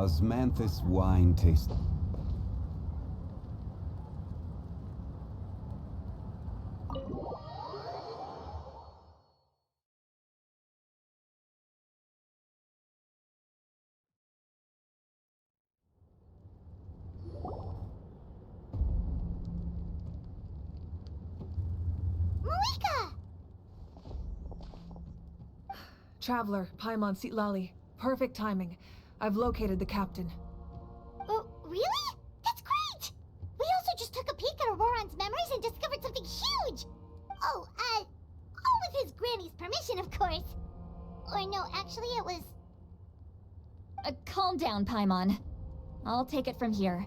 Osmanthus wine taste. Traveler, Paimon Sitlali. Perfect timing. I've located the captain. Oh, really? That's great! We also just took a peek at Auroran's memories and discovered something huge! All with his granny's permission, of course. Or no, actually it was... Calm down, Paimon. I'll take it from here.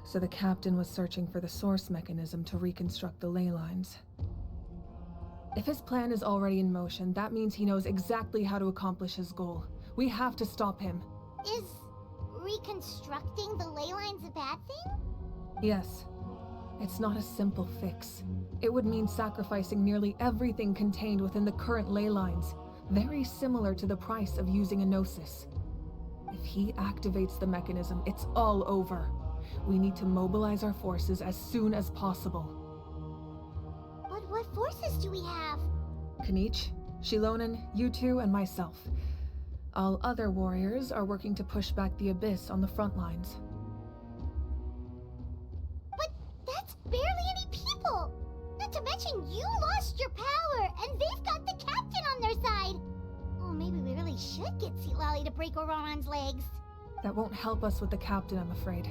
So the captain was searching for the source mechanism to reconstruct the ley lines. If his plan is already in motion, that means he knows exactly how to accomplish his goal. We have to stop him. Is reconstructing the ley lines a bad thing? Yes. It's not a simple fix. It would mean sacrificing nearly everything contained within the current ley lines, very similar to the price of using a gnosis. If he activates the mechanism, it's all over. We need to mobilize our forces as soon as possible. But what forces do we have? Kanich, Shilonen, you two, and myself. All other warriors are working to push back the Abyss on the front lines. But that's barely any people! Not to mention you lost your power, and they've got the captain on their side! Oh, maybe we really should get Sitlali to break Auroran's legs. That won't help us with the captain, I'm afraid.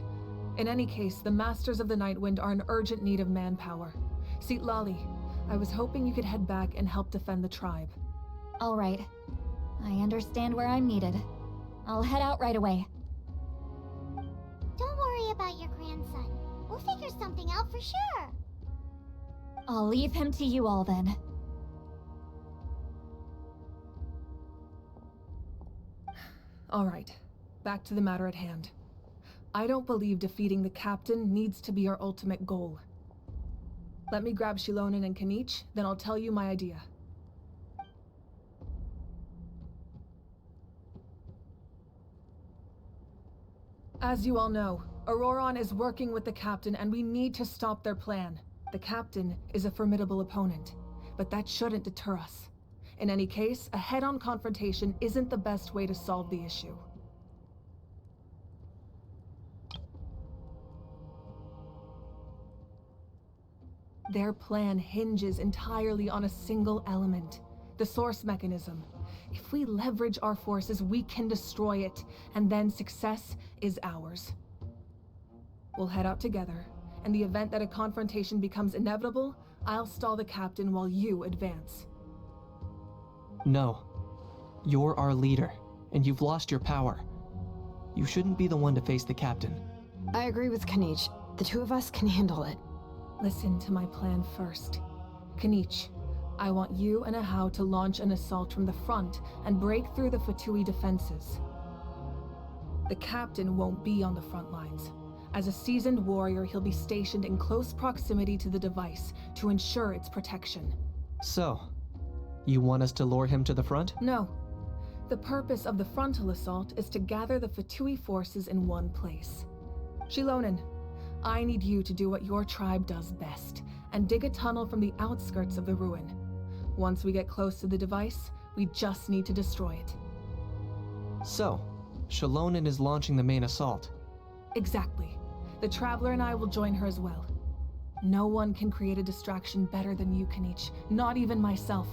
In any case, the Masters of the Nightwind are in urgent need of manpower. Sitlali, I was hoping you could head back and help defend the tribe. All right. I understand where I'm needed. I'll head out right away. Don't worry about your grandson. We'll figure something out for sure. I'll leave him to you all then. All right, back to the matter at hand. I don't believe defeating the captain needs to be our ultimate goal. Let me grab Shilonen and Kanich, then I'll tell you my idea. As you all know, Auroran is working with the captain and we need to stop their plan. The captain is a formidable opponent, but that shouldn't deter us. In any case, a head-on confrontation isn't the best way to solve the issue. Their plan hinges entirely on a single element, the source mechanism. If we leverage our forces, we can destroy it, and then success is ours. We'll head out together. In the event that a confrontation becomes inevitable, I'll stall the captain while you advance. No. You're our leader, and you've lost your power. You shouldn't be the one to face the captain. I agree with Kanich. The two of us can handle it. Listen to my plan first. Kanich, I want you and Ahau to launch an assault from the front and break through the Fatui defenses. The captain won't be on the front lines. As a seasoned warrior, he'll be stationed in close proximity to the device to ensure its protection. So, you want us to lure him to the front? No. The purpose of the frontal assault is to gather the Fatui forces in one place. Shilonen, I need you to do what your tribe does best, and dig a tunnel from the outskirts of the ruin. Once we get close to the device, we just need to destroy it. So, Shilonen is launching the main assault. Exactly. The Traveler and I will join her as well. No one can create a distraction better than you, Kanich, not even myself.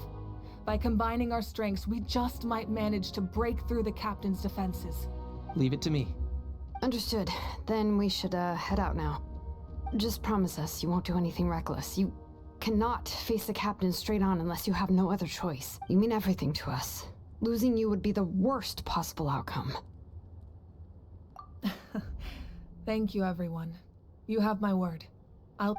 By combining our strengths, we just might manage to break through the captain's defenses. Leave it to me. Understood. Then we should head out now. Just promise us you won't do anything reckless. You cannot face the captain straight on unless you have no other choice. You mean everything to us. Losing you would be the worst possible outcome. Thank you, everyone. You have my word. I'll...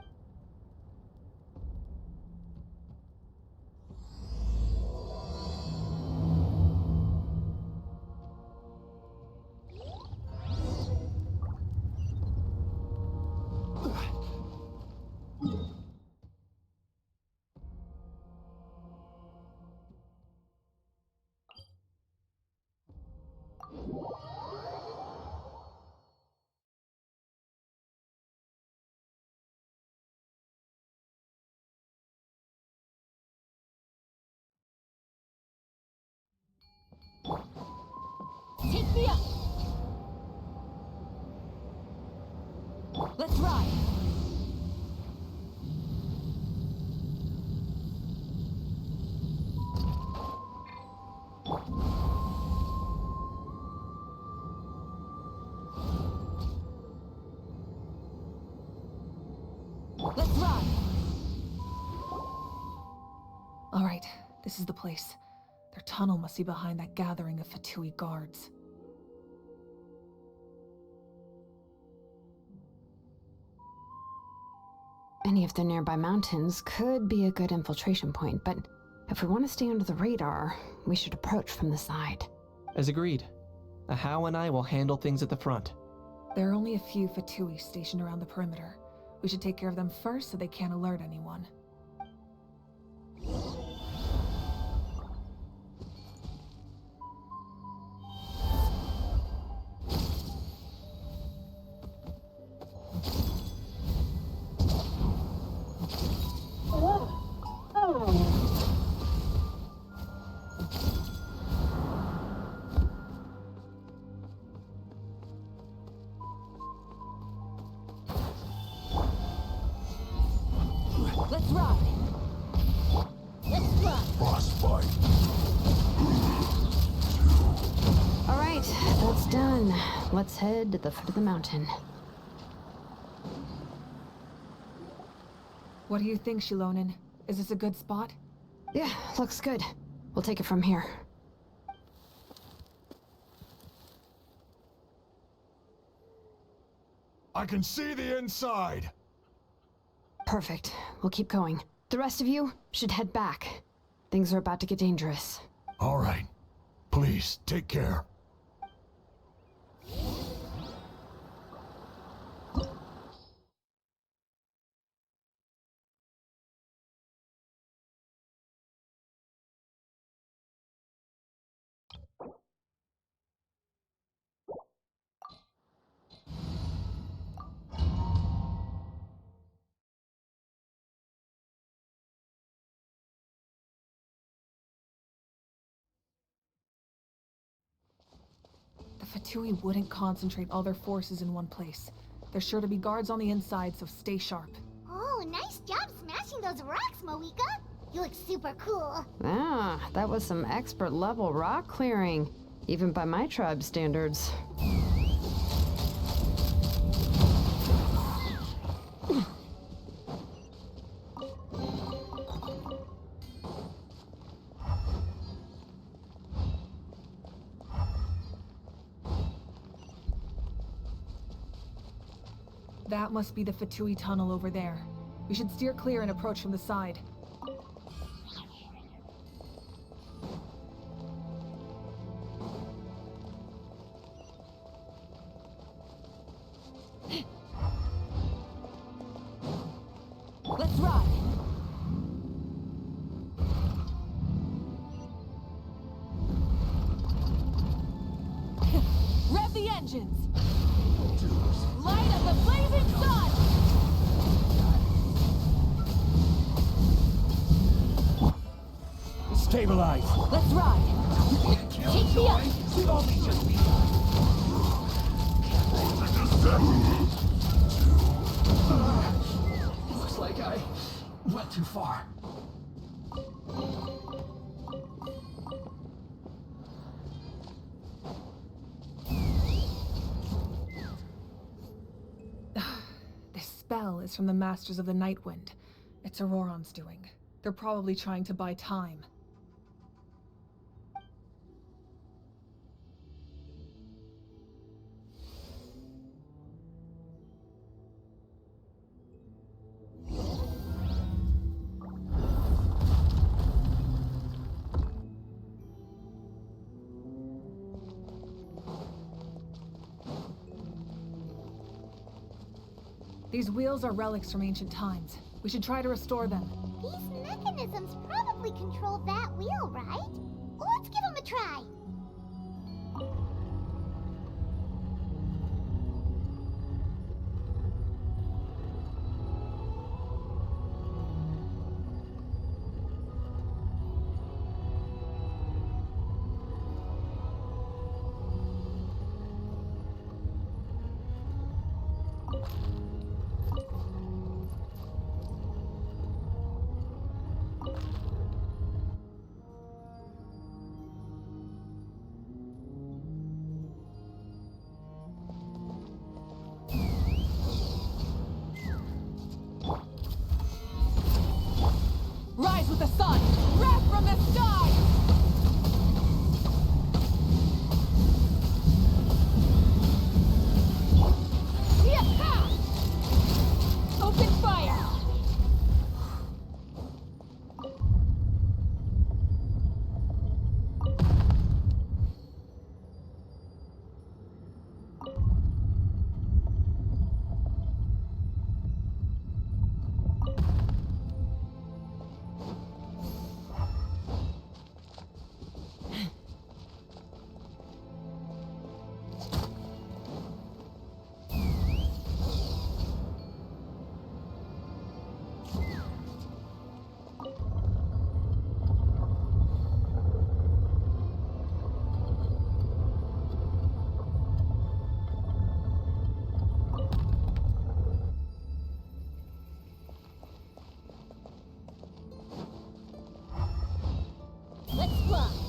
Let's ride! Let's ride! All right, this is the place. Their tunnel must be behind that gathering of Fatui guards. Any of the nearby mountains could be a good infiltration point, but if we want to stay under the radar, we should approach from the side. As agreed. Ahau and I will handle things at the front. There are only a few Fatui stationed around the perimeter. We should take care of them first so they can't alert anyone. Let's ride! Let's ride! Frostbite. All right, that's done. Let's head to the foot of the mountain. What do you think, Shilonin? Is this a good spot? Yeah, looks good. We'll take it from here. I can see the inside! Perfect. We'll keep going. The rest of you should head back. Things are about to get dangerous. All right. Please, take care. The Fatui wouldn't concentrate all their forces in one place. There's sure to be guards on the inside, so stay sharp. Oh, nice job smashing those rocks, Moika. You look super cool. Ah, that was some expert level rock clearing, even by my tribe standards. That must be the Fatui tunnel over there. We should steer clear and approach from the side. Let's ride! Rev the engines! Light of the blazing sun! Stabilize. Let's ride! Take me up! Looks like I went too far. This spell is from the Masters of the Nightwind. It's Auroron's doing. They're probably trying to buy time. These wheels are relics from ancient times. We should try to restore them. These mechanisms probably control that wheel, right? Let's give them a try. Let's fly.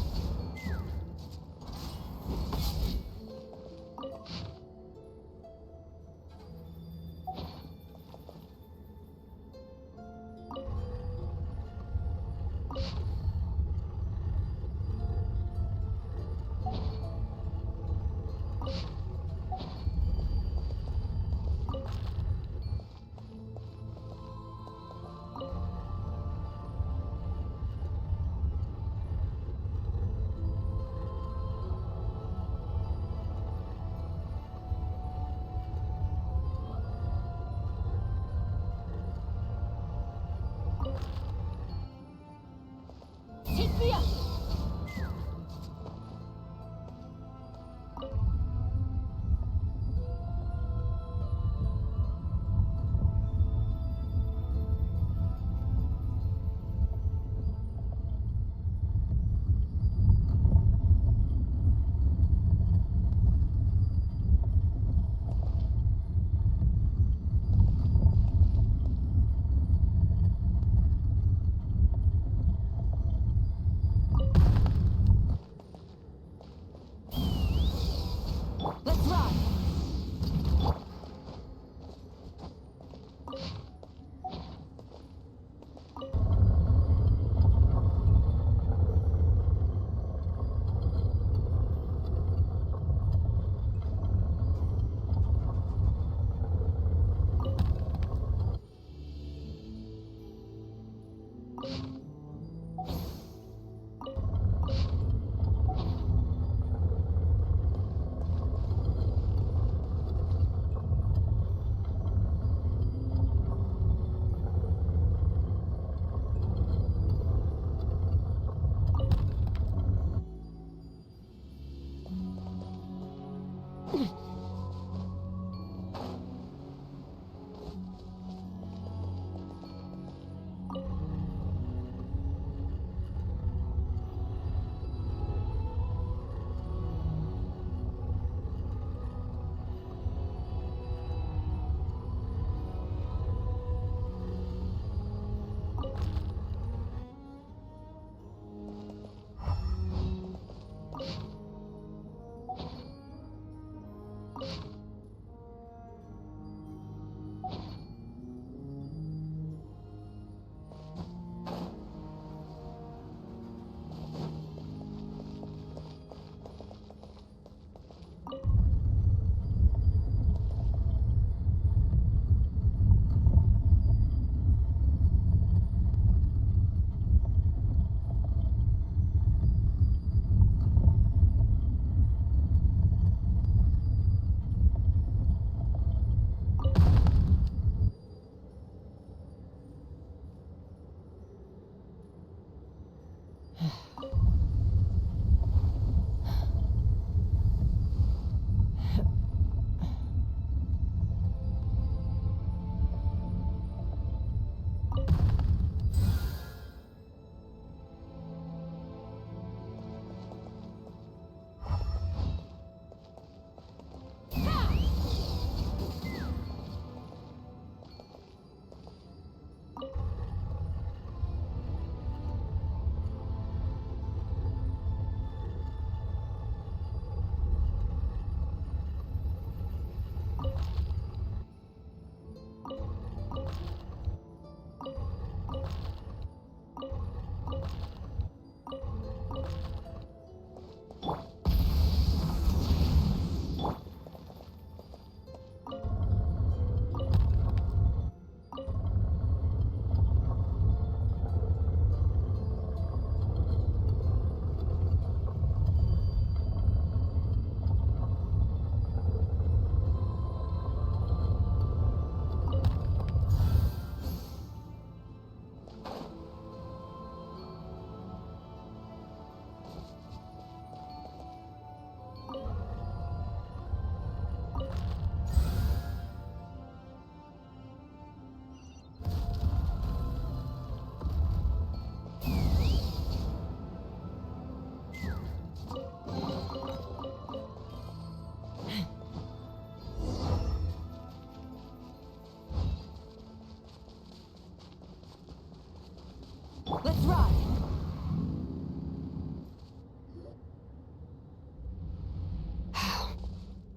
Take me up!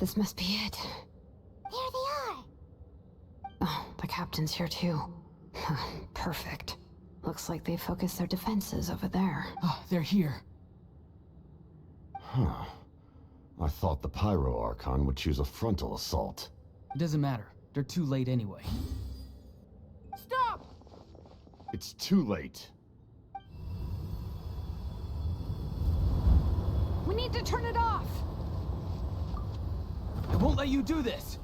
This must be it. There they are. Oh, the captain's here too. Perfect. Looks like they focused their defenses over there. Oh, they're here. Huh. I thought the Pyro Archon would choose a frontal assault. It doesn't matter. They're too late anyway. Stop! It's too late. We need to turn it off! I won't let you do this!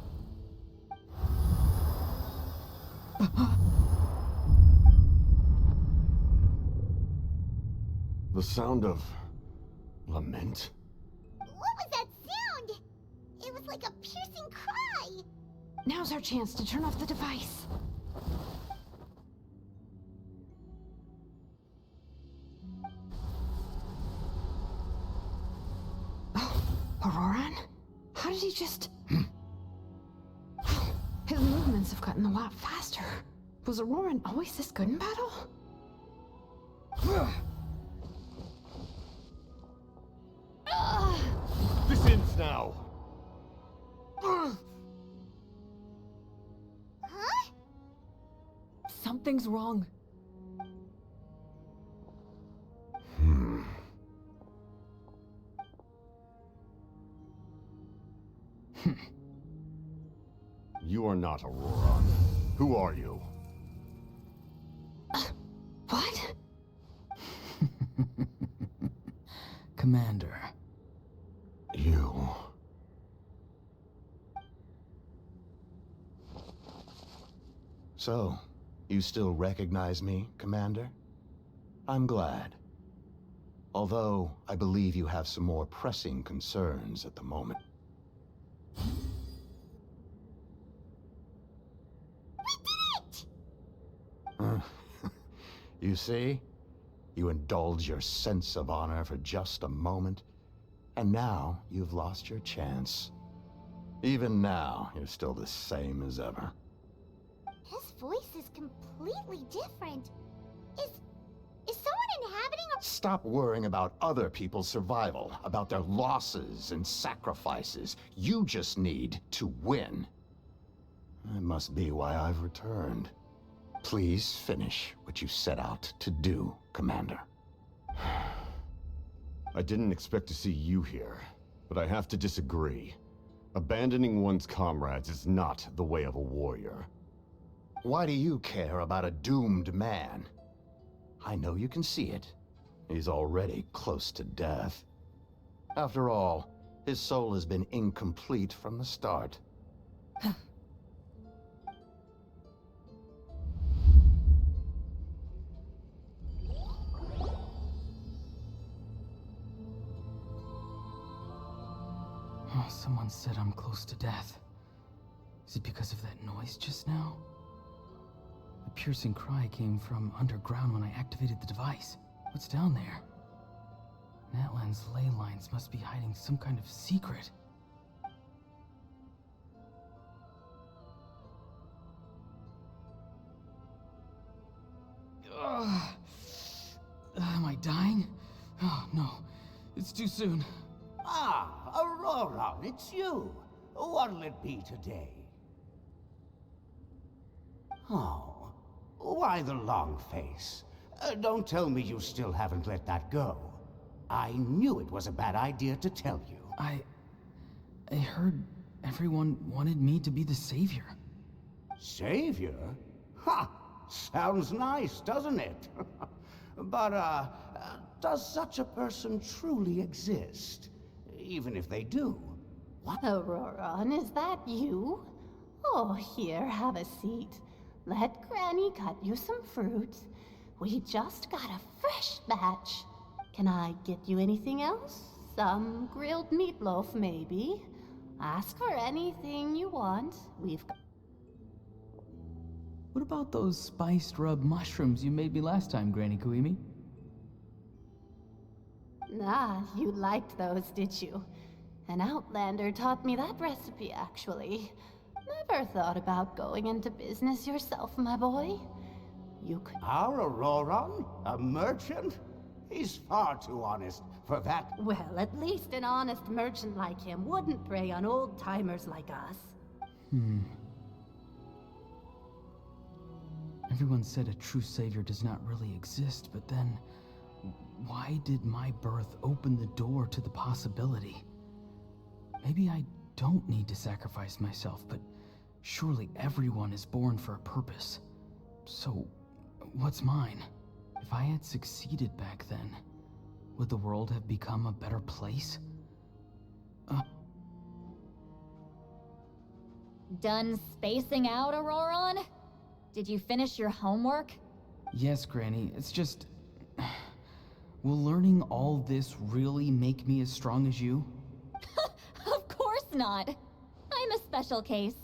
The sound of... lament? What was that sound? It was like a piercing cry. Now's our chance to turn off the device. Oh, Auroran? How did he just... His movements have gotten a lot faster. Was Auroran always this good in battle? This ends now! Huh? Something's wrong. You are not Auroran. Who are you? What? Commander. You... So, you still recognize me, Commander? I'm glad. Although, I believe you have some more pressing concerns at the moment. You see? You indulge your sense of honor for just a moment, and now you've lost your chance. Even now, you're still the same as ever. His voice is completely different. Is someone inhabiting a... Stop worrying about other people's survival, about their losses and sacrifices. You just need to win. That must be why I've returned. Please finish what you set out to do, Commander. I didn't expect to see you here, but I have to disagree. Abandoning one's comrades is not the way of a warrior. Why do you care about a doomed man? I know you can see it. He's already close to death. After all, his soul has been incomplete from the start. Oh, someone said I'm close to death. Is it because of that noise just now? The piercing cry came from underground when I activated the device. What's down there? Natlan's ley lines must be hiding some kind of secret. Ugh. Am I dying? Oh, no. It's too soon. Ah, Aurora, it's you. What'll it be today? Oh, why the long face? Don't tell me you still haven't let that go. I knew it was a bad idea to tell you. I heard everyone wanted me to be the savior. Savior? Ha! Sounds nice, doesn't it? But, does such a person truly exist? Even if they do, what? Auroran, is that you? Oh, here, have a seat. Let Granny cut you some fruit. We just got a fresh batch. Can I get you anything else? Some grilled meatloaf, maybe? Ask for anything you want. We've got... What about those spiced rub mushrooms you made me last time, Granny Kuimi? Ah, you liked those, did you? An outlander taught me that recipe, actually. Never thought about going into business yourself, my boy. You could... Our Auroran? A merchant? He's far too honest for that. Well, at least an honest merchant like him wouldn't prey on old-timers like us. Everyone said a true savior does not really exist, but then why did my birth open the door to the possibility? Maybe I don't need to sacrifice myself, but surely everyone is born for a purpose. So, what's mine? If I had succeeded back then, would the world have become a better place? Done spacing out, Auroron? Did you finish your homework? Yes, Granny, it's just... Will learning all this really make me as strong as you? Of course not. I'm a special case.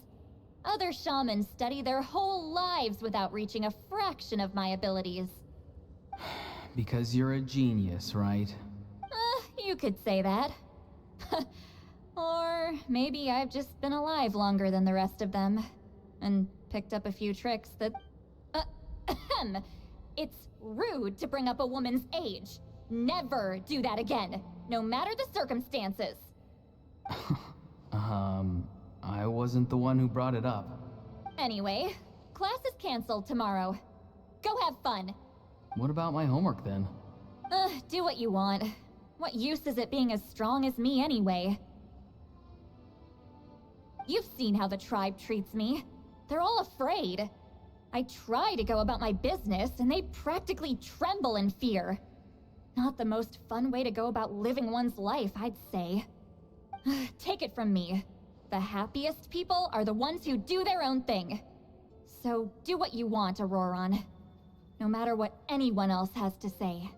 Other shamans study their whole lives without reaching a fraction of my abilities. Because you're a genius, right? You could say that. Or maybe I've just been alive longer than the rest of them, and picked up a few tricks that... It's rude to bring up a woman's age. Never do that again, no matter the circumstances. I wasn't the one who brought it up. Anyway, class is canceled tomorrow. Go have fun. What about my homework then? Do what you want. What use is it being as strong as me anyway? You've seen how the tribe treats me. They're all afraid. I try to go about my business, and they practically tremble in fear. Not the most fun way to go about living one's life, I'd say. Take it from me. The happiest people are the ones who do their own thing. So do what you want, Auroron. No matter what anyone else has to say.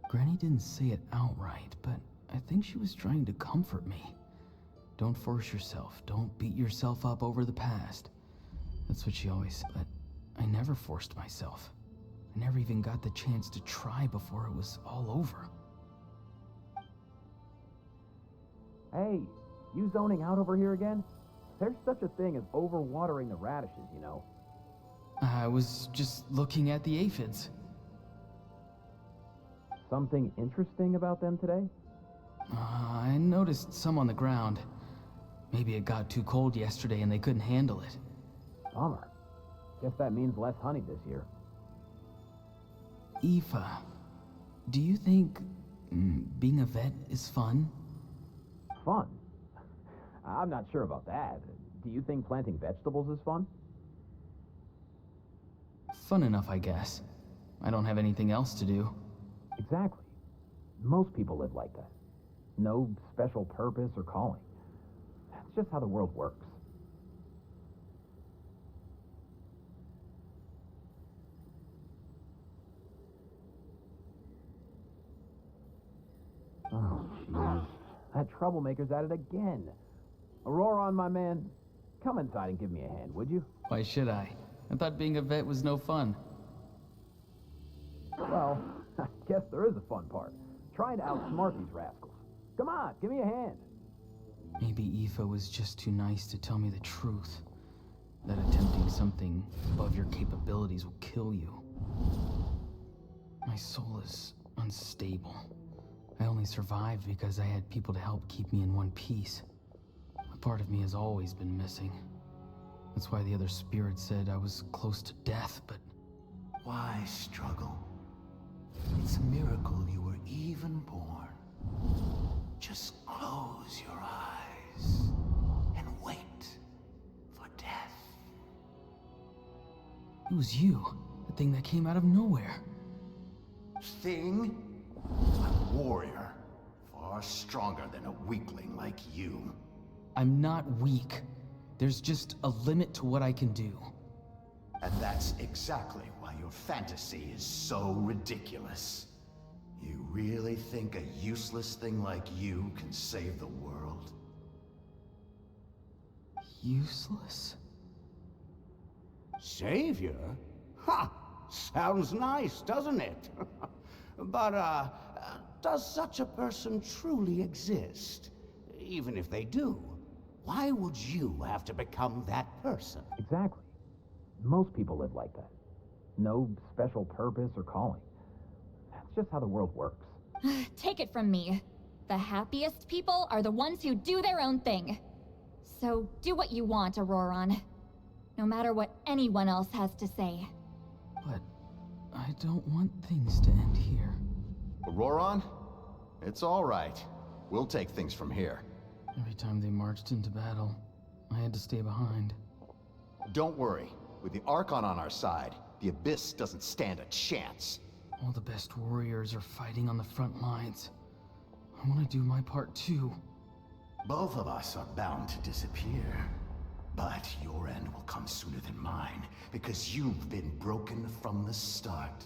Granny didn't say it outright, but I think she was trying to comfort me. Don't force yourself. Don't beat yourself up over the past. That's what she always said, but I never forced myself. I never even got the chance to try before it was all over. Hey, you zoning out over here again? There's such a thing as overwatering the radishes, you know. I was just looking at the aphids. Something interesting about them today? I noticed some on the ground. Maybe it got too cold yesterday and they couldn't handle it. Bummer. Guess that means less honey this year. Aoife, do you think being a vet is fun? Fun? I'm not sure about that. Do you think planting vegetables is fun? Fun enough, I guess. I don't have anything else to do. Exactly. Most people live like that. No special purpose or calling. That's just how the world works. Oh, jeez. That troublemaker's at it again. Auroron, my man, come inside and give me a hand, would you? Why should I? I thought being a vet was no fun. Well, I guess there is a fun part. Trying to outsmart these rascals. Come on, give me a hand. Maybe Aoife was just too nice to tell me the truth. That attempting something above your capabilities will kill you. My soul is unstable. I only survived because I had people to help keep me in one piece. A part of me has always been missing. That's why the other spirits said I was close to death, but... Why struggle? It's a miracle you were even born. Just close your eyes and wait for death. It was you, the thing that came out of nowhere. Thing? A warrior. Far stronger than a weakling like you. I'm not weak. There's just a limit to what I can do. And that's exactly why your fantasy is so ridiculous. You really think a useless thing like you can save the world? Useless? Savior? Ha! Sounds nice, doesn't it? But, does such a person truly exist? Even if they do, why would you have to become that person? Exactly. Most people live like that. No special purpose or calling. That's just how the world works. Take it from me. The happiest people are the ones who do their own thing. So do what you want, Auroron. No matter what anyone else has to say. But I don't want things to end here. Auroron? It's all right. We'll take things from here. Every time they marched into battle, I had to stay behind. Don't worry. With the Archon on our side, the Abyss doesn't stand a chance. All the best warriors are fighting on the front lines. I want to do my part too. Both of us are bound to disappear. But your end will come sooner than mine, because you've been broken from the start.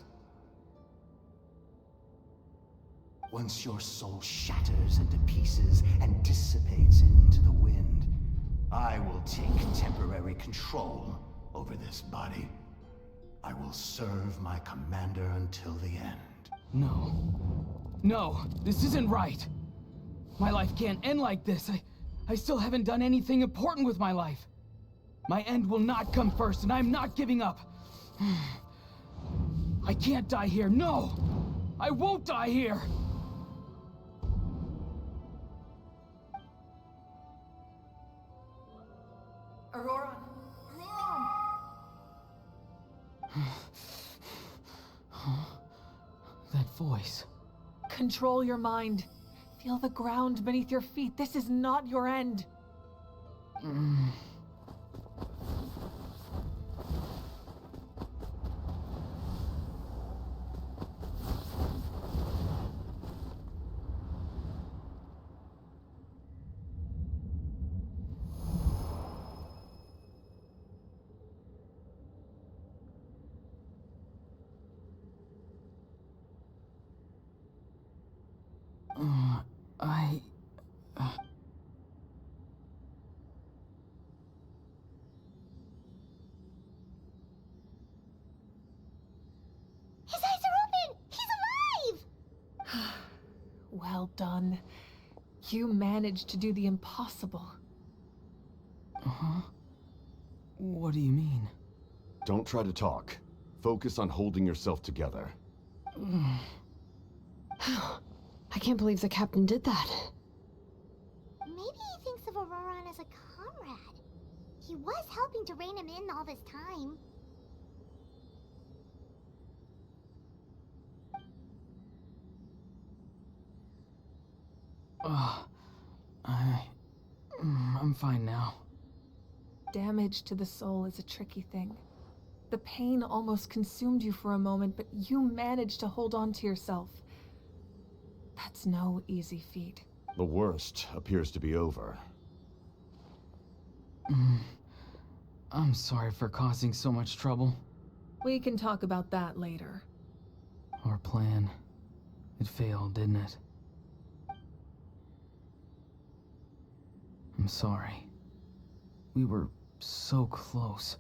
Once your soul shatters into pieces and dissipates into the wind, I will take temporary control over this body. I will serve my commander until the end. No. No, this isn't right. My life can't end like this. I still haven't done anything important with my life. My end will not come first, and I'm not giving up. I can't die here. No! I won't die here! Auroron! That voice. Control your mind. Feel the ground beneath your feet. This is not your end. His eyes are open! He's alive! Well done. You managed to do the impossible. Uh-huh. What do you mean? Don't try to talk. Focus on holding yourself together. I can't believe the captain did that. Maybe he thinks of Auroron as a comrade. He was helping to rein him in all this time. I'm fine now. Damage to the soul is a tricky thing. The pain almost consumed you for a moment, but you managed to hold on to yourself. That's no easy feat. The worst appears to be over. I'm sorry for causing so much trouble. We can talk about that later. Our plan, it failed, didn't it? I'm sorry. We were so close.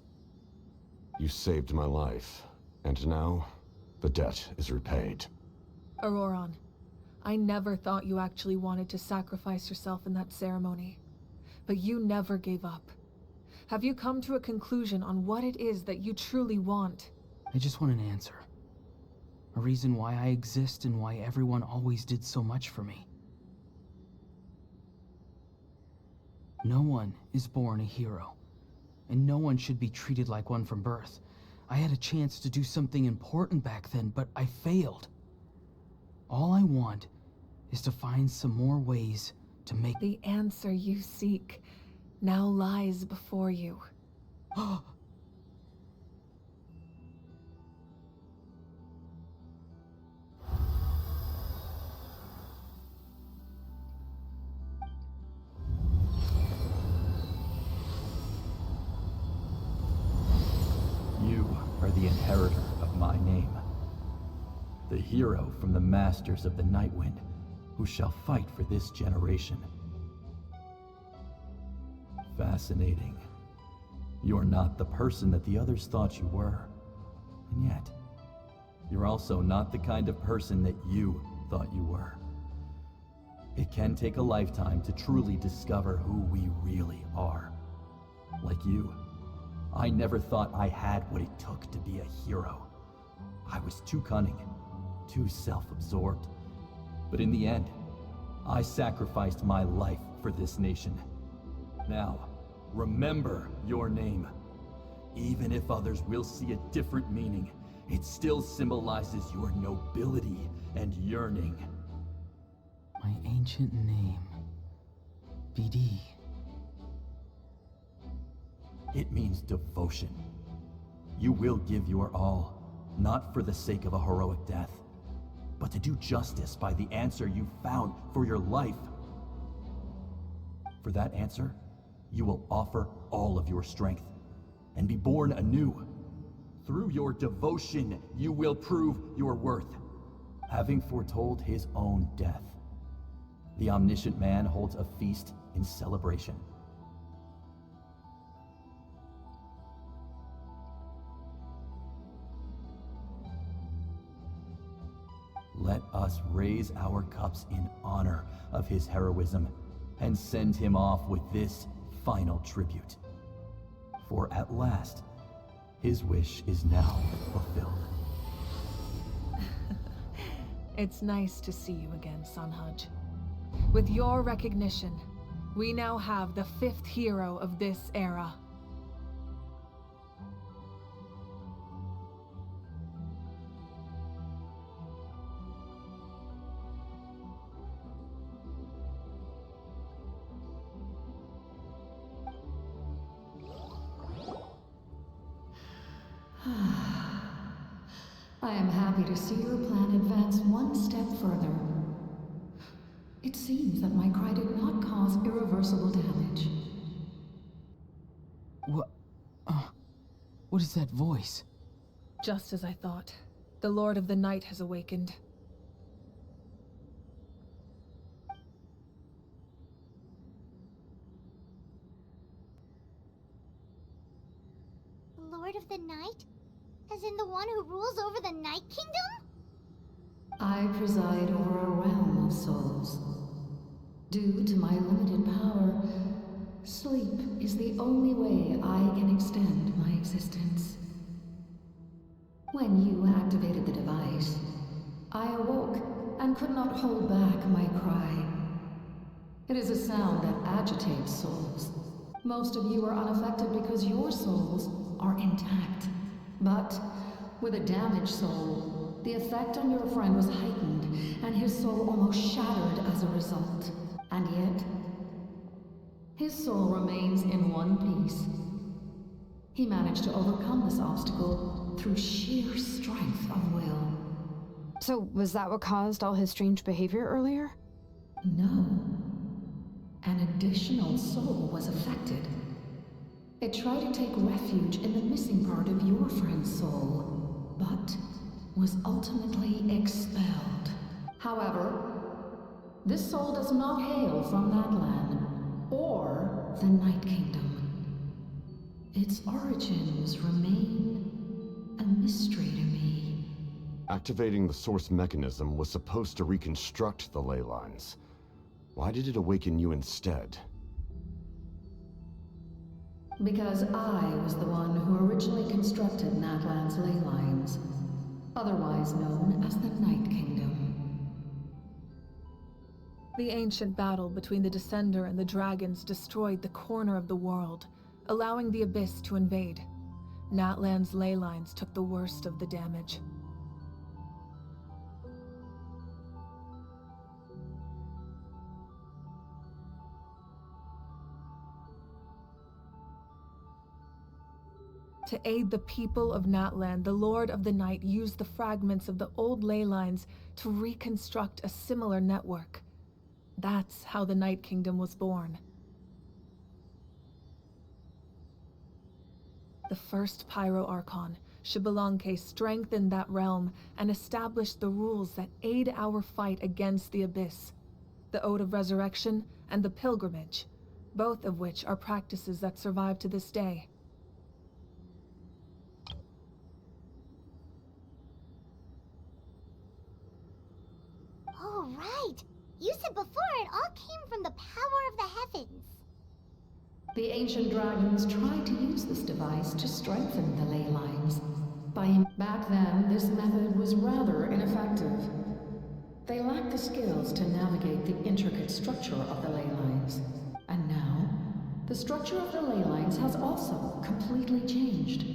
You saved my life, and now the debt is repaid. Auroron, I never thought you actually wanted to sacrifice yourself in that ceremony. But you never gave up. Have you come to a conclusion on what it is that you truly want? I just want an answer. A reason why I exist and why everyone always did so much for me. No one is born a hero, and no one should be treated like one from birth. I had a chance to do something important back then, but I failed. All I want is to find some more ways to make The answer you seek now lies before you. You are the inheritor of my name. The hero from the Masters of the Nightwind, who shall fight for this generation. Fascinating. You're not the person that the others thought you were. And yet, you're also not the kind of person that you thought you were. It can take a lifetime to truly discover who we really are. Like you, I never thought I had what it took to be a hero. I was too cunning, too self-absorbed. But in the end, I sacrificed my life for this nation. Now, remember your name. Even if others will see a different meaning, it still symbolizes your nobility and yearning. My ancient name. BD. It means devotion. You will give your all, not for the sake of a heroic death, but to do justice by the answer you found for your life. For that answer, you will offer all of your strength and be born anew. Through your devotion, you will prove your worth. Having foretold his own death, the omniscient man holds a feast in celebration. Let us raise our cups in honor of his heroism and send him off with this final tribute. For at last, his wish is now fulfilled. It's nice to see you again, Sanhaj. With your recognition, we now have the 5th hero of this era. I am happy to see your plan advance one step further. It seems that my cry did not cause irreversible damage. What is that voice? Just as I thought. The Lord of the Night has awakened. Lord of the Night? As in the one who rules over the Night Kingdom? I preside over a realm of souls. Due to my limited power, sleep is the only way I can extend my existence. When you activated the device, I awoke and could not hold back my cry. It is a sound that agitates souls. Most of you are unaffected because your souls are intact. But with a damaged soul, the effect on your friend was heightened, and his soul almost shattered as a result. And yet, his soul remains in one piece. He managed to overcome this obstacle through sheer strength of will. So, was that what caused all his strange behavior earlier? No. An additional soul was affected. It tried to take refuge in the missing part of your friend's soul, but was ultimately expelled. However, this soul does not hail from that land, or the Night Kingdom. Its origins remain a mystery to me. Activating the source mechanism was supposed to reconstruct the ley lines. Why did it awaken you instead? Because I was the one who originally constructed Natlan's ley lines, otherwise known as the Night Kingdom. The ancient battle between the Descender and the dragons destroyed the corner of the world, allowing the Abyss to invade. Natlan's ley lines took the worst of the damage. To aid the people of Natlan, the Lord of the Night used the fragments of the old ley lines to reconstruct a similar network. That's how the Night Kingdom was born. The first Pyro Archon, Xbalanque, strengthened that realm and established the rules that aid our fight against the Abyss. The Ode of Resurrection and the Pilgrimage, both of which are practices that survive to this day. Oh, right! You said before it all came from the power of the heavens. The ancient dragons tried to use this device to strengthen the ley lines. Back then, this method was rather ineffective. They lacked the skills to navigate the intricate structure of the ley lines. And now, the structure of the ley lines has also completely changed.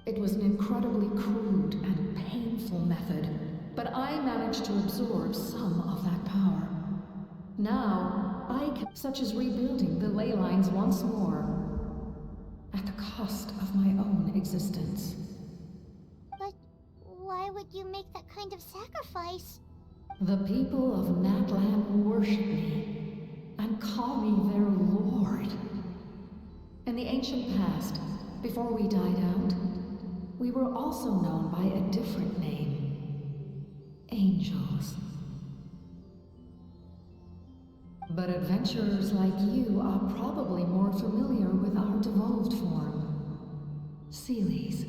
It was an incredibly crude and painful method, but I managed to absorb some of that power. Now, such as rebuilding the ley lines once more, at the cost of my own existence. But why would you make that kind of sacrifice? The people of Natlan worship me and call me their lord. In the ancient past, before we died out, we were also known by a different name. Angels. But adventurers like you are probably more familiar with our devolved form. Seelies.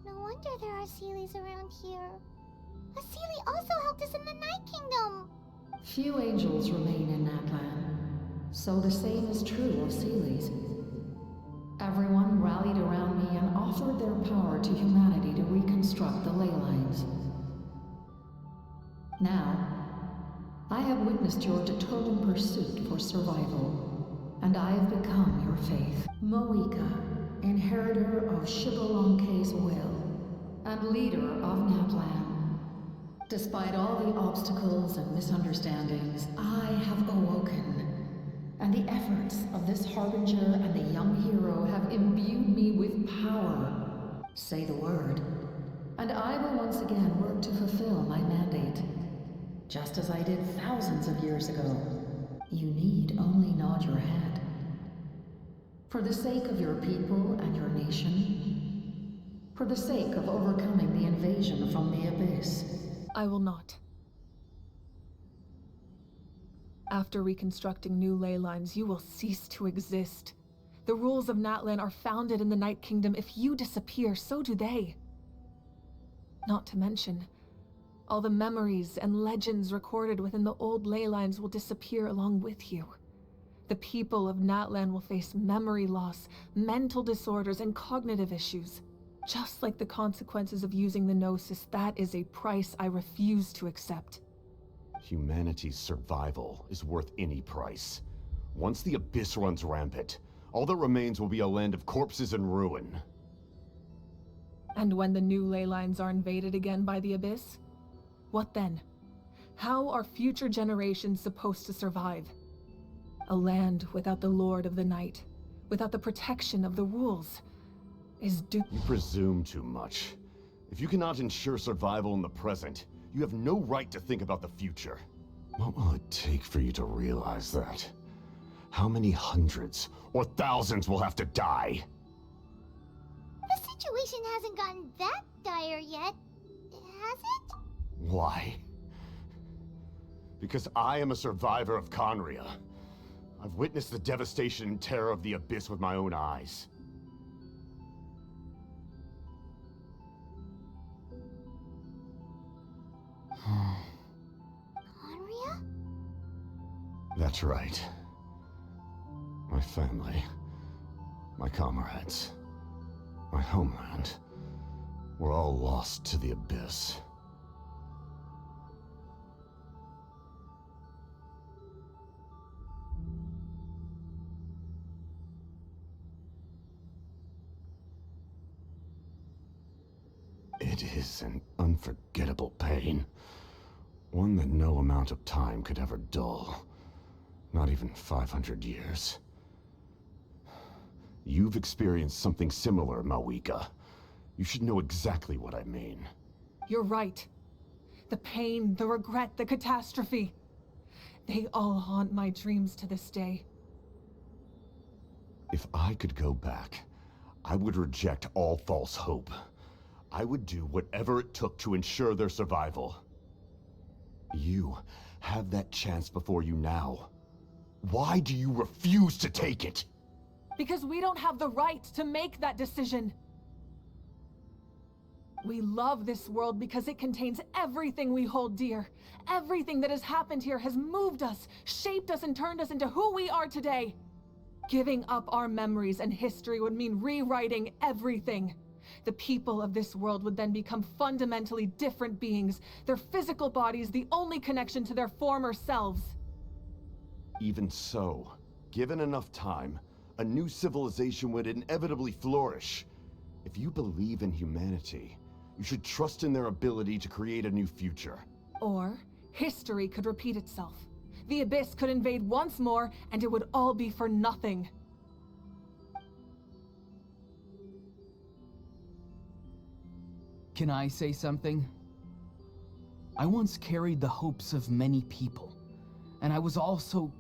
No wonder there are Seelies around here. A Seelie also helped us in the Night Kingdom! Few angels remain in Natlan, so the same is true of Seelies. Everyone rallied around me and offered their power to humanity to reconstruct the ley lines. Now, I have witnessed your determined pursuit for survival, and I have become your faith. Moika, inheritor of Shibalonke's will, and leader of Natlan. Despite all the obstacles and misunderstandings, I have awoken, and the efforts of this Harbinger and the young hero have imbued me with power. Say the word, and I will once again work to fulfill my mandate, just as I did thousands of years ago. You need only nod your head. For the sake of your people and your nation, for the sake of overcoming the invasion from the Abyss. I will not. After reconstructing new ley lines, you will cease to exist. The rules of Natlan are founded in the Night Kingdom. If you disappear, so do they. Not to mention, all the memories and legends recorded within the old ley lines will disappear along with you. The people of Natlan will face memory loss, mental disorders, and cognitive issues. Just like the consequences of using the Gnosis, that is a price I refuse to accept. Humanity's survival is worth any price. Once the Abyss runs rampant, all that remains will be a land of corpses and ruin. And when the new ley lines are invaded again by the Abyss? What then? How are future generations supposed to survive? A land without the Lord of the Night, without the protection of the rules, is doomed. You presume too much. If you cannot ensure survival in the present, you have no right to think about the future. What will it take for you to realize that? How many hundreds or thousands will have to die? The situation hasn't gotten that dire yet, has it? Why? Because I am a survivor of Conria. I've witnessed the devastation and terror of the Abyss with my own eyes. Conria? That's right. My family, my comrades, my homeland, were all lost to the Abyss. It is an unforgettable pain. One that no amount of time could ever dull. Not even 500 years. You've experienced something similar, Mawika. You should know exactly what I mean. You're right. The pain, the regret, the catastrophe. They all haunt my dreams to this day. If I could go back, I would reject all false hope. I would do whatever it took to ensure their survival. You have that chance before you now. Why do you refuse to take it? Because we don't have the right to make that decision. We love this world because it contains everything we hold dear. Everything that has happened here has moved us, shaped us, and turned us into who we are today. Giving up our memories and history would mean rewriting everything. The people of this world would then become fundamentally different beings, their physical bodies the only connection to their former selves. Even so, given enough time, a new civilization would inevitably flourish. If you believe in humanity, you should trust in their ability to create a new future. Or, history could repeat itself. The Abyss could invade once more, and it would all be for nothing. Can I say something? I once carried the hopes of many people, and I was also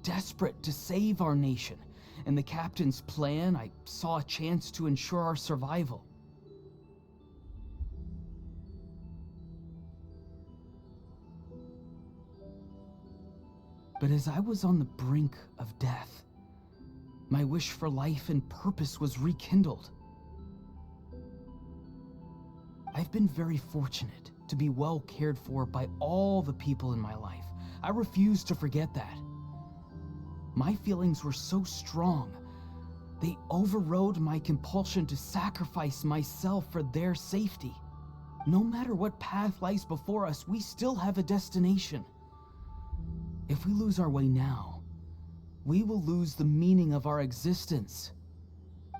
desperate to save our nation. In the captain's plan, I saw a chance to ensure our survival. But as I was on the brink of death, my wish for life and purpose was rekindled. I've been very fortunate to be well cared for by all the people in my life. I refuse to forget that. My feelings were so strong, they overrode my compulsion to sacrifice myself for their safety. No matter what path lies before us, we still have a destination. If we lose our way now, we will lose the meaning of our existence.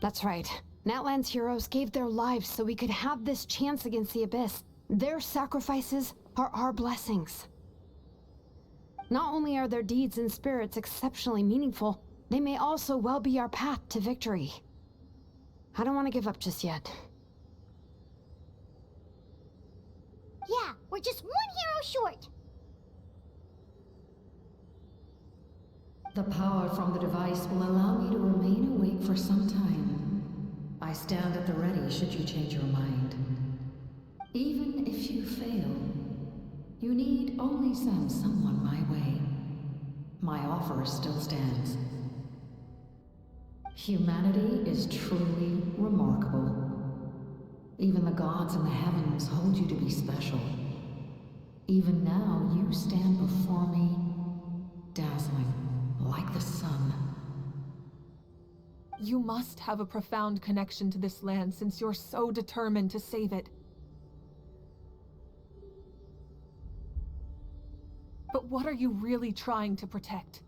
That's right. Natlan's heroes gave their lives so we could have this chance against the Abyss. Their sacrifices are our blessings. Not only are their deeds and spirits exceptionally meaningful, they may also well be our path to victory. I don't want to give up just yet. Yeah, we're just one hero short. The power from the device will allow me to remain awake for some time. I stand at the ready should you change your mind. Even if you fail, you need only send someone my way. My offer still stands. Humanity is truly remarkable. Even the gods in the heavens hold you to be special. Even now, you stand before me, dazzling like the sun. You must have a profound connection to this land since you're so determined to save it. But what are you really trying to protect?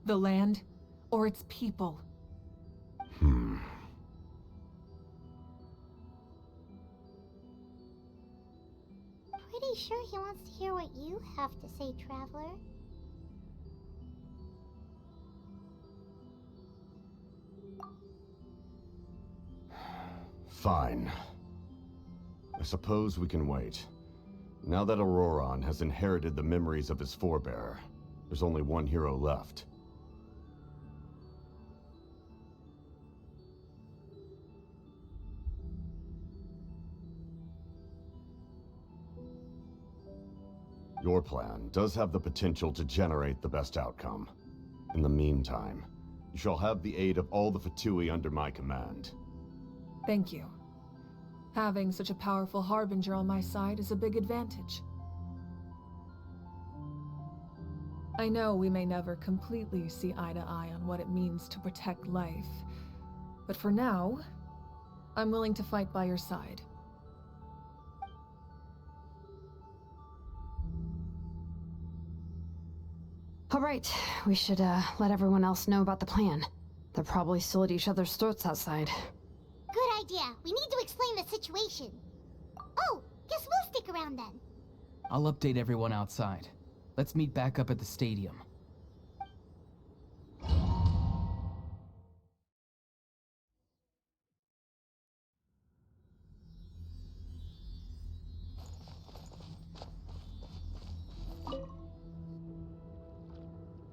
The land or its people? Pretty sure he wants to hear what you have to say, Traveler. Fine. I suppose we can wait. Now that Auroron has inherited the memories of his forebearer, there's only one hero left. Your plan does have the potential to generate the best outcome. In the meantime, you shall have the aid of all the Fatui under my command. Thank you. Having such a powerful harbinger on my side is a big advantage. I know we may never completely see eye to eye on what it means to protect life, but for now, I'm willing to fight by your side. All right, we should let everyone else know about the plan. They're probably still at each other's throats outside. Good idea. We need to explain the situation. Oh, guess we'll stick around then. I'll update everyone outside. Let's meet back up at the stadium.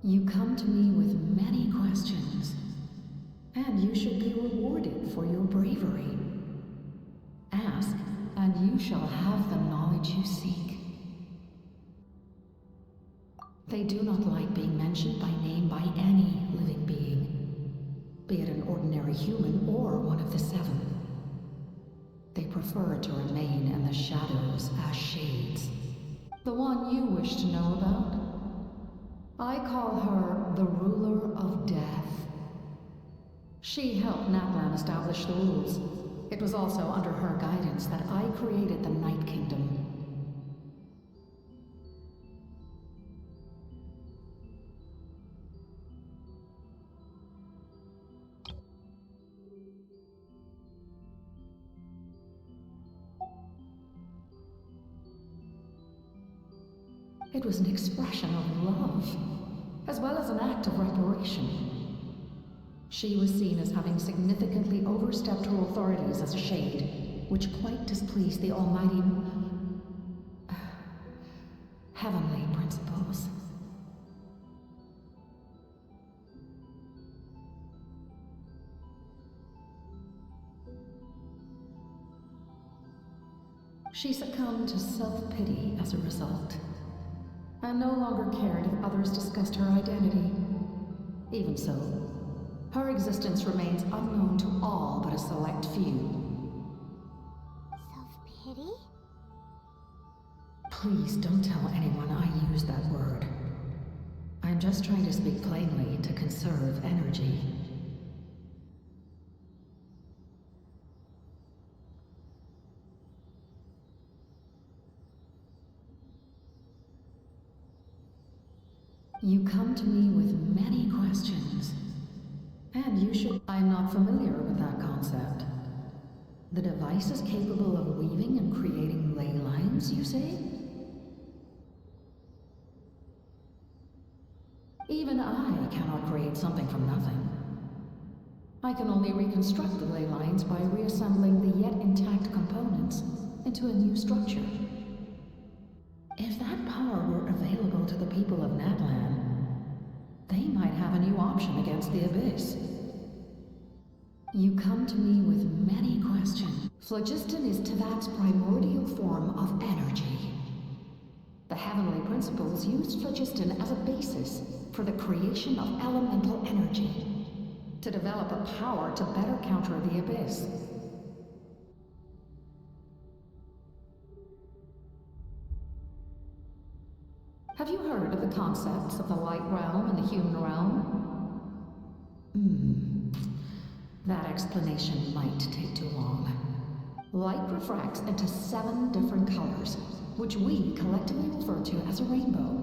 You come to me with many questions, and you should be rewarded for your bravery. Ask, and you shall have the knowledge you seek. They do not like being mentioned by name by any living being, be it an ordinary human or one of the seven. They prefer to remain in the shadows as shades. The one you wish to know about? I call her the Ruler of Death. She helped Natlan establish the rules. It was also under her guidance that I created the Night Kingdom. It was an expression of love, as well as an act of reparation. She was seen as having significantly overstepped her authorities as a shade, which quite displeased the almighty heavenly principles. She succumbed to self-pity as a result, and no longer cared if others discussed her identity. Even so, her existence remains unknown to all but a select few. Self-pity? Please don't tell anyone I use that word. I'm just trying to speak plainly to conserve energy. You come to me with many questions. And you should... I'm not familiar with that concept. The device is capable of weaving and creating ley lines, you say? Even I cannot create something from nothing. I can only reconstruct the ley lines by reassembling the yet intact components into a new structure. If that power were available to the people of Natlan, they might have a new option against the Abyss. You come to me with many questions. Phlogiston is Teyvat's primordial form of energy. The heavenly principles used phlogiston as a basis for the creation of elemental energy, to develop a power to better counter the Abyss. Have you heard of the concepts of the light realm and the human realm? That explanation might take too long. Light refracts into 7 different colors, which we collectively refer to as a rainbow.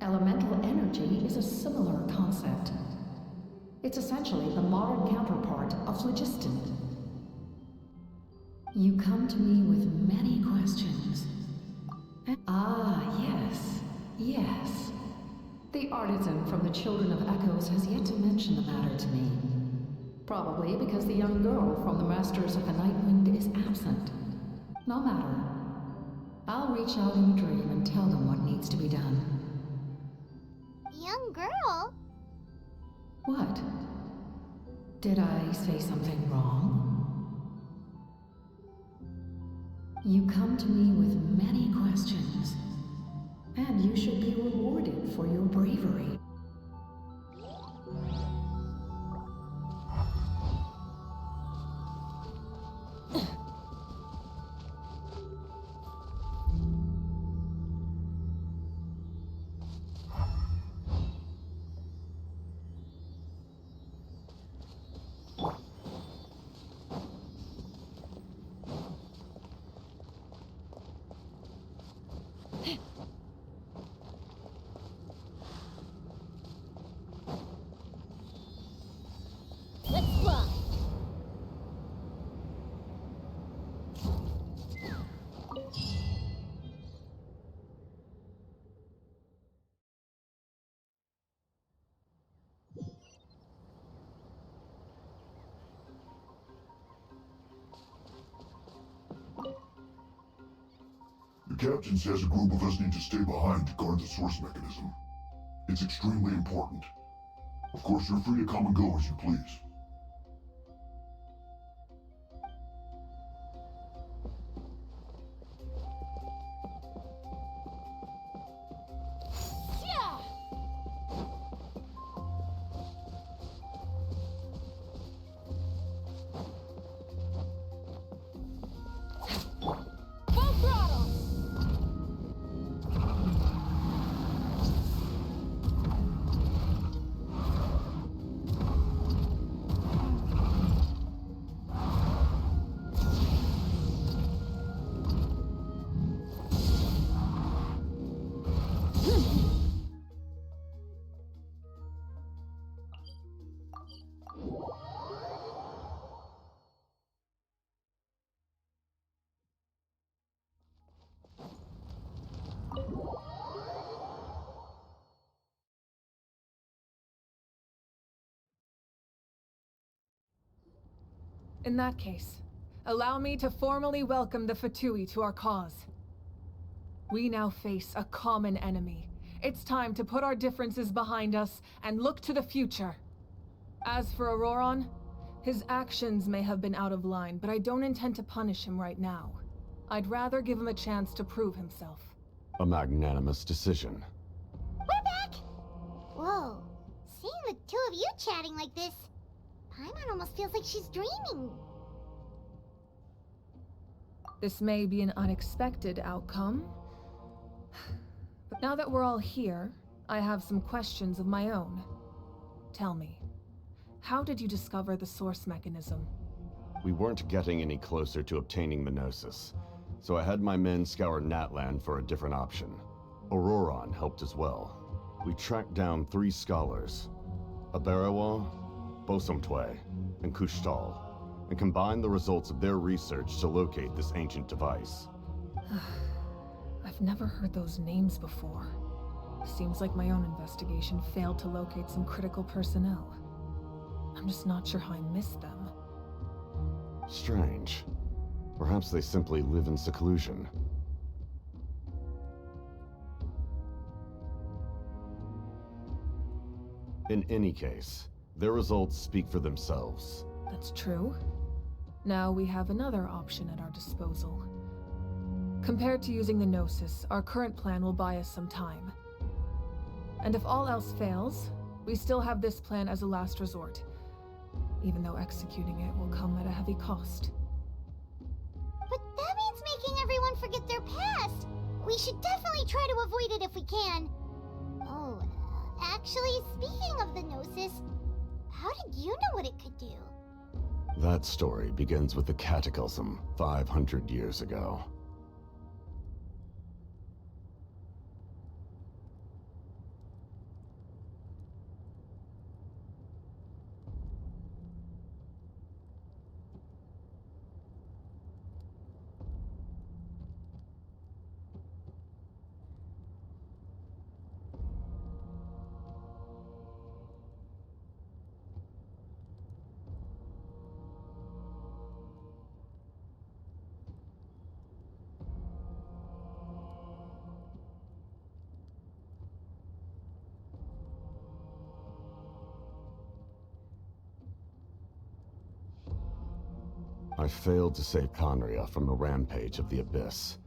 Elemental energy is a similar concept. It's essentially the modern counterpart of phlogiston. You come to me with many questions. Yes. The artisan from the Children of Echoes has yet to mention the matter to me. Probably because the young girl from the Masters of the Nightwind is absent. No matter. I'll reach out in a dream and tell them what needs to be done. Young girl? What? Did I say something wrong? You come to me with many questions, and you should be rewarded for your bravery. Let's fly! The captain says a group of us need to stay behind to guard the source mechanism. It's extremely important. Of course, you're free to come and go as you please. In that case, allow me to formally welcome the Fatui to our cause. We now face a common enemy. It's time to put our differences behind us and look to the future. As for Auroron, his actions may have been out of line, but I don't intend to punish him right now. I'd rather give him a chance to prove himself. A magnanimous decision. We're back! Whoa, seeing the two of you chatting like this, Paimon almost feels like she's dreaming. This may be an unexpected outcome, but now that we're all here, I have some questions of my own. Tell me, how did you discover the source mechanism? We weren't getting any closer to obtaining the Gnosis, so I had my men scour Natlan for a different option. Auroron helped as well. We tracked down 3 scholars, Aberawa, Bosomtwe, and Kushtal, and combined the results of their research to locate this ancient device. I've never heard those names before. Seems like my own investigation failed to locate some critical personnel. I'm just not sure how I missed them. Strange. Perhaps they simply live in seclusion. In any case, their results speak for themselves. That's true. Now we have another option at our disposal. Compared to using the Gnosis, our current plan will buy us some time. And if all else fails, we still have this plan as a last resort, even though executing it will come at a heavy cost. But that means making everyone forget their past. We should definitely try to avoid it if we can. Oh, actually, speaking of the Gnosis, how did you know what it could do? That story begins with the Cataclysm 500 years ago. I failed to save Conria from the rampage of the Abyss.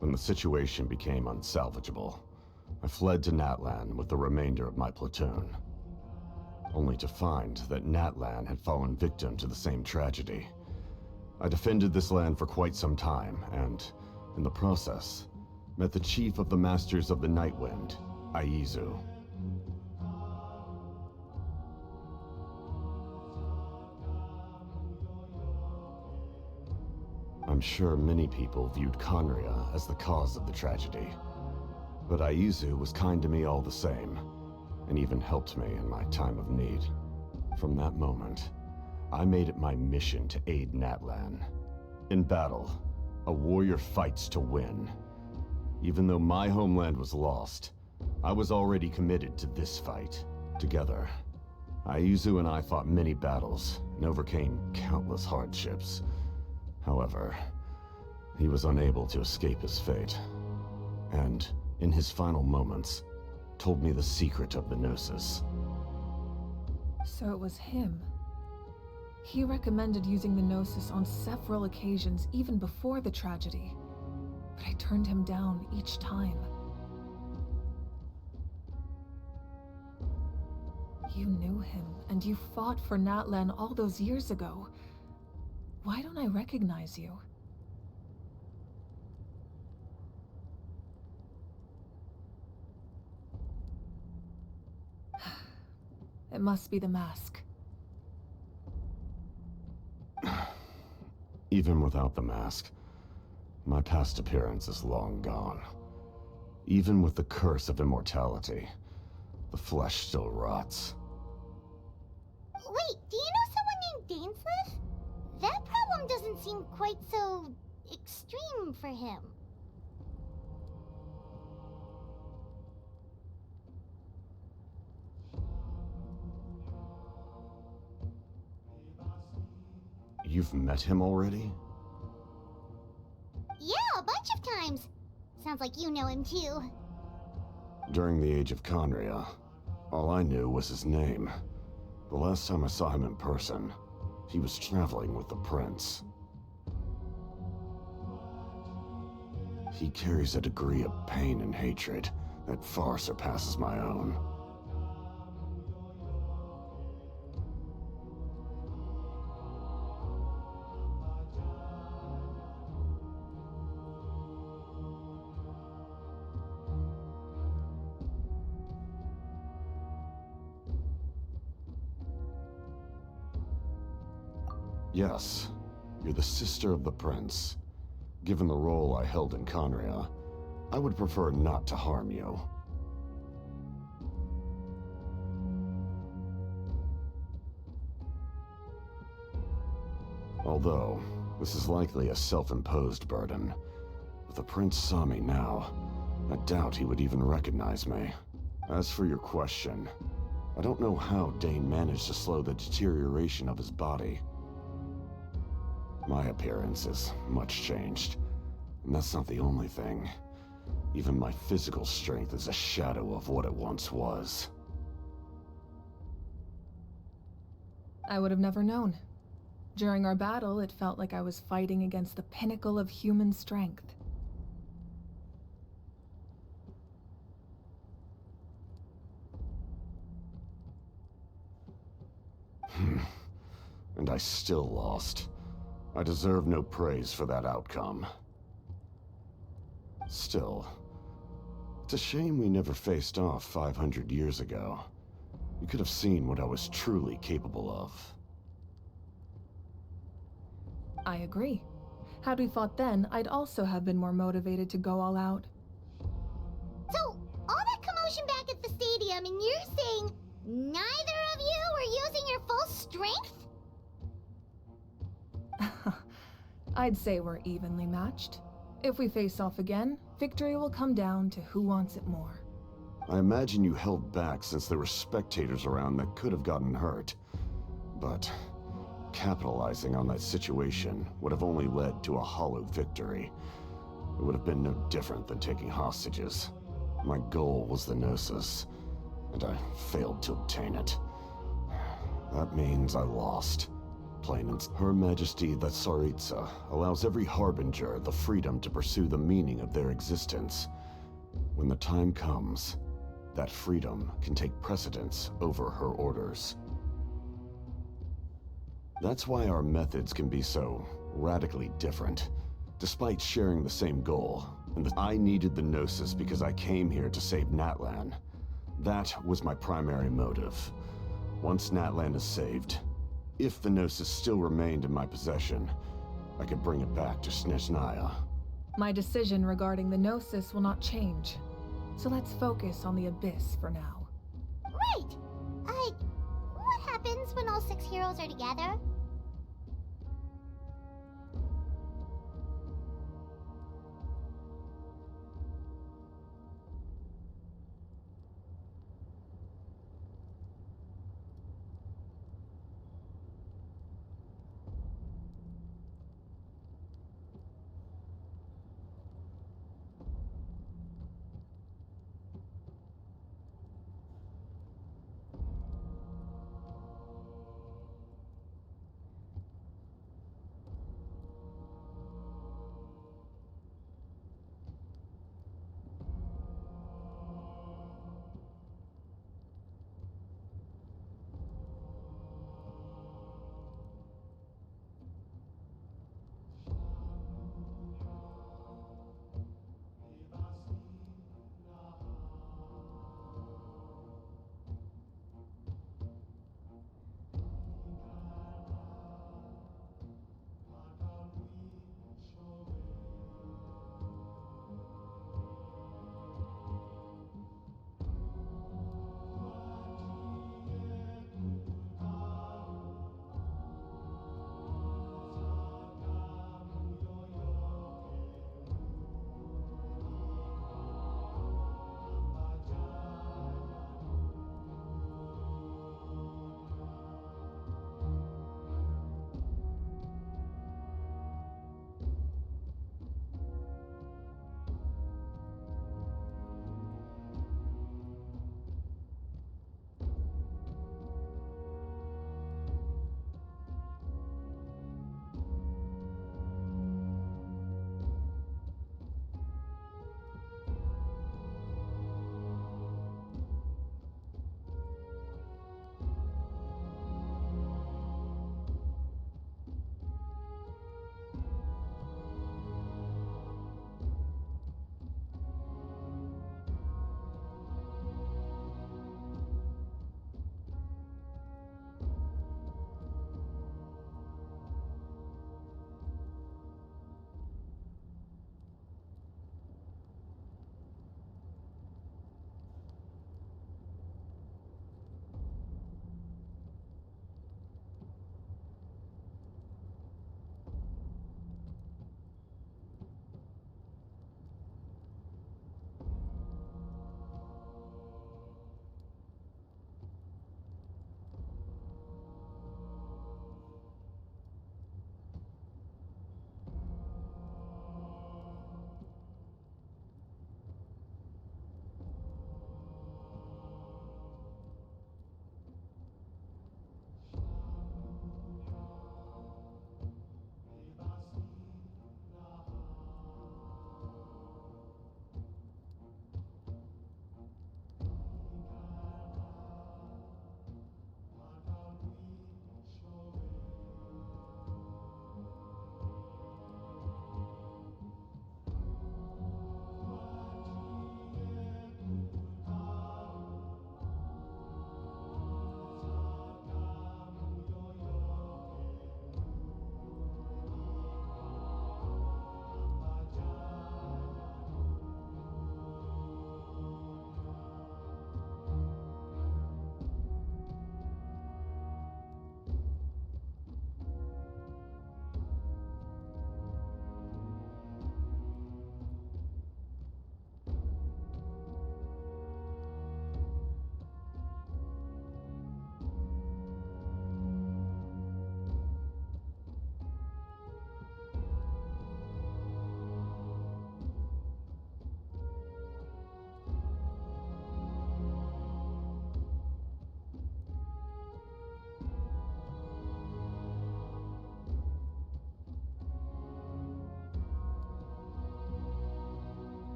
When the situation became unsalvageable, I fled to Natlan with the remainder of my platoon, only to find that Natlan had fallen victim to the same tragedy. I defended this land for quite some time, and, in the process, met the chief of the Masters of the Nightwind, Aizu. I'm sure many people viewed Conria as the cause of the tragedy, but Aizu was kind to me all the same, and even helped me in my time of need. From that moment, I made it my mission to aid Natlan. In battle, a warrior fights to win. Even though my homeland was lost, I was already committed to this fight. Together, Aizu and I fought many battles and overcame countless hardships. However, he was unable to escape his fate, and, in his final moments, told me the secret of the Gnosis. So it was him. He recommended using the Gnosis on several occasions, even before the tragedy. But I turned him down each time. You knew him, and you fought for Natlan all those years ago. Why don't I recognize you? It must be the mask. Even without the mask, my past appearance is long gone. Even with the curse of immortality, the flesh still rots. Wait, do you know someone named Dainsleif? That problem doesn't seem quite so extreme for him. You've met him already? Yeah, a bunch of times. Sounds like you know him too. During the Age of Conria, all I knew was his name. The last time I saw him in person, he was traveling with the prince. He carries a degree of pain and hatred that far surpasses my own. Yes, you're the sister of the prince. Given the role I held in Conria, I would prefer not to harm you. Although, this is likely a self-imposed burden. If the prince saw me now, I doubt he would even recognize me. As for your question, I don't know how Dane managed to slow the deterioration of his body. My appearance is much changed, and that's not the only thing. Even my physical strength is a shadow of what it once was. I would have never known. During our battle, it felt like I was fighting against the pinnacle of human strength. And I still lost. I deserve no praise for that outcome. Still, it's a shame we never faced off 500 years ago. You could have seen what I was truly capable of. I agree. Had we fought then, I'd also have been more motivated to go all out. So, all that commotion back at the stadium, and you're saying neither of you were using your full strength? I'd say we're evenly matched. If we face off again, victory will come down to who wants it more. I imagine you held back since there were spectators around that could have gotten hurt. But capitalizing on that situation would have only led to a hollow victory. It would have been no different than taking hostages. My goal was the Gnosis, and I failed to obtain it. That means I lost. Plain and Her Majesty the Tsaritsa allows every harbinger the freedom to pursue the meaning of their existence. When the time comes, that freedom can take precedence over her orders. That's why our methods can be so radically different, despite sharing the same goal. And I needed the Gnosis because I came here to save Natlan. That was my primary motive. Once Natlan is saved, if the Gnosis still remained in my possession, I could bring it back to Snezhnaya. My decision regarding the Gnosis will not change. So let's focus on the Abyss for now. Right! What happens when all 6 heroes are together?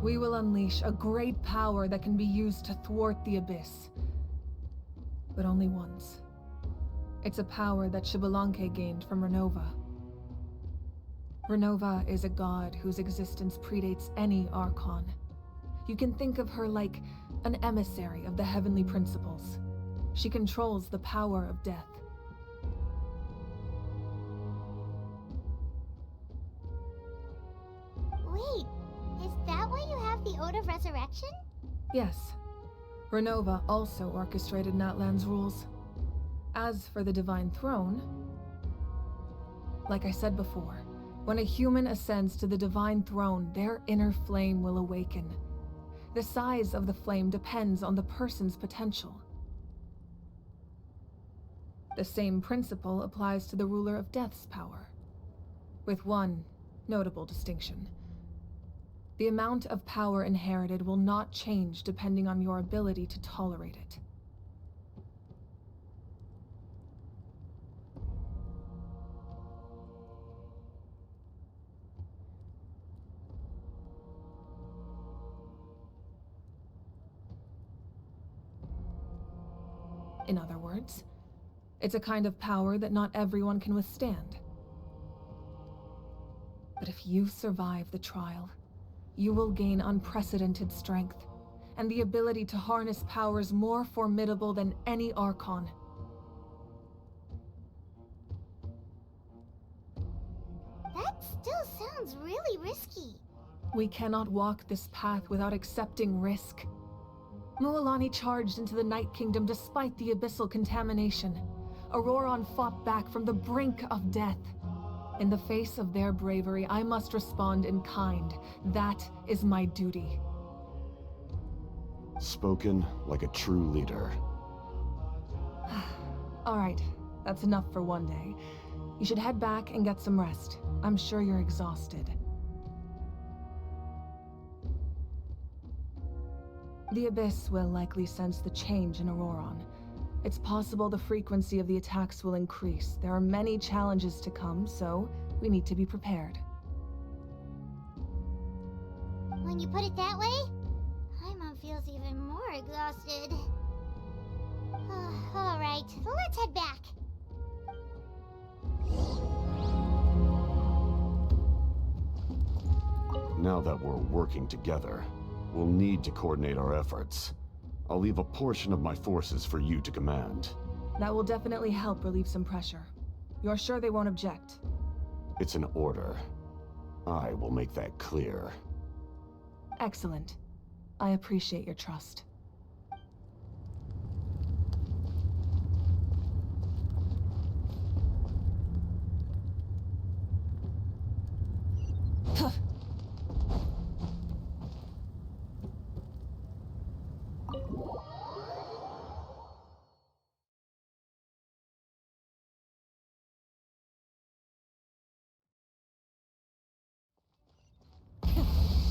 We will unleash a great power that can be used to thwart the Abyss. But only once. It's a power that Xbalanque gained from Renova. Renova is a god whose existence predates any Archon. You can think of her like an emissary of the heavenly principles. She controls the power of death. Wait, is that why you have the Ode of Resurrection? Yes. Renova also orchestrated Natlan's rules. As for the Divine Throne, like I said before, when a human ascends to the Divine Throne, their inner flame will awaken. The size of the flame depends on the person's potential. The same principle applies to the ruler of Death's power, with one notable distinction. The amount of power inherited will not change depending on your ability to tolerate it. In other words, it's a kind of power that not everyone can withstand. But if you survive the trial, you will gain unprecedented strength, and the ability to harness powers more formidable than any Archon. That still sounds really risky. We cannot walk this path without accepting risk. Mualani charged into the Night Kingdom despite the abyssal contamination. Auroron fought back from the brink of death. In the face of their bravery, I must respond in kind. That is my duty. Spoken like a true leader. All right, that's enough for one day. You should head back and get some rest. I'm sure you're exhausted. The Abyss will likely sense the change in Auroron. It's possible the frequency of the attacks will increase. There are many challenges to come, so we need to be prepared. When you put it that way, Paimon feels even more exhausted. Alright, let's head back. Now that we're working together, we'll need to coordinate our efforts. I'll leave a portion of my forces for you to command. That will definitely help relieve some pressure. You're sure they won't object? It's an order. I will make that clear. Excellent. I appreciate your trust.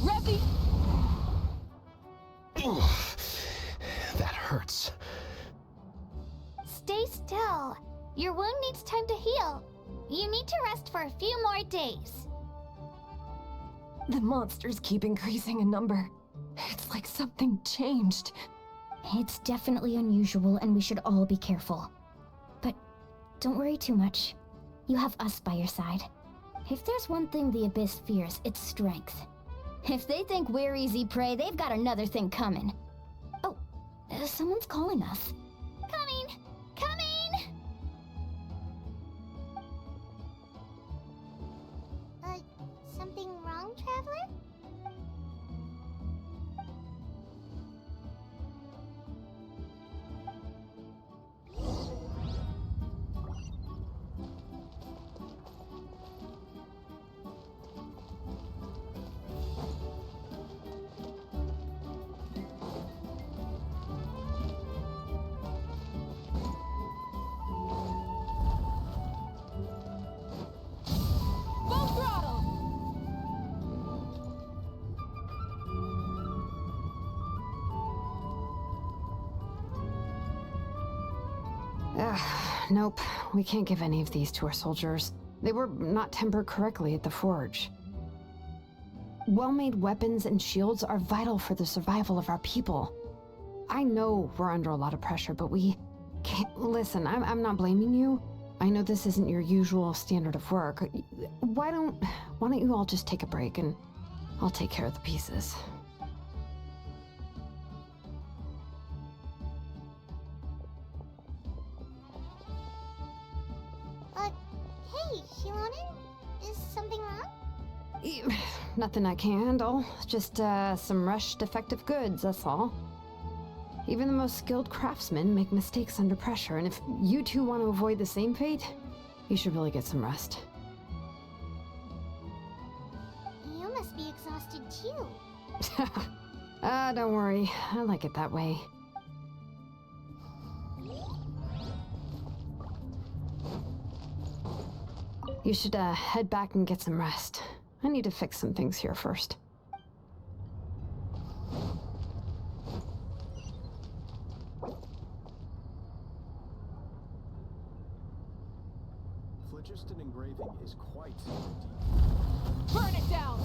Resi! That hurts. Stay still. Your wound needs time to heal. You need to rest for a few more days. The monsters keep increasing in number. It's like something changed. It's definitely unusual, and we should all be careful. But don't worry too much. You have us by your side. If there's one thing the Abyss fears, it's strength. If they think we're easy prey, they've got another thing coming. Oh, someone's calling us. Coming! Coming! Something wrong, Traveler? Nope, we can't give any of these to our soldiers. They were not tempered correctly at the forge. Well-made weapons and shields are vital for the survival of our people. I know we're under a lot of pressure, but we can't... Listen, I'm not blaming you. I know this isn't your usual standard of work. Why don't you all just take a break and I'll take care of the pieces. Hey, Shilonen? Is something wrong? Nothing I can handle. Just, some rushed defective goods, that's all. Even the most skilled craftsmen make mistakes under pressure, and if you two want to avoid the same fate, you should really get some rest. You must be exhausted too. Don't worry. I like it that way. You should, head back and get some rest. I need to fix some things here first. Phlogiston engraving is quite Burn it down!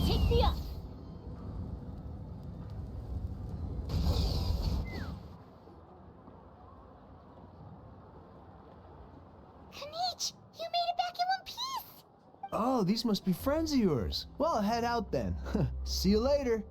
Take me up! Kanich, you made it back in one piece! Oh, these must be friends of yours. Well, head out then. See you later.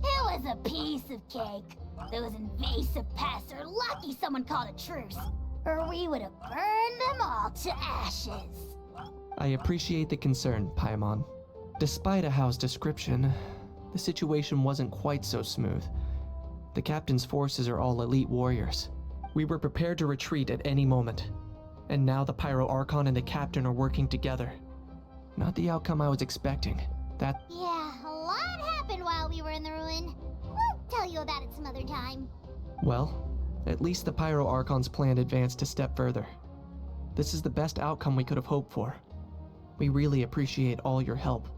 It was a piece of cake. Those invasive pests are lucky someone called a truce, or we would have burned them all to ashes. I appreciate the concern, Paimon. Despite Ahao's description, the situation wasn't quite so smooth. The captain's forces are all elite warriors. We were prepared to retreat at any moment. And now the Pyro Archon and the captain are working together. Not the outcome I was expecting. Yeah, a lot happened while we were in the ruin. We'll tell you about it some other time. Well, at least the Pyro Archon's plan advanced a step further. This is the best outcome we could have hoped for. We really appreciate all your help.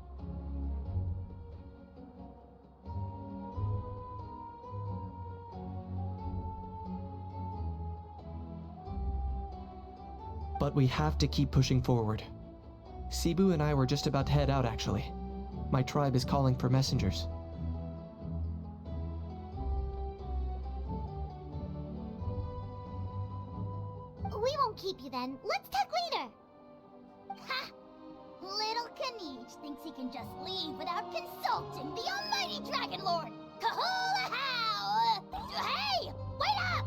But we have to keep pushing forward. Cebu and I were just about to head out, actually. My tribe is calling for messengers. We won't keep you then. Let's talk later. Ha! Little Kanich thinks he can just leave without consulting the almighty Dragon Lord. Kahula how! Hey! Wait up!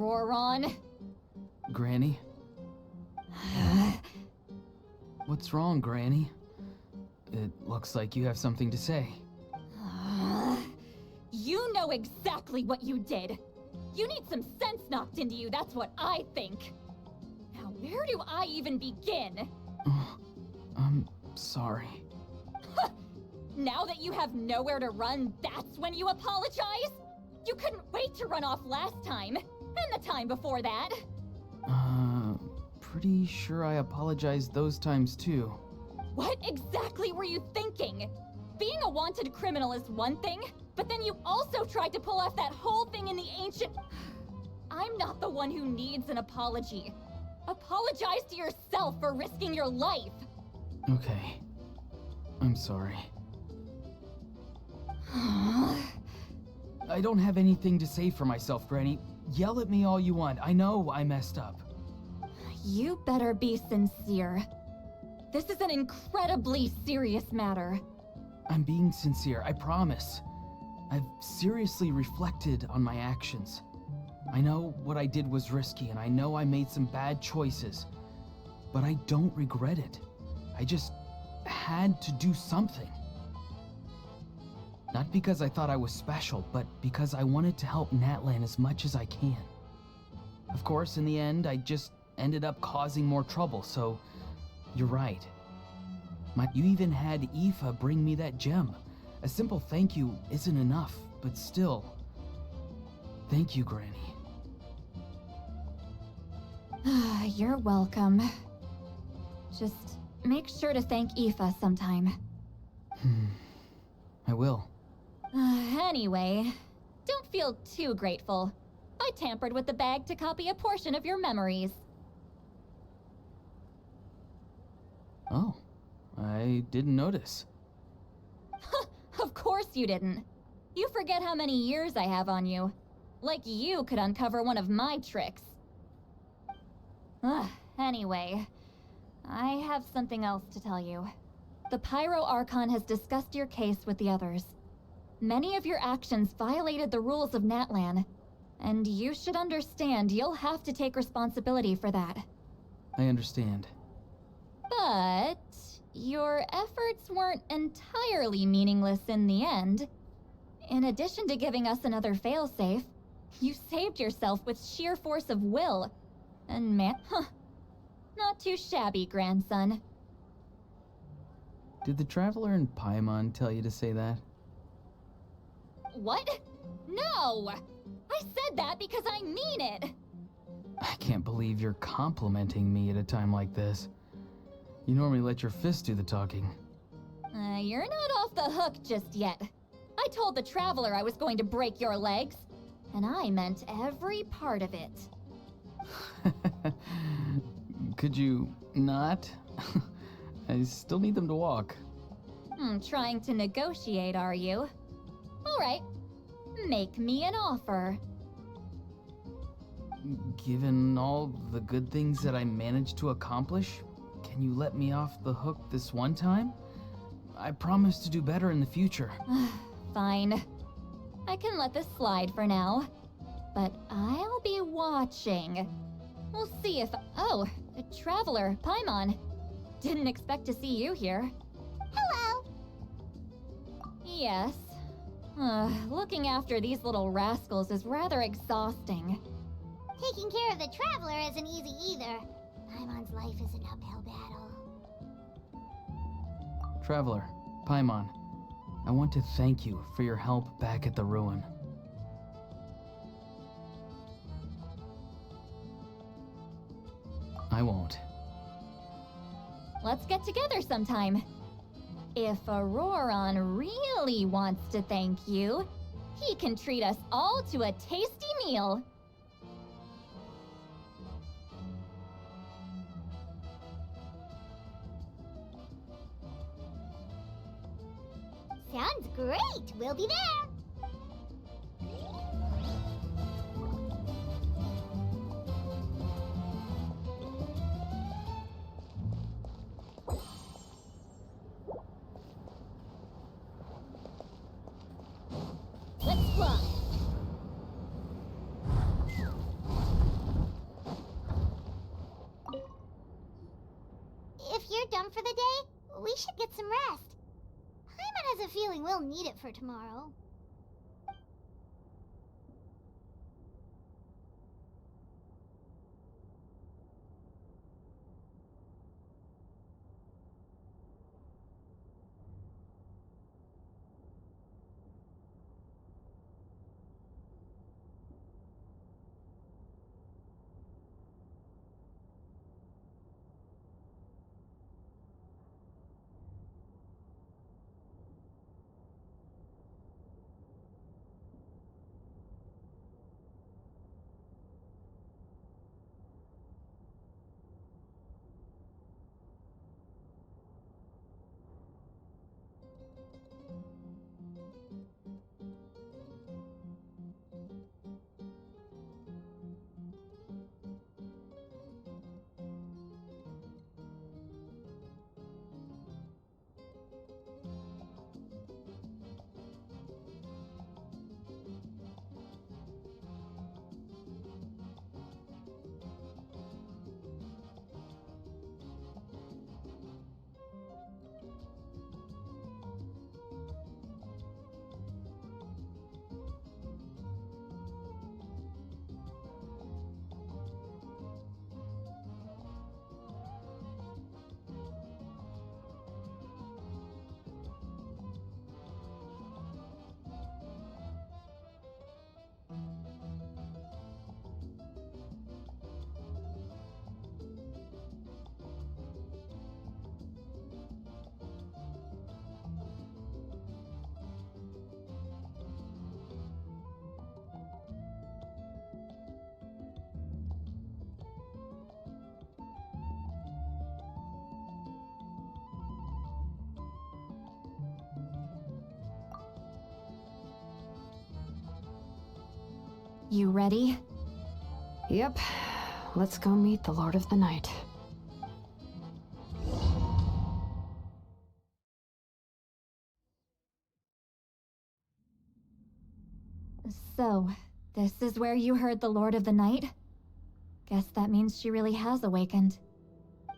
Auroron. Granny? What's wrong, Granny? It looks like you have something to say. You know exactly what you did. You need some sense knocked into you, that's what I think. Now, where do I even begin? I'm sorry. Now that you have nowhere to run, that's when you apologize? You couldn't wait to run off last time, and the time before that. Pretty sure I apologized those times too. What exactly were you thinking? Being a wanted criminal is one thing, but then you also tried to pull off that whole thing in the ancient... I'm not the one who needs an apology. Apologize to yourself for risking your life. Okay. I'm sorry. I don't have anything to say for myself, Granny. Yell at me all you want. I know I messed up. You better be sincere. This is an incredibly serious matter. I'm being sincere, I promise. I've seriously reflected on my actions. I know what I did was risky, and I know I made some bad choices. But I don't regret it. I just had to do something. Not because I thought I was special, but because I wanted to help Natlan as much as I can. Of course, in the end, I just ended up causing more trouble, so you're right. You even had Aoife bring me that gem. A simple thank you isn't enough, but still. Thank you, Granny. You're welcome. Just make sure to thank Aoife sometime. I will. Anyway, don't feel too grateful. I tampered with the bag to copy a portion of your memories. Oh, I didn't notice. Of course you didn't. You forget how many years I have on you. Like you could uncover one of my tricks. Anyway, I have something else to tell you. The Pyro Archon has discussed your case with the others. Many of your actions violated the rules of Natlan, and you should understand you'll have to take responsibility for that. I understand. But your efforts weren't entirely meaningless in the end. In addition to giving us another failsafe, you saved yourself with sheer force of will. And not too shabby, grandson. Did the Traveler and Paimon tell you to say that? What? No! I said that because I mean it! I can't believe you're complimenting me at a time like this. You normally let your fist do the talking. You're not off the hook just yet. I told the Traveler I was going to break your legs, and I meant every part of it. Could you not? I still need them to walk. Trying to negotiate, are you? All right. Make me an offer. Given all the good things that I managed to accomplish, can you let me off the hook this one time? I promise to do better in the future. Fine. I can let this slide for now. But I'll be watching. We'll see if... Oh, a Traveler, Paimon. Didn't expect to see you here. Hello! Yes. Looking after these little rascals is rather exhausting. Taking care of the Traveler isn't easy either. Paimon's life is an uphill battle. Traveler, Paimon, I want to thank you for your help back at the ruin. I won't. Let's get together sometime. If Auroron really wants to thank you, he can treat us all to a tasty meal. Sounds great! We'll be there! Let's fly. if you're done for the day, we should get some rest. Paimon has a feeling we'll need it for tomorrow. You ready? Yep. Let's go meet the Lord of the Night. So, this is where you heard the Lord of the Night? Guess that means she really has awakened.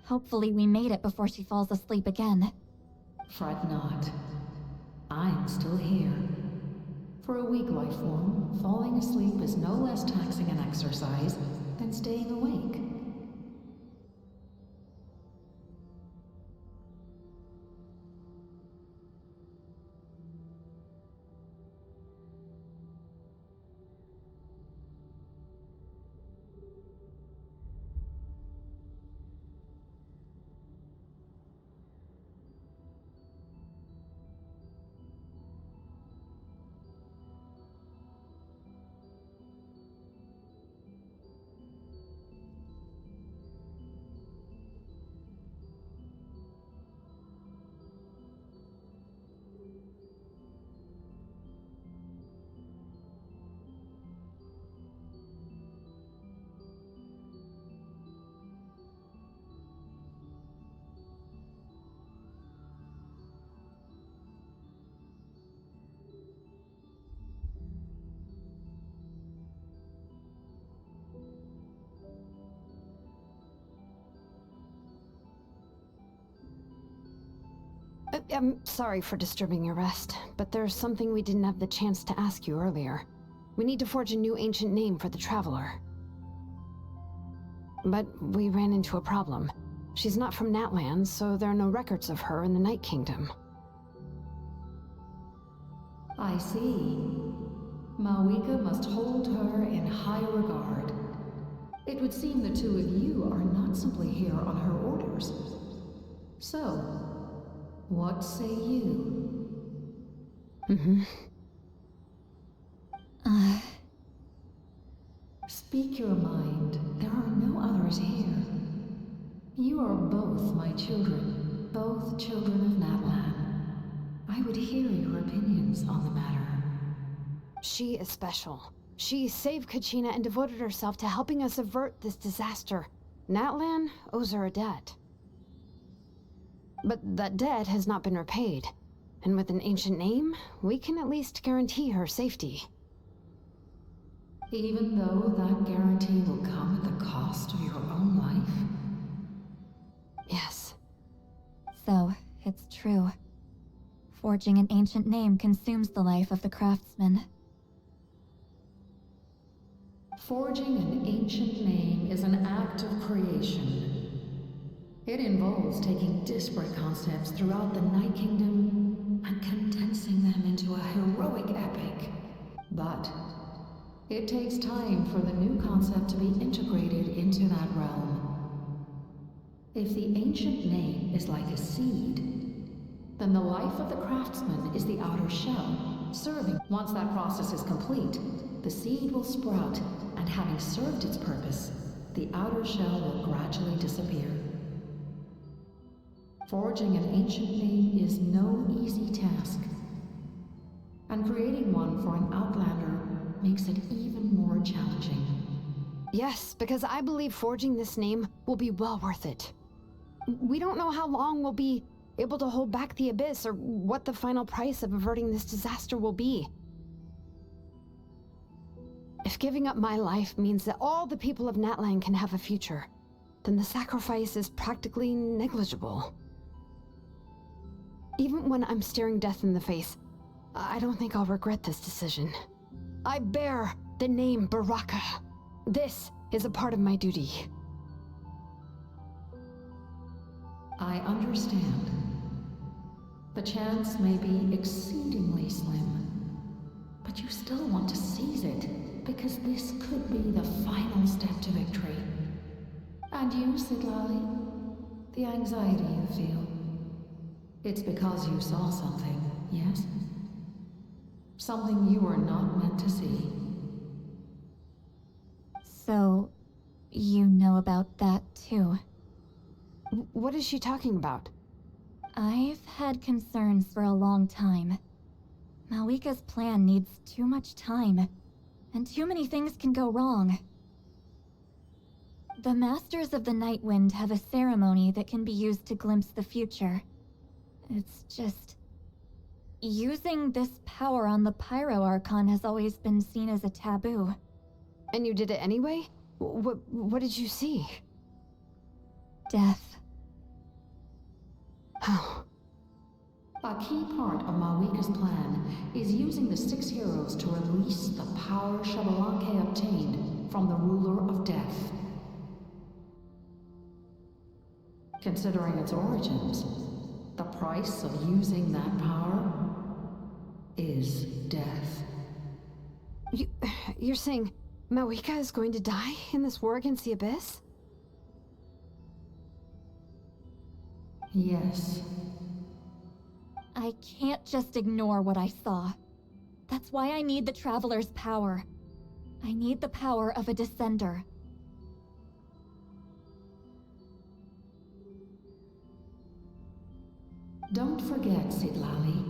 Hopefully we made it before she falls asleep again. Fret not. I'm still here. For a weak life form, falling asleep is no less taxing an exercise than staying awake. I'm sorry for disturbing your rest, but there's something we didn't have the chance to ask you earlier. We need to forge a new ancient name for the Traveler. But we ran into a problem. She's not from Natlan, so there are no records of her in the Night Kingdom. I see. Mawika must hold her in high regard. It would seem the two of you are not simply here on her orders. So, what say you? Speak your mind. There are no others here. You are both my children, both children of Natlan. I would hear your opinions on the matter. She is special. She saved Kachina and devoted herself to helping us avert this disaster. Natlan owes her a debt. But that debt has not been repaid. And with an ancient name, we can at least guarantee her safety. Even though that guarantee will come at the cost of your own life? Yes. So, it's true. Forging an ancient name consumes the life of the craftsman. Forging an ancient name is an act of creation. It involves taking disparate concepts throughout the Night Kingdom and condensing them into a heroic epic. But it takes time for the new concept to be integrated into that realm. If the ancient name is like a seed, then the life of the craftsman is the outer shell, serving. Once that process is complete, the seed will sprout, and having served its purpose, the outer shell will gradually disappear. Forging an ancient name is no easy task, and creating one for an outlander makes it even more challenging. Yes, because I believe forging this name will be well worth it. We don't know how long we'll be able to hold back the Abyss or what the final price of averting this disaster will be. If giving up my life means that all the people of Natlan can have a future, then the sacrifice is practically negligible. Even when I'm staring death in the face, I don't think I'll regret this decision. I bear the name Baraka. This is a part of my duty. I understand. The chance may be exceedingly slim, but you still want to seize it, because this could be the final step to victory. And you, Sidlali, the anxiety you feel, it's because you saw something, yes? Something you were not meant to see. So, you know about that too? What is she talking about? I've had concerns for a long time. Malika's plan needs too much time, and too many things can go wrong. The Masters of the Night Wind have a ceremony that can be used to glimpse the future. It's just... using this power on the Pyro Archon has always been seen as a taboo. And you did it anyway? What did you see? Death. Oh. A key part of Malika's plan is using the 6 heroes to release the power Xbalanque obtained from the ruler of death. Considering its origins, the price of using that power is death. You're saying Malika is going to die in this war against the Abyss? Yes. I can't just ignore what I saw. That's why I need the Traveler's power. I need the power of a Descender. Don't forget, Sidlali.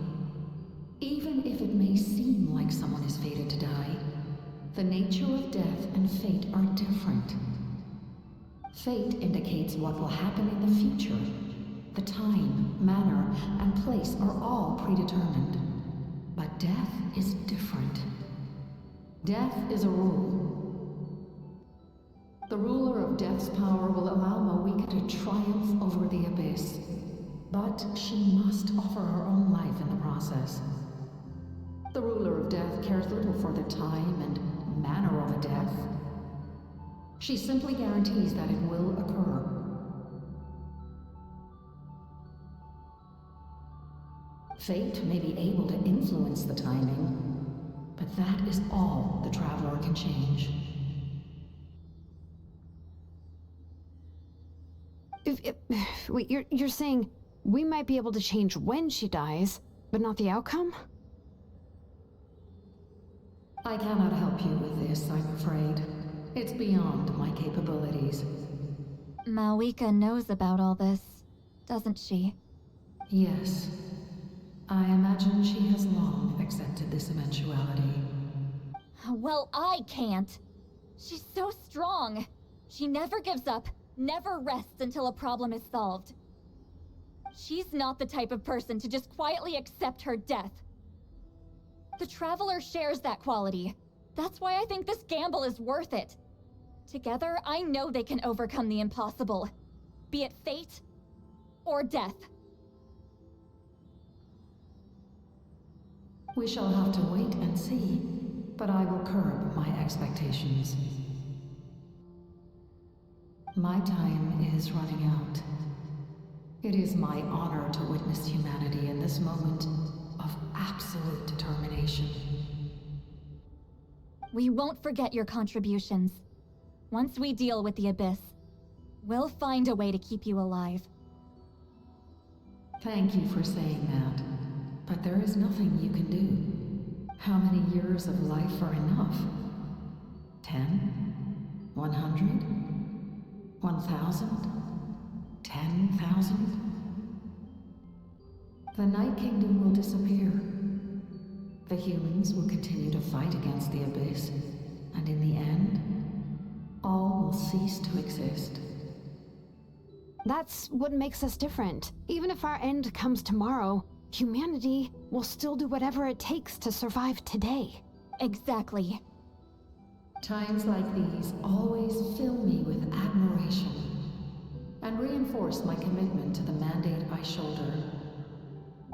Even if it may seem like someone is fated to die, the nature of death and fate are different. Fate indicates what will happen in the future. The time, manner, and place are all predetermined. But death is different. Death is a rule. The ruler of death's power will allow Malika to triumph over the Abyss. But she must offer her own life in the process. The ruler of death cares little for the time and manner of a death. She simply guarantees that it will occur. Fate may be able to influence the timing, but that is all the Traveler can change. Wait, you're saying we might be able to change when she dies, but not the outcome? I cannot help you with this, I'm afraid. It's beyond my capabilities. Malika knows about all this, doesn't she? Yes. I imagine she has long accepted this eventuality. Well, I can't. She's so strong. She never gives up, never rests until a problem is solved. She's not the type of person to just quietly accept her death. The Traveler shares that quality. That's why I think this gamble is worth it. Together, I know they can overcome the impossible. Be it fate or death. We shall have to wait and see, but I will curb my expectations. My time is running out. It is my honor to witness humanity in this moment of absolute determination. We won't forget your contributions. Once we deal with the Abyss, we'll find a way to keep you alive. Thank you for saying that, but there is nothing you can do. How many years of life are enough? 10? 100? 1,000? 10,000? The Night Kingdom will disappear. The humans will continue to fight against the Abyss, and in the end, all will cease to exist. That's what makes us different. Even if our end comes tomorrow, humanity will still do whatever it takes to survive today. Exactly. Times like these always fill me with admiration and reinforce my commitment to the mandate I shoulder.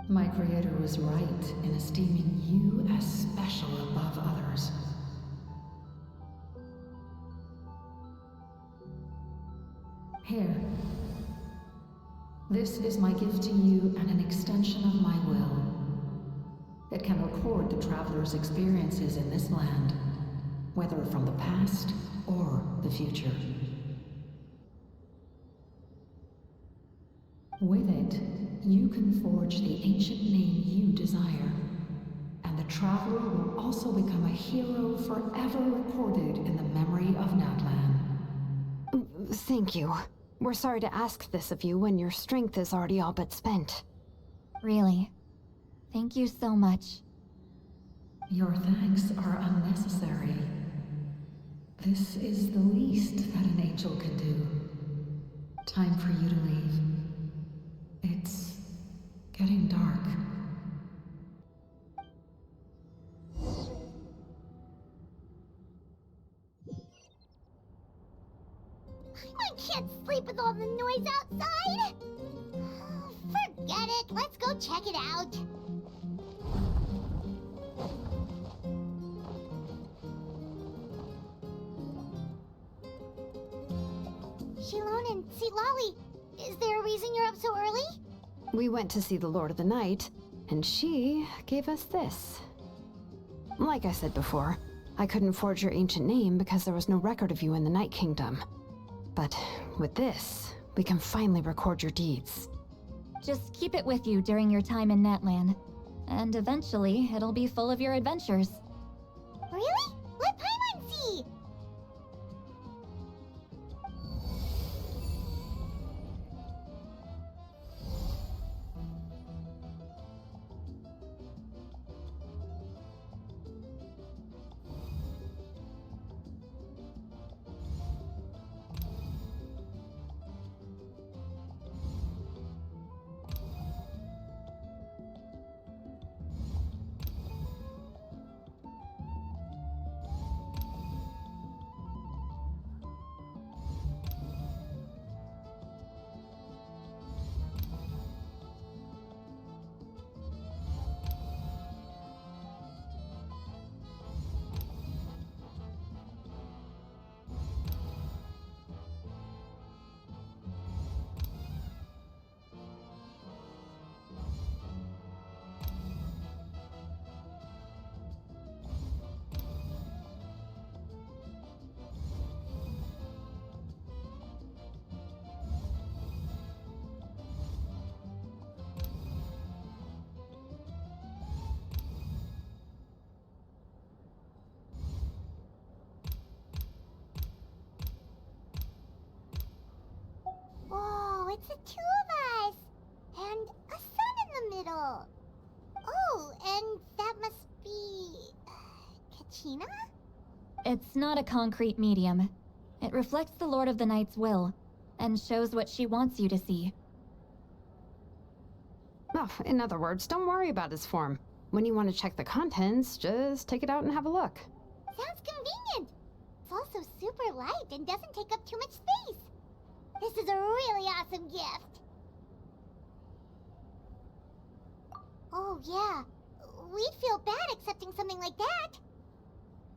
My creator was right in esteeming you as special above others. Here. This is my gift to you and an extension of my will. It can record the traveler's experiences in this land, whether from the past or the future. With it, you can forge the ancient name you desire, and the traveler will also become a hero forever recorded in the memory of Natlan. Thank you. We're sorry to ask this of you when your strength is already all but spent. Really. Thank you so much. Your thanks are unnecessary. This is the least that an angel can do. Time for you to leave. It's getting dark. I can't sleep with all the noise outside. Forget it. Let's go check it out. Shilon and Lolly, is there a reason you're up so early? We went to see the Lord of the Night, and she gave us this. Like I said before, I couldn't forge your ancient name because there was no record of you in the Night Kingdom. But with this, we can finally record your deeds. Just keep it with you during your time in Natlan, and eventually it'll be full of your adventures. Really? Let Paimon see! Whoa, it's the two of us! And a sun in the middle! Oh, and that must be... Kachina? It's not a concrete medium. It reflects the Lord of the Night's will, and shows what she wants you to see. Oh, in other words, don't worry about his form. When you want to check the contents, just take it out and have a look. Sounds convenient! It's also super light and doesn't take up too much space. This is a really awesome gift. Oh, yeah. we'd feel bad accepting something like that.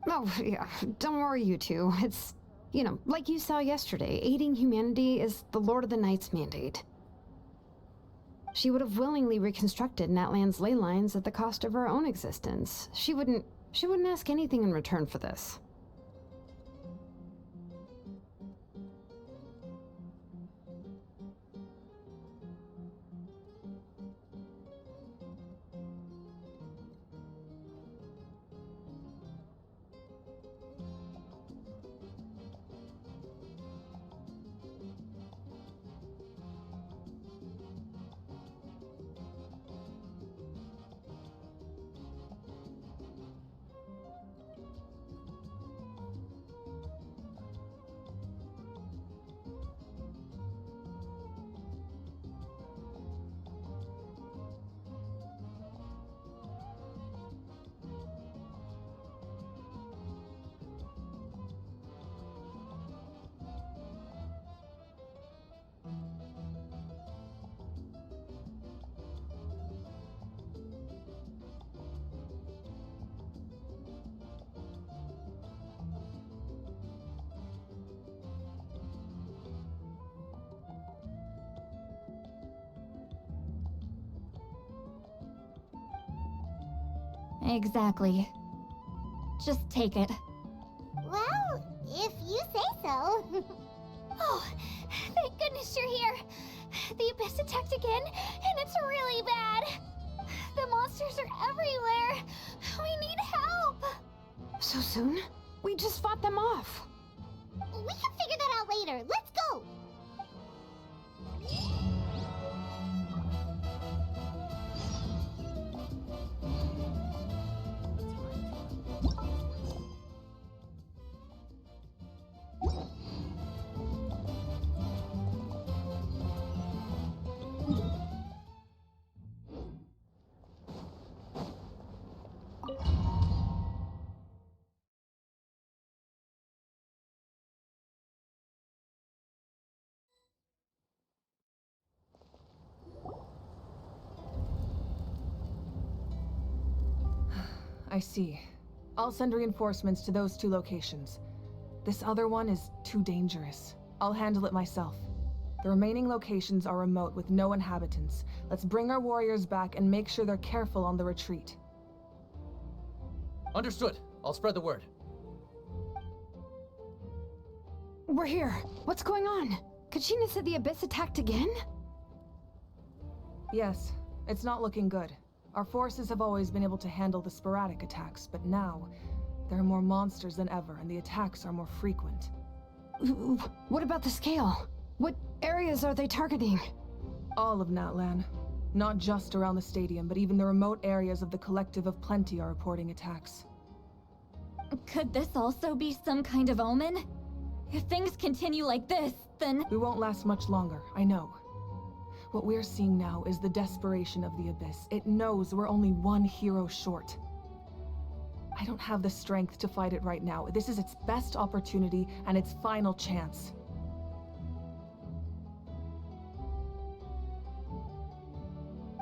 Oh, yeah, don't worry, you two. It's, you know, like you saw yesterday, aiding humanity is the Lord of the Night's mandate. She would have willingly reconstructed Natlan's ley lines at the cost of her own existence. She wouldn't ask anything in return for this. Exactly. Just take it. Well, if you say so. Oh, thank goodness you're here. The Abyss attacked again, and it's really bad. The monsters are everywhere. We need help. So soon? We just fought them off. We can figure that out later. Let's go! I see. I'll send reinforcements to those 2 locations. This other one is too dangerous. I'll handle it myself. The remaining locations are remote with no inhabitants. Let's bring our warriors back and make sure they're careful on the retreat. Understood. I'll spread the word. We're here. What's going on? Kachina said the Abyss attacked again? Yes, it's not looking good. Our forces have always been able to handle the sporadic attacks, but now, there are more monsters than ever, and the attacks are more frequent. What about the scale? What areas are they targeting? All of Natlan. Not just around the stadium, but even the remote areas of the Collective of Plenty are reporting attacks. Could this also be some kind of omen? If things continue like this, then... We won't last much longer, I know. What we're seeing now is the desperation of the Abyss. It knows we're only one hero short. I don't have the strength to fight it right now. This is its best opportunity and its final chance.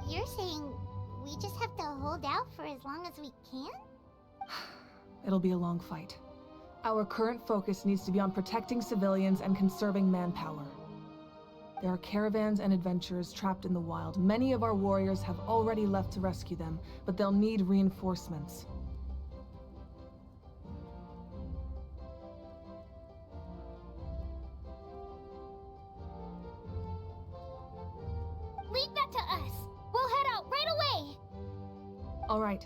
You're saying we just have to hold out for as long as we can? It'll be a long fight. Our current focus needs to be on protecting civilians and conserving manpower. There are caravans and adventurers trapped in the wild. Many of our warriors have already left to rescue them, but they'll need reinforcements. Leave that to us. We'll head out right away. All right.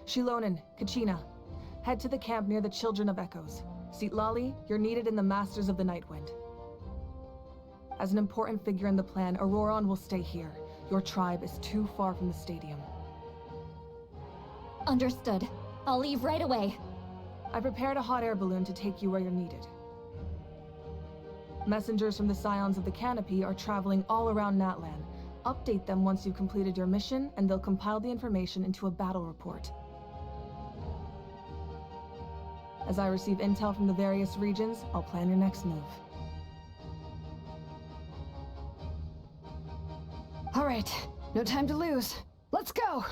Shilonen, Kachina, head to the camp near the Children of Echoes. Lali, you're needed in the Masters of the Nightwind. As an important figure in the plan, Auroron will stay here. Your tribe is too far from the stadium. Understood. I'll leave right away. I prepared a hot air balloon to take you where you're needed. Messengers from the Scions of the Canopy are traveling all around Natlan. Update them once you've completed your mission, and they'll compile the information into a battle report. As I receive intel from the various regions, I'll plan your next move. All right, no time to lose. Let's go!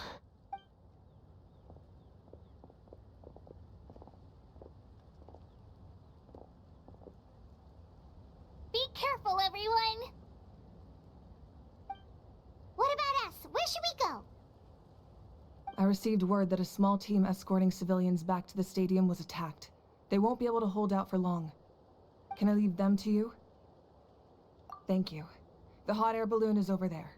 should we go? I received word that a small team escorting civilians back to the stadium was attacked. They won't be able to hold out for long. Can I leave them to you? Thank you. The hot air balloon is over there.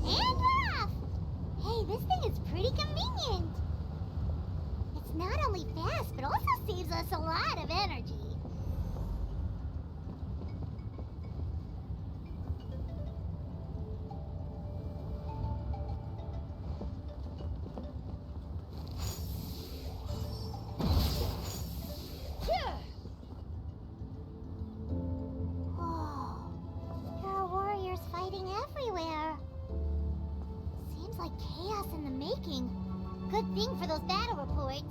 And we're off! Hey, this thing is pretty convenient. It's not only fast, but also saves us a lot of energy. Whoa, there are warriors fighting everywhere. Seems like chaos in the making. Good thing for those battle reports.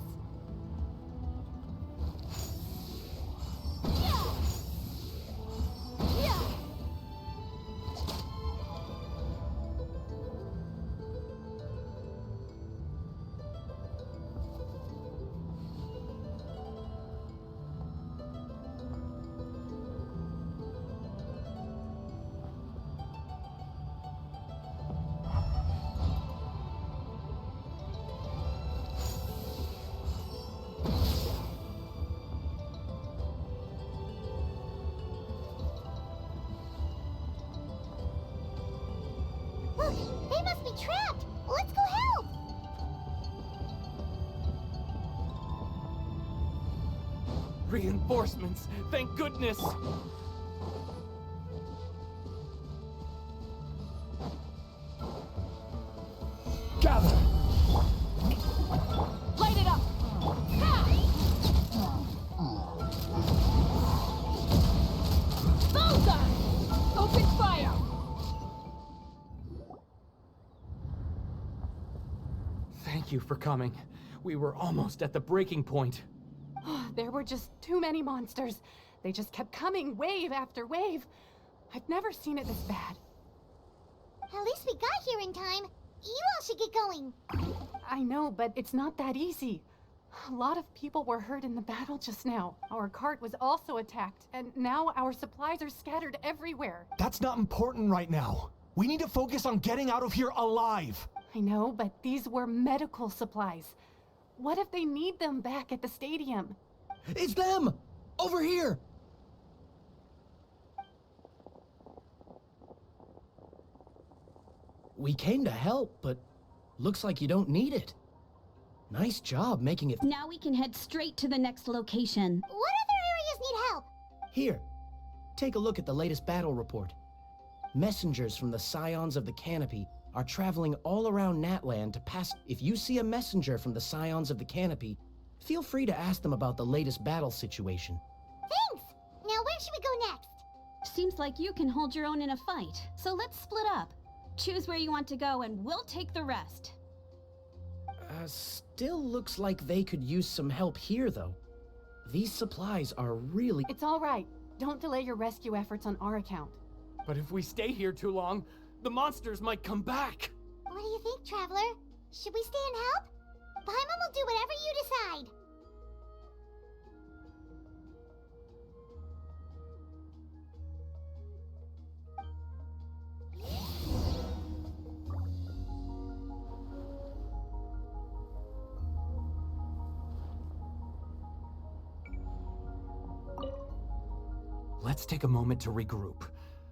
Look, they must be trapped. Let's go help. Reinforcements! Thank goodness! Gather! Light it up! Bullseye! Open fire! Thank you for coming. We were almost at the breaking point. There were just too many monsters. They just kept coming, wave after wave. I've never seen it this bad. At least we got here in time. You all should get going. I know, but it's not that easy. A lot of people were hurt in the battle just now. Our cart was also attacked, and now our supplies are scattered everywhere. That's not important right now. We need to focus on getting out of here alive. I know, but these were medical supplies. What if they need them back at the stadium? It's them! Over here! We came to help, but looks like you don't need it. Nice job making it. Now we can head straight to the next location. What other areas need help? Here, take a look at the latest battle report. Messengers from the Scions of the Canopy are traveling all around Natland to pass. If you see a messenger from the Scions of the Canopy, feel free to ask them about the latest battle situation. Thanks! Now where should we go next? Seems like you can hold your own in a fight, so let's split up. Choose where you want to go and we'll take the rest. Still looks like they could use some help here, though. These supplies are really... It's all right. Don't delay your rescue efforts on our account. But if we stay here too long, the monsters might come back. What do you think, Traveler? Should we stay and help? Paimon will do whatever you decide. Let's take a moment to regroup.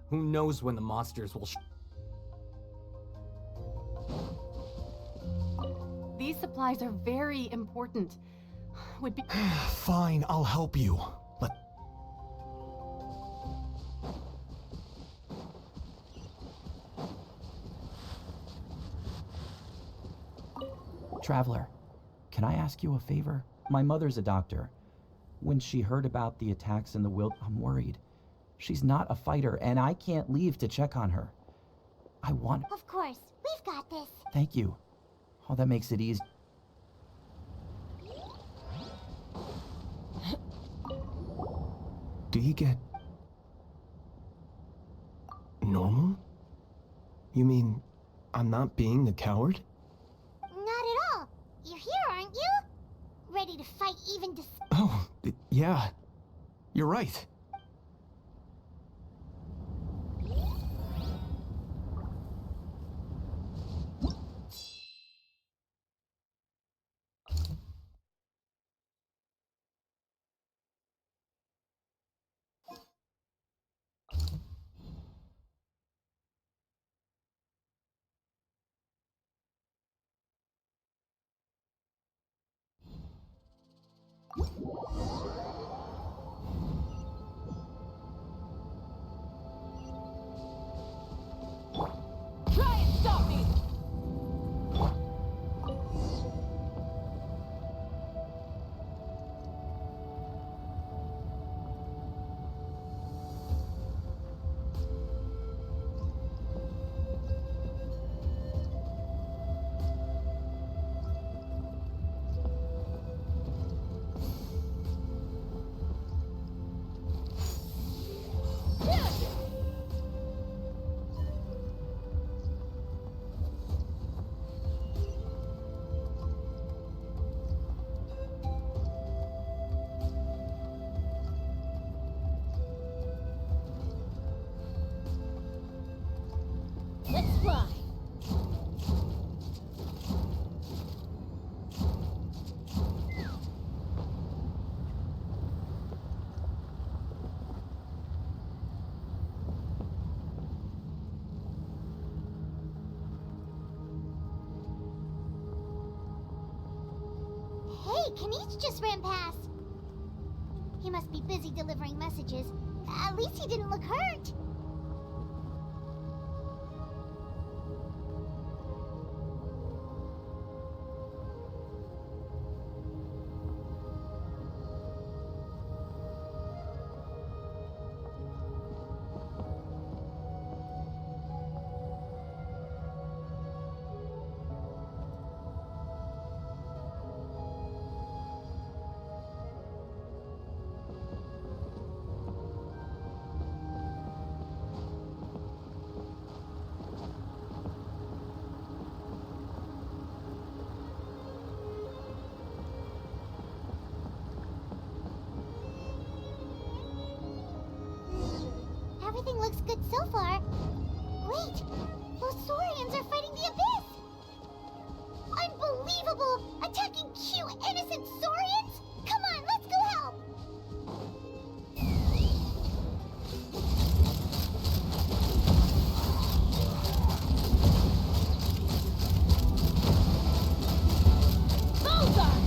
Who knows when the monsters will These supplies are very important. Would be... Fine, I'll help you. Traveler, can I ask you a favor? My mother's a doctor. When she heard about the attacks in the wild, I'm worried. She's not a fighter, and I can't leave to check on her. I want... Of course, we've got this. Thank you. Oh, that makes it easy. Do you get... normal? You mean, I'm not being the coward? Not at all. You're here, aren't you? Ready to fight even to... Oh, yeah. You're right. Try and stop me! Let's fly. Hey, Kanich just ran past. He must be busy delivering messages. At least he didn't look hurt. Everything looks good so far. Wait, those Saurians are fighting the Abyss! Unbelievable! Attacking cute, innocent Saurians? Come on, let's go help! Bullseye!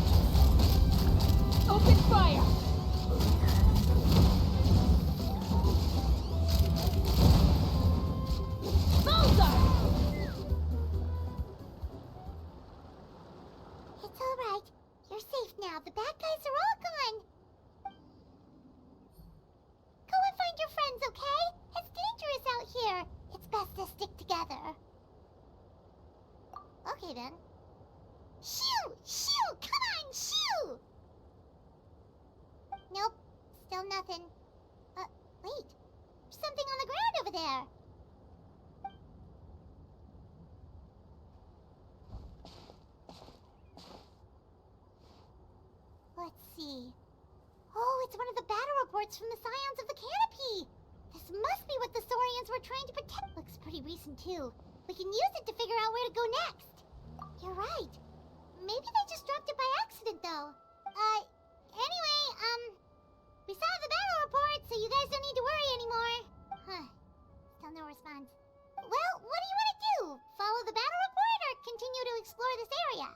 Open fire! It's all right. You're safe now. The bad guys are all gone. Go and find your friends, okay? It's dangerous out here. It's best to stick together. Okay, then. Shoo! Shoo! Come on, shoo! Nope. Still nothing. Wait. There's something on the ground over there. Let's see. Oh, it's one of the battle reports from the Scions of the Canopy! This must be what the Saurians were trying to protect. Looks pretty recent, too. We can use it to figure out where to go next. You're right. Maybe they just dropped it by accident, though. Anyway, we saw the battle report, so you guys don't need to worry anymore. Huh. Still no response. Well, what do you want to do? Follow the battle report or continue to explore this area?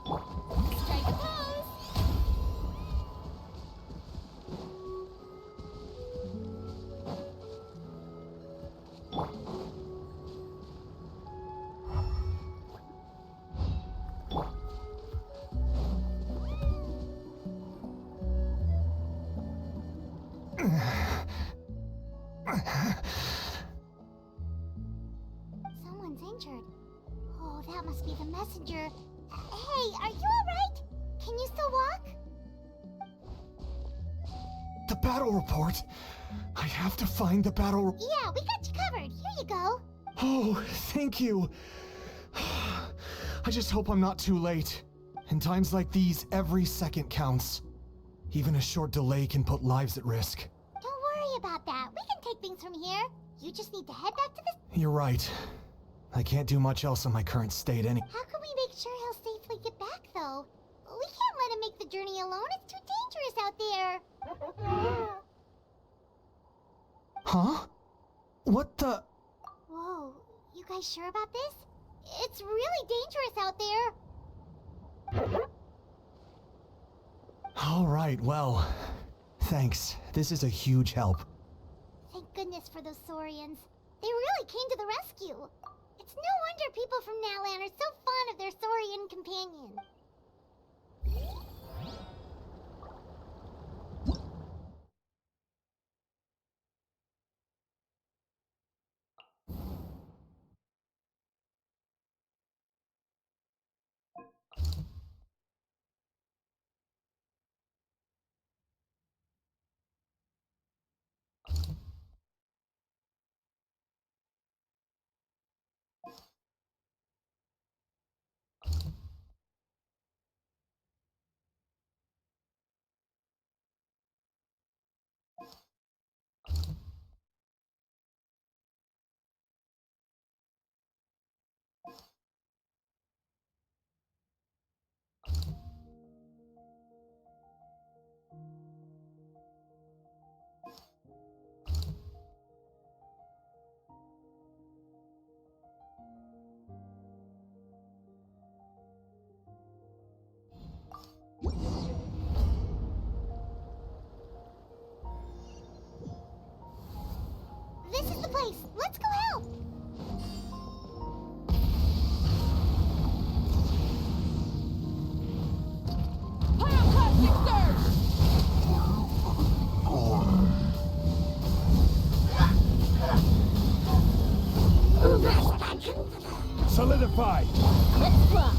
Strike a pose! Someone's injured. Oh, that must be the messenger. Hey, are you alright? Can you still walk? The battle report. I have to find the battle. Yeah, we got you covered. Here you go. Oh, thank you. I just hope I'm not too late. In times like these, every second counts. Even a short delay can put lives at risk. Don't worry about that. We can take things from here. You just need to head back to the... You're right. I can't do much else in my current state How can we make sure he'll safely get back, though? We can't let him make the journey alone. It's too dangerous out there. Huh? What the... Whoa, you guys sure about this? It's really dangerous out there. All right, well, thanks. This is a huge help. Thank goodness for those Saurians. They really came to the rescue. It's no wonder people from Natlan are so fond of their Saurian companion. This is the place. Let's go help. Solidify. Let's rock.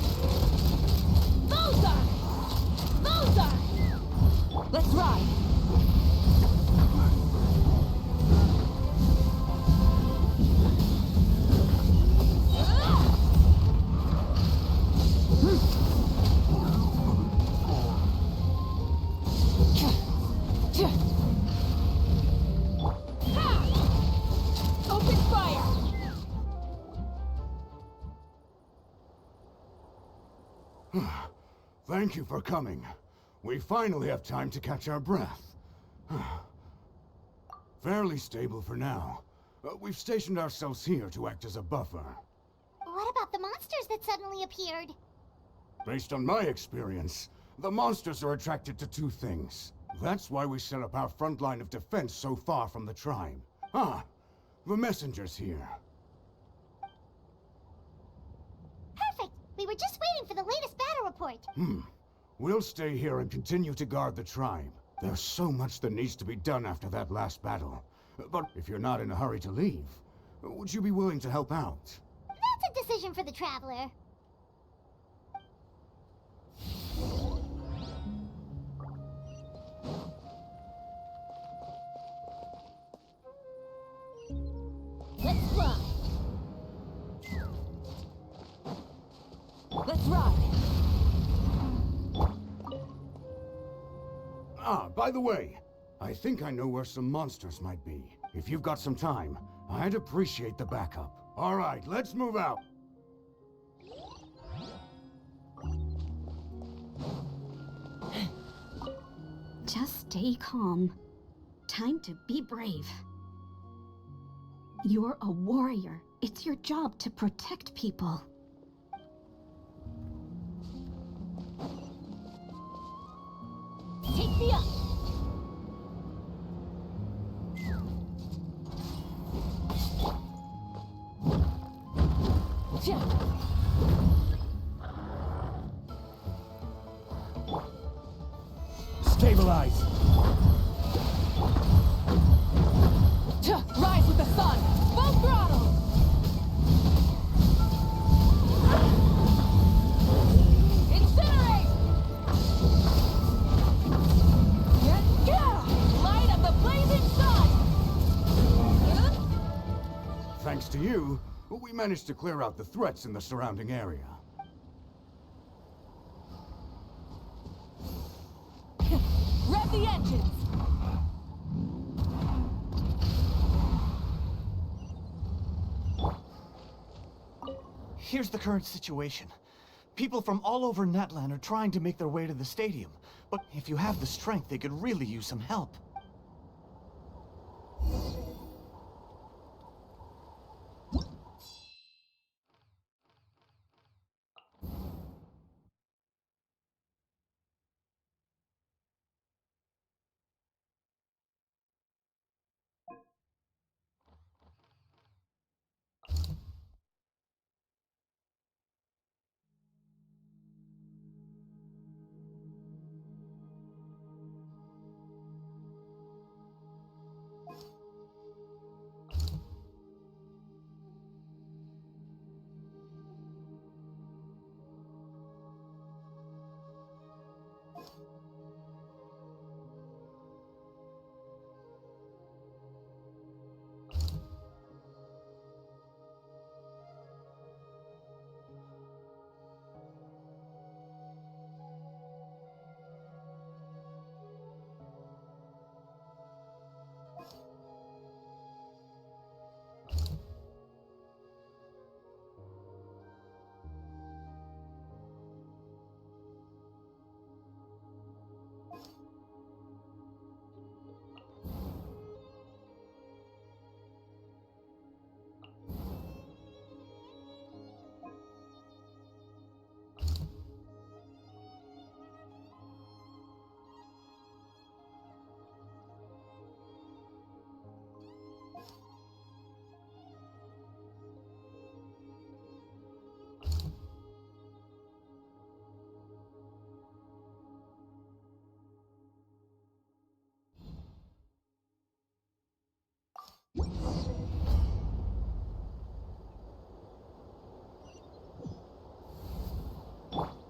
Bullseye. Bullseye. Let's ride. Open fire! Thank you for coming. We finally have time to catch our breath. Fairly stable for now. We've stationed ourselves here to act as a buffer. What about the monsters that suddenly appeared? Based on my experience, the monsters are attracted to two things. That's why we set up our front line of defense so far from the tribe. The messenger's here. Perfect! We were just waiting for the latest battle report. We'll stay here and continue to guard the tribe. There's so much that needs to be done after that last battle. But if you're not in a hurry to leave, would you be willing to help out? That's a decision for the Traveler. Let's ride. Let's ride. By the way, I think I know where some monsters might be. If you've got some time, I'd appreciate the backup. All right, let's move out. Just stay calm. Time to be brave. You're a warrior. It's your job to protect people. Take me up. Stabilize. Right. to you, we managed to clear out the threats in the surrounding area. Rev the engines! Here's the current situation. People from all over Natlan are trying to make their way to the stadium, but if you have the strength, they could really use some help.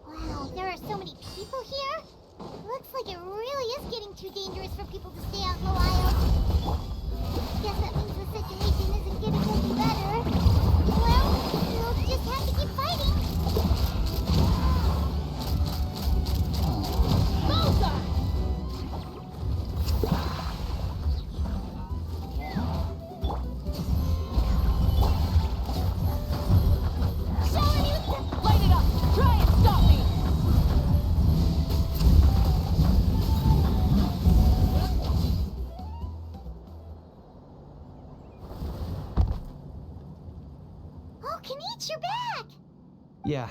Wow, there are so many people here? Looks like it really is getting too dangerous for people to stay out in the wild. Guess that means the situation isn't getting any better. Well, we'll just have to keep fighting. Bullseye! Showing you! Light it up! Try and stop me! Oh, Kanich, you're back! Yeah.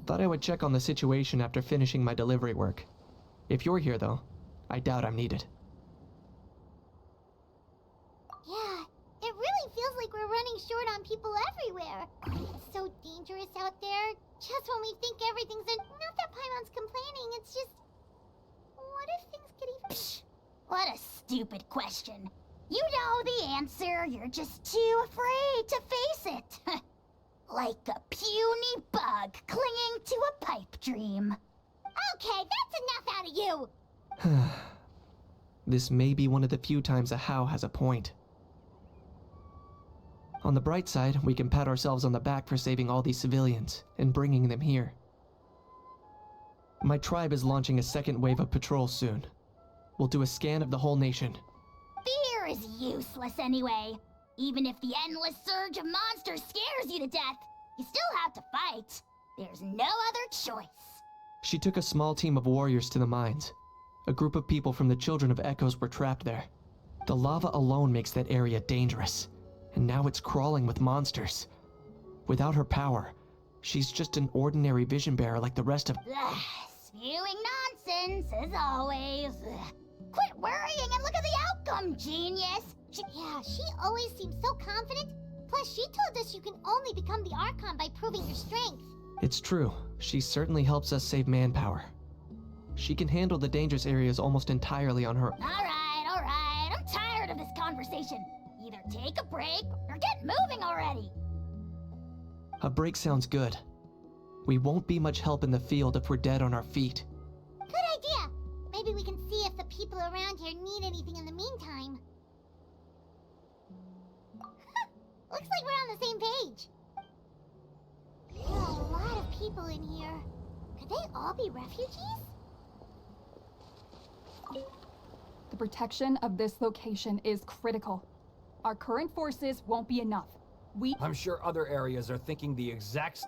Thought I would check on the situation after finishing my delivery work. If you're here, though, I doubt I'm needed. Yeah, it really feels like we're running short on people everywhere. It's so dangerous out there. Just when we think everything's in... Not that Paimon's complaining, it's just... What if things get even... Psh, what a stupid question. You know the answer, you're just too afraid to face it. Like a puny bug clinging to a pipe dream. Okay, that's enough out of you! This may be one of the few times a How has a point. On the bright side, we can pat ourselves on the back for saving all these civilians and bringing them here. My tribe is launching a second wave of patrols soon. We'll do a scan of the whole nation. Fear is useless anyway. Even if the endless surge of monsters scares you to death, you still have to fight. There's no other choice. She took a small team of warriors to the mines. A group of people from the Children of Echoes were trapped there. The lava alone makes that area dangerous, and now it's crawling with monsters. Without her power, she's just an ordinary vision bearer like the rest of— Spewing nonsense, as always. Quit worrying and look at the outcome, genius! Yeah, she always seems so confident. Plus, she told us you can only become the Archon by proving your strength. It's true. She certainly helps us save manpower. She can handle the dangerous areas almost entirely on her— All right. I'm tired of this conversation. Either take a break or get moving already. A break sounds good. We won't be much help in the field if we're dead on our feet. Good idea. Maybe we can see if the people around here need anything in the meantime. Looks like we're on the same page. There are a lot of people in here. Could they all be refugees? The protection of this location is critical. Our current forces won't be enough. I'm sure other areas are thinking the exact...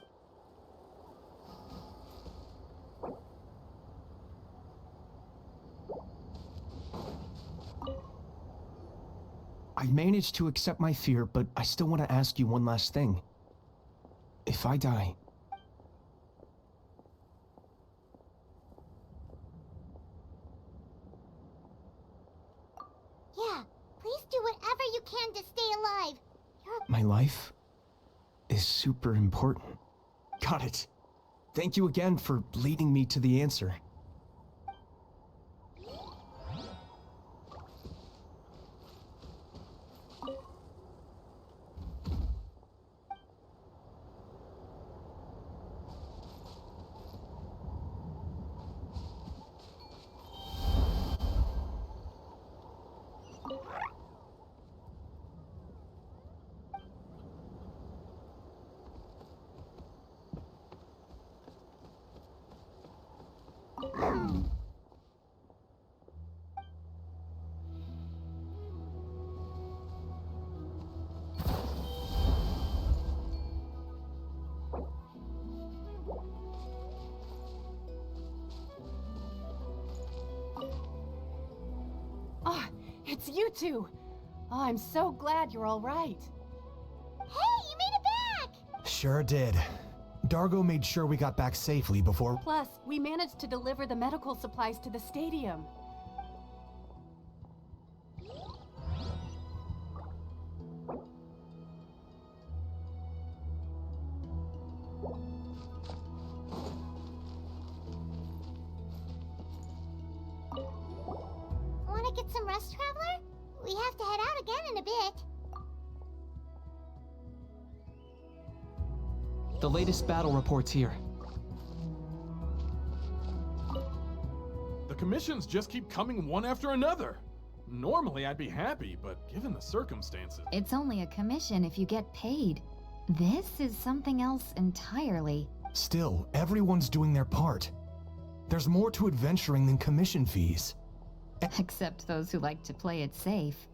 I managed to accept my fear, but I still want to ask you one last thing. If I die... Yeah, please do whatever you can to stay alive. My life is super important. Got it. Thank you again for leading me to the answer. It's you two! Oh, I'm so glad you're all right. Hey, you made it back! Sure did. Dargo made sure we got back safely before... Plus, we managed to deliver the medical supplies to the stadium. Wanna get some rest, Traveler? We have to head out again in a bit. The latest battle reports here. The commissions just keep coming one after another. Normally I'd be happy, but given the circumstances... It's only a commission if you get paid. This is something else entirely. Still, everyone's doing their part. There's more to adventuring than commission fees. Except those who like to play it safe.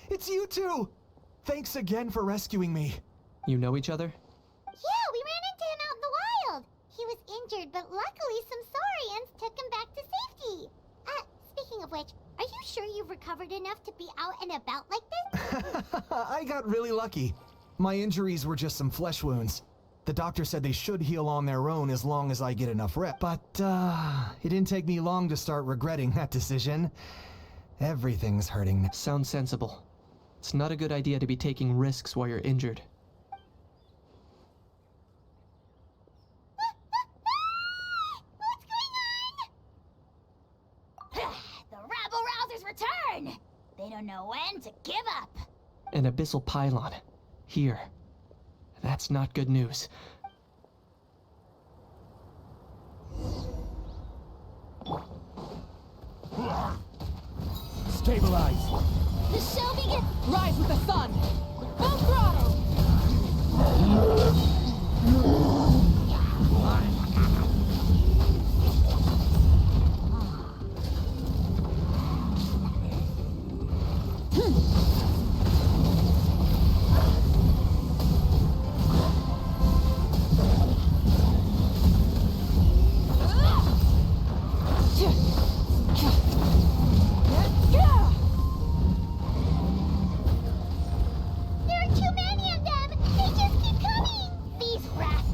It's you two! Thanks again for rescuing me. You know each other? Yeah, we ran into him out in the wild. He was injured, but luckily some saurians took him back to safety. Speaking of which, are you sure you've recovered enough to be out and about like this? I got really lucky. My injuries were just some flesh wounds. The doctor said they should heal on their own as long as I get enough rest. But, it didn't take me long to start regretting that decision. Everything's hurting. Sounds sensible. It's not a good idea to be taking risks while you're injured. The rabble-rousers return! They don't know when to give up. An abyssal pylon. Here. That's not good news. Stabilize! The show begins! Rise with the sun! Full throttle! There are too many of them! They just keep coming! These rats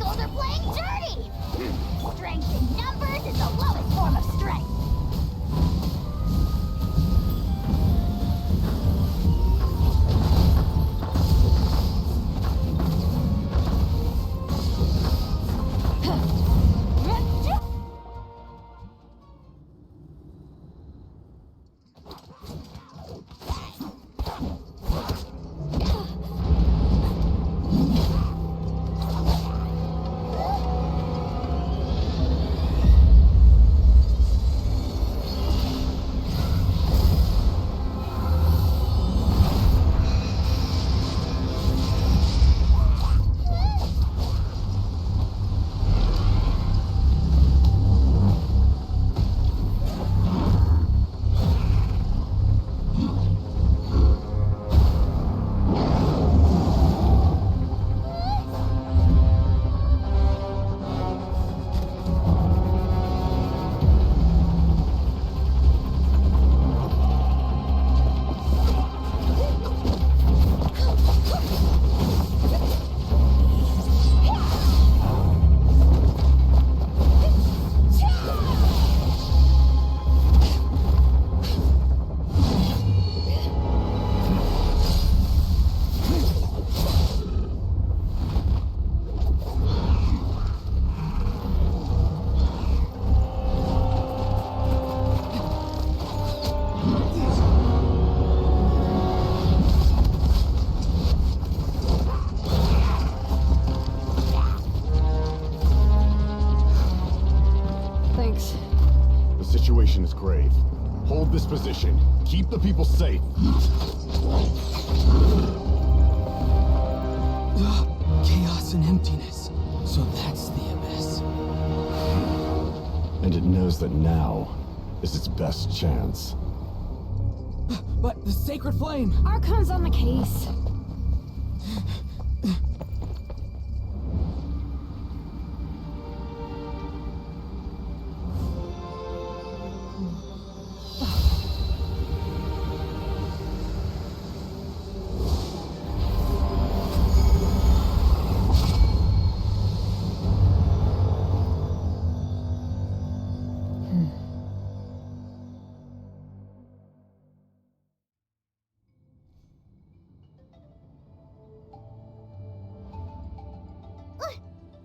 situation is grave. Hold this position. Keep the people safe. Chaos and emptiness. So that's the abyss. And it knows that now is its best chance. But the sacred flame! Archon's on the case.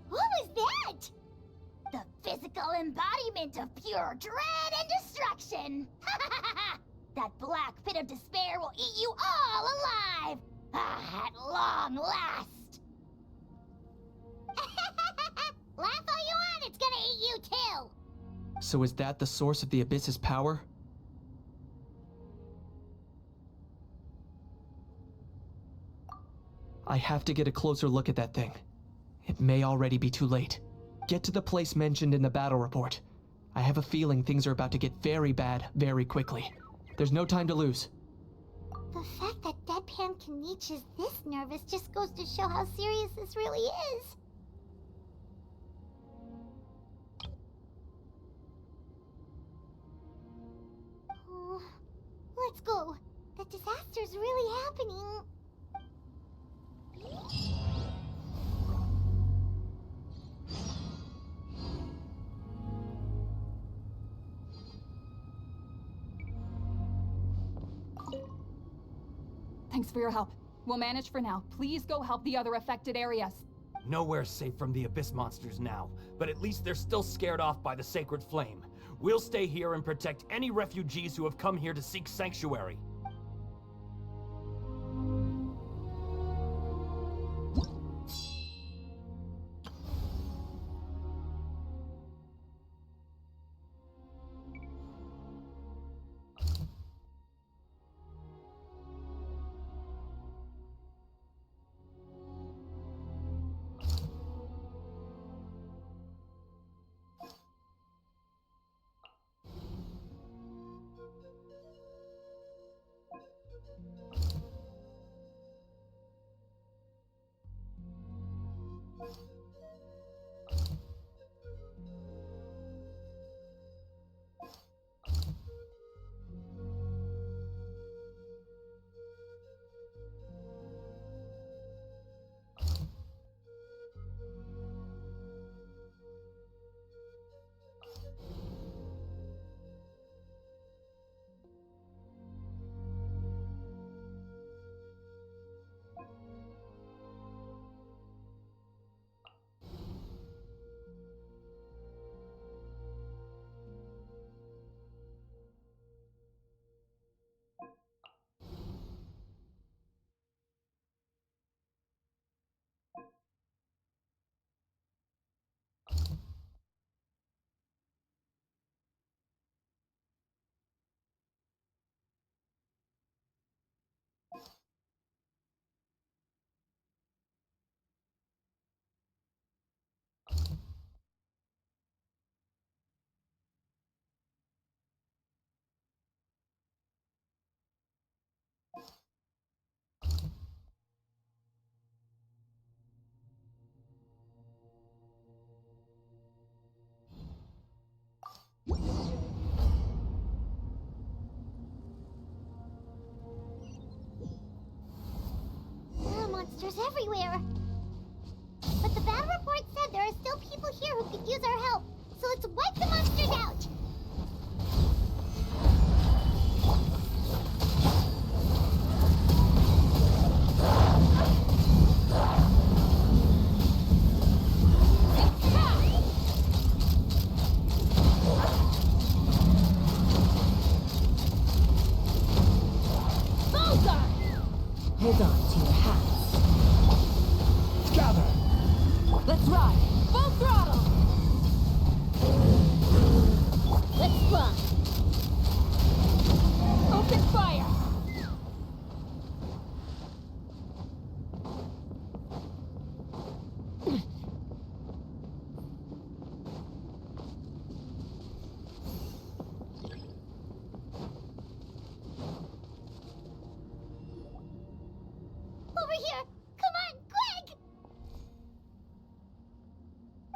What was that? The physical embodiment of pure dread and destruction! That black pit of despair will eat you all alive! At long last! Laugh all you want, it's gonna eat you too! So is that the source of the Abyss's power? I have to get a closer look at that thing. It may already be too late. Get to the place mentioned in the battle report. I have a feeling things are about to get very bad very quickly. There's no time to lose. The fact that Deadpan Kaniche is this nervous just goes to show how serious this really is. Oh, let's go. The disaster's really happening. Thanks for your help. We'll manage for now. Please go help the other affected areas. Nowhere's safe from the Abyss monsters now, but at least they're still scared off by the sacred flame. We'll stay here and protect any refugees who have come here to seek sanctuary. Monsters everywhere. But the battle report said there are still people here who could use our help. So let's wipe the monsters out. Hold on to your hats.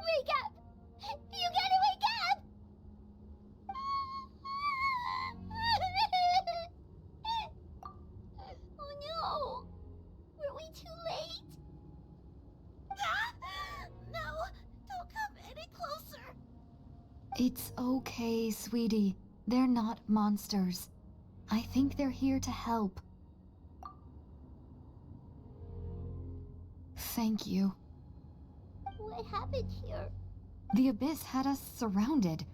Wake up! You gotta wake up! Oh no! Were we too late? No! Don't come any closer! It's okay, sweetie. They're not monsters. I think they're here to help. Thank you. What happened here? The Abyss had us surrounded.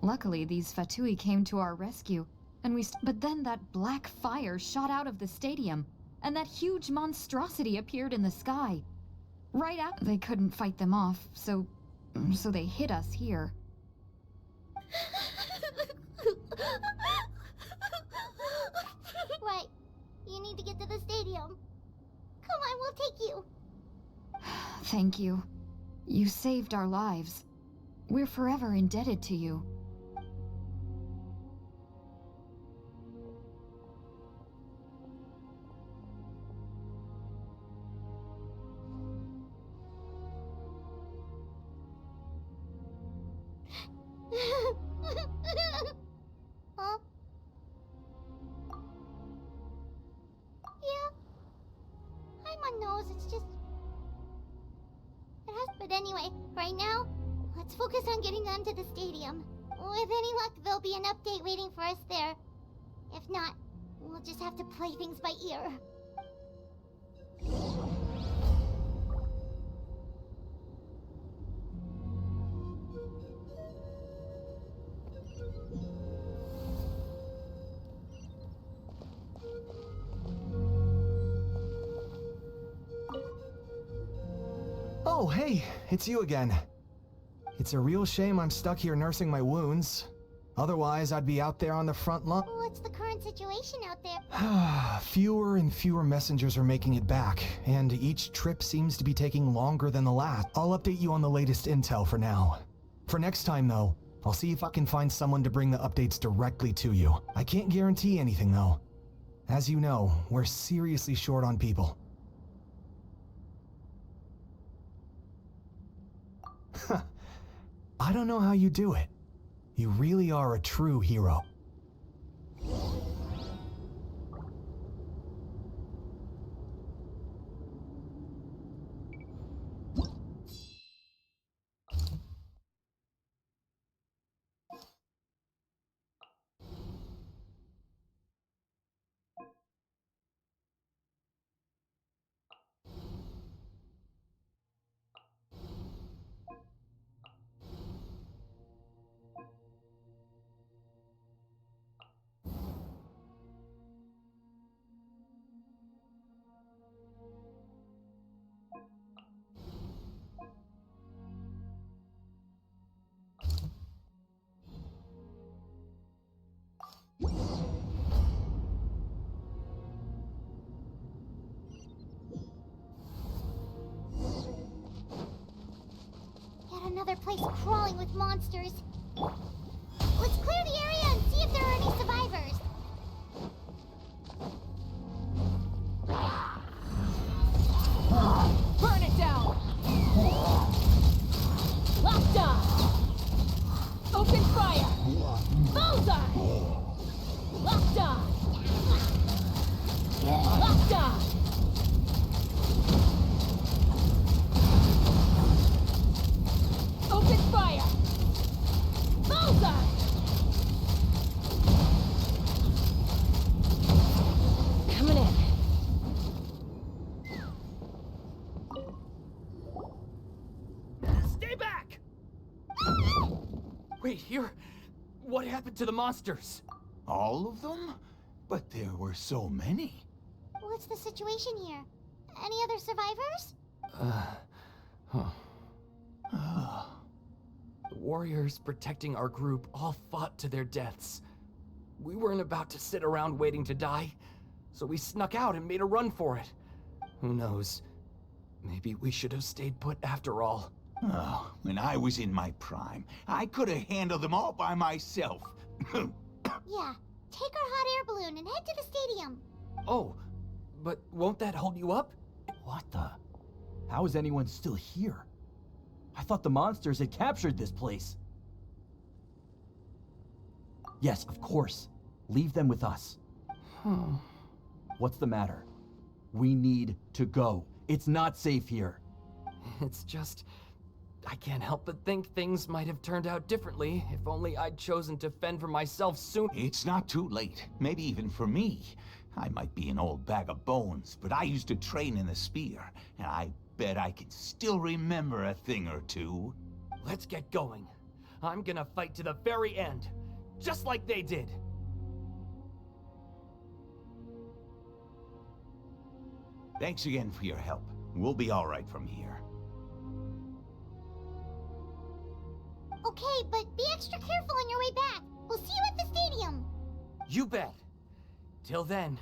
Luckily, these Fatui came to our rescue, and but then that black fire shot out of the stadium, and that huge monstrosity appeared in the sky. Right after they couldn't fight them off, so they hit us here. Right. You need to get to the stadium. Come on, we'll take you. Thank you. You saved our lives. We're forever indebted to you. Huh? Yeah. Paimon knows, it's just... But anyway, right now, let's focus on getting onto the stadium. With any luck, there'll be an update waiting for us there. If not, we'll just have to play things by ear. Oh, hey, it's you again. It's a real shame I'm stuck here nursing my wounds. Otherwise, I'd be out there on the front line. What's the current situation out there? Fewer and fewer messengers are making it back, and each trip seems to be taking longer than the last. I'll update you on the latest intel for now. For next time, though, I'll see if I can find someone to bring the updates directly to you. I can't guarantee anything, though. As you know, we're seriously short on people. I don't know how you do it. You really are a true hero. Another place crawling with monsters. Let's clear the area and see if there are any survivors. Burn it down! Locked on! Open fire! Bullseye! Locked on! Locked on! Open fire! Bullseye! Coming in. Stay back! Wait, here? What happened to the monsters? All of them? But there were so many. What's the situation here? Any other survivors? The warriors protecting our group all fought to their deaths. We weren't about to sit around waiting to die, so we snuck out and made a run for it. Who knows? Maybe we should have stayed put after all. Oh, when I was in my prime, I could have handled them all by myself. Yeah, take our hot air balloon and head to the stadium. Oh, but won't that hold you up? What the? How is anyone still here? I thought the monsters had captured this place. Yes, of course. Leave them with us. What's the matter? We need to go. It's not safe here. It's just... I can't help but think things might have turned out differently if only I'd chosen to fend for myself soon. It's not too late. Maybe even for me. I might be an old bag of bones, but I used to train in the spear, and I bet I can still remember a thing or two. Let's get going. I'm gonna fight to the very end, just like they did. Thanks again for your help. We'll be all right from here. Okay, but be extra careful on your way back. We'll see you at the stadium. You bet. Till then.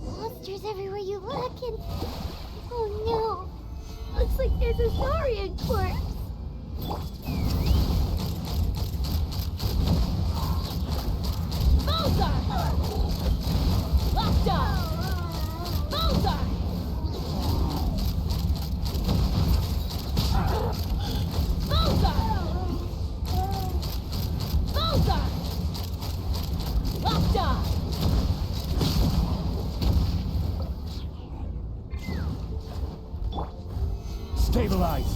Monsters everywhere you look, and... oh no! Looks like there's a saurian corpse! Bullseye! Locked on! Bullseye! Bullseye! Bullseye! Locked on! Stabilize!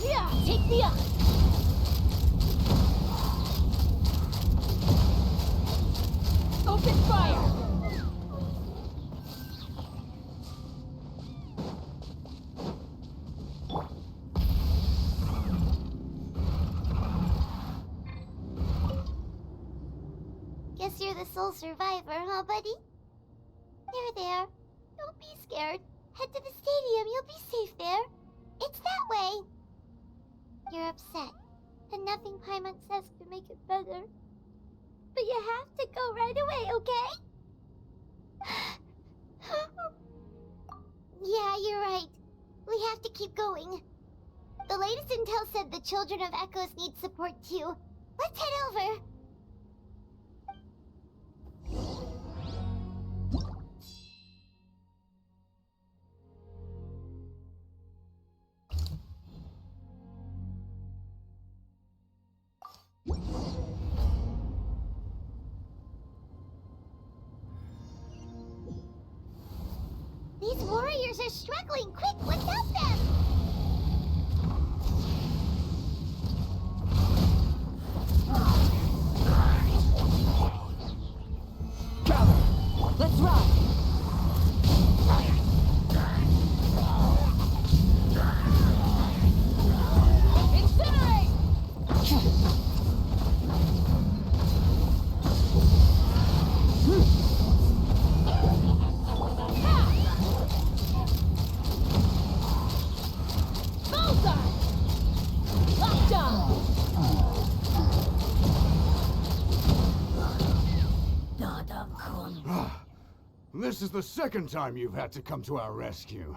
Yeah, take me up! Open fire! Guess you're the sole survivor, huh, buddy? There. Don't be scared. Head to the stadium, you'll be safe there. It's that way. You're upset, and nothing Paimon says can make it better. But you have to go right away, okay? Yeah, you're right. We have to keep going. The latest intel said the Children of Echoes need support too. Let's head over. These warriors are struggling. Quick, let's help them! Gather! Let's run! Incinerate! This is the second time you've had to come to our rescue.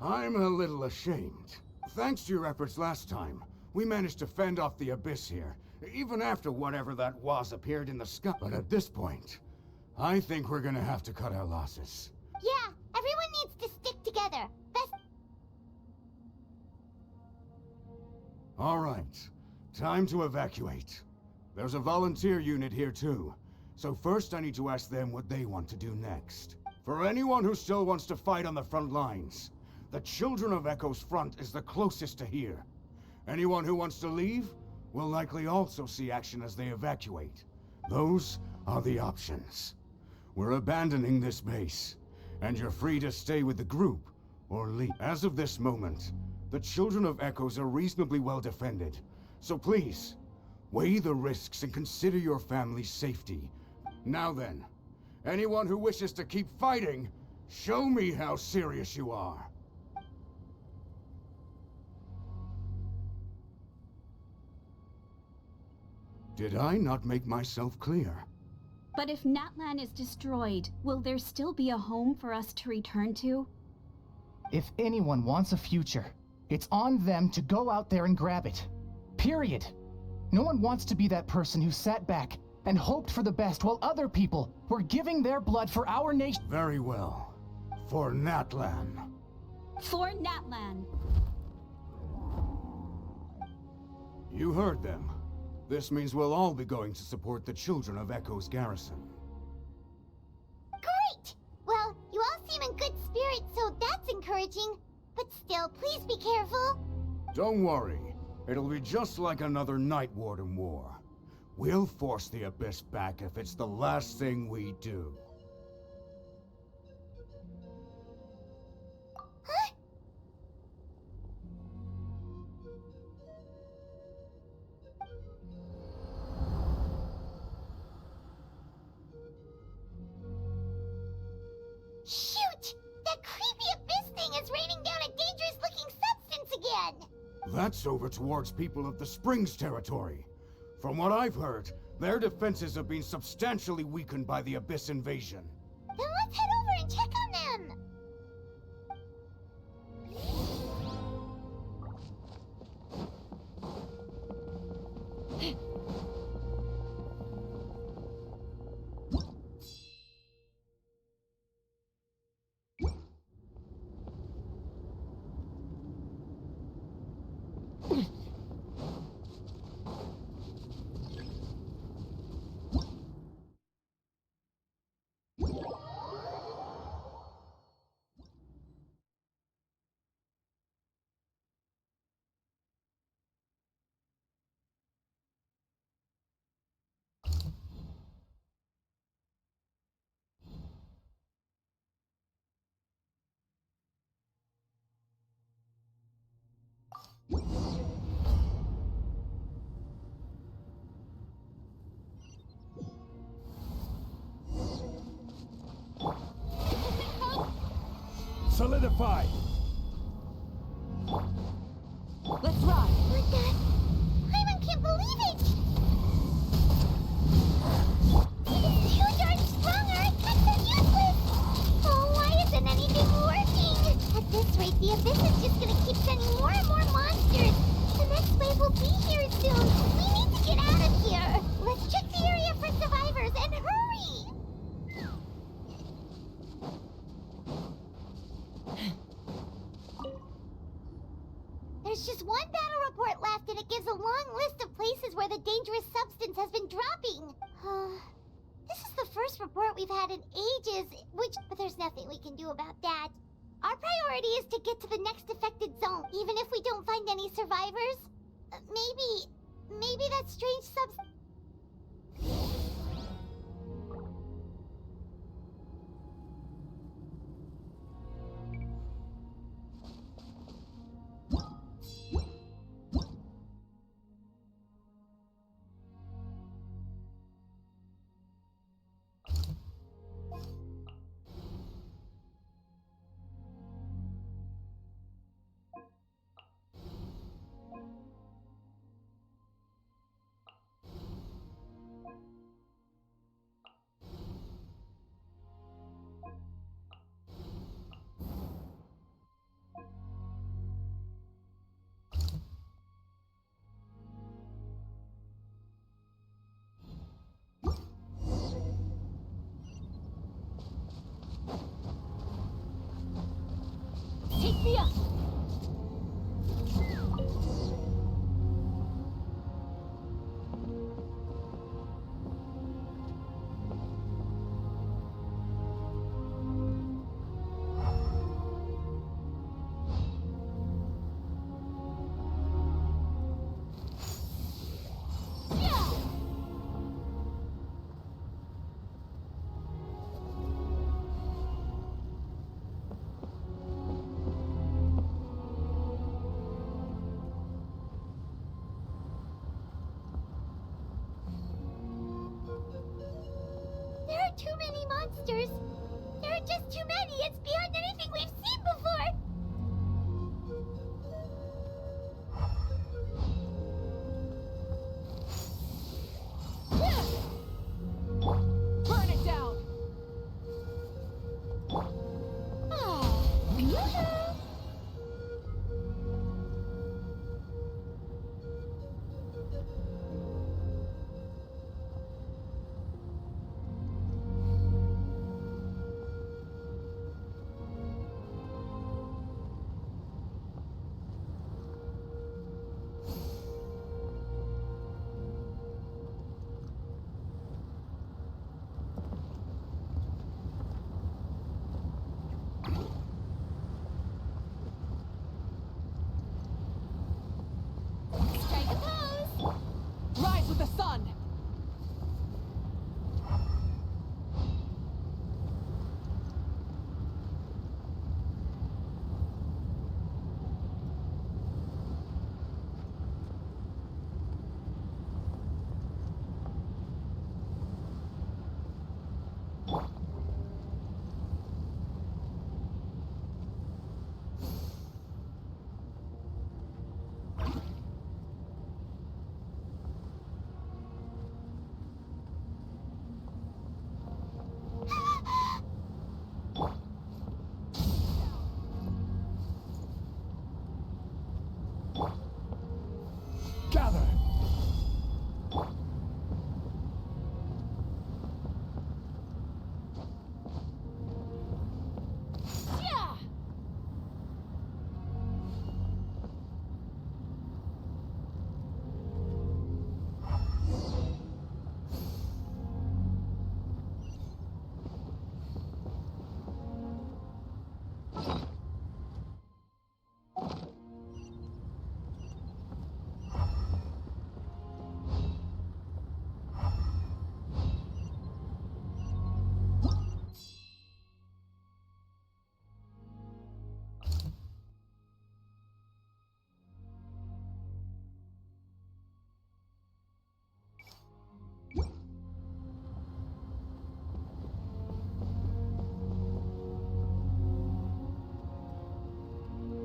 I'm a little ashamed. Thanks to your efforts last time, we managed to fend off the abyss here, even after whatever that was appeared in the sky. But at this point, I think we're gonna have to cut our losses. Yeah, everyone needs to stick together. Best... All right, time to evacuate. There's a volunteer unit here too. So first I need to ask them what they want to do next. For anyone who still wants to fight on the front lines, the Children of Echo's front is the closest to here. Anyone who wants to leave will likely also see action as they evacuate. Those are the options. We're abandoning this base, and you're free to stay with the group or leave. As of this moment, the Children of Echoes are reasonably well defended, so please, weigh the risks and consider your family's safety. Now then, anyone who wishes to keep fighting, show me how serious you are. Did I not make myself clear? But if Natlan is destroyed, will there still be a home for us to return to? If anyone wants a future, it's on them to go out there and grab it. Period. No one wants to be that person who sat back and hoped for the best while other people were giving their blood for our nation. Very well. For Natlan. For Natlan. You heard them. This means we'll all be going to support the Children of Echo's garrison. Great! Well, you all seem in good spirits, so that's encouraging. But still, please be careful. Don't worry. It'll be just like another Night Warden war. We'll force the Abyss back if it's the last thing we do. Huh? Shoot! That creepy Abyss thing is raining down a dangerous-looking substance again! That's over towards people of the Springs territory. From what I've heard, their defenses have been substantially weakened by the Abyss invasion. Then let's head over and check on them! Solidify! Let's ride! What the? Paimon can't believe it! It's too darn strong, our attacks are useless! Oh, why isn't anything working? At this rate, the Abyss is just gonna keep sending more and more monsters! The next wave will be here soon! We need to get out of here! Let's check the area for survivors, and hurry! There's just one battle report left, and it gives a long list of places where the dangerous substance has been dropping. This is the first report we've had in ages, but there's nothing we can do about that. Our priority is to get to the next affected zone, even if we don't find any survivors. Maybe that strange substance... Take me up! monsters. There are just too many. It's beyond anything we've seen before. Burn it down! Strike a pose. Rise with the sun! Gather! Yeah!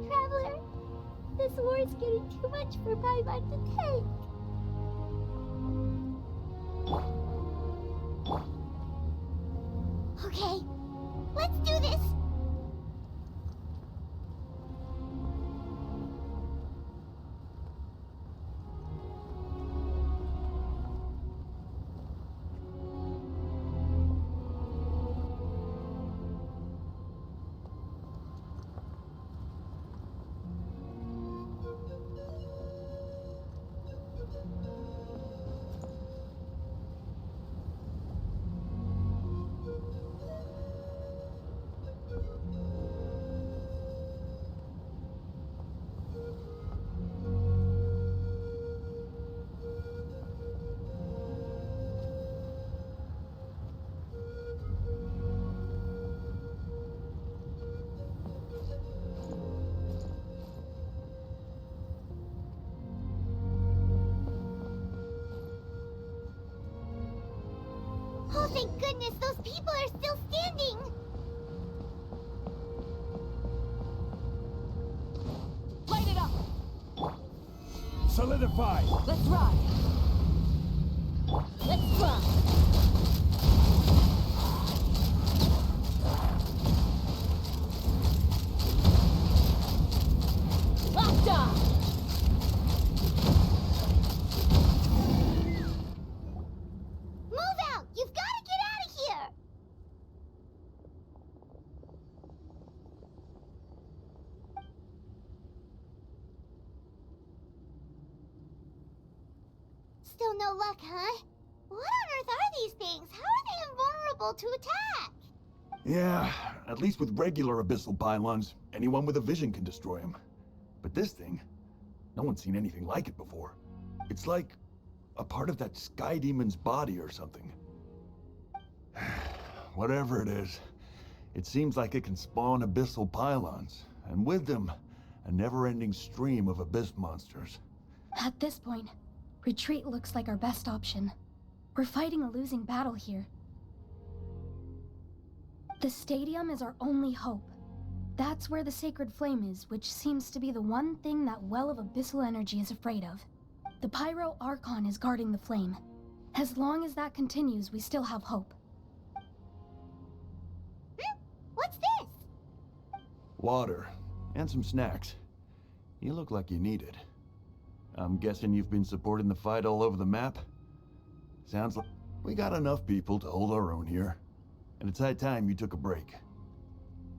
Traveler, this war is getting too much for Paimon to take. Okay, let's do this. Oh, thank goodness, those people are still standing! Light it up! Solidify! Let's ride! Let's run! Locked on! Move out! You've got to get out of here! Still no luck, huh? What on earth are these things? How are they invulnerable to attack? Yeah, at least with regular abyssal pylons, anyone with a vision can destroy them. But this thing, no one's seen anything like it before. It's like a part of that sky demon's body or something. Whatever it is, it seems like it can spawn abyssal pylons, and with them, a never-ending stream of abyss monsters. At this point, retreat looks like our best option. We're fighting a losing battle here. The stadium is our only hope. That's where the sacred flame is, which seems to be the one thing that well of abyssal energy is afraid of. The Pyro Archon is guarding the flame. As long as that continues, we still have hope. What's this? Water. And some snacks. You look like you need it. I'm guessing you've been supporting the fight all over the map? Sounds like we got enough people to hold our own here. And it's high time you took a break.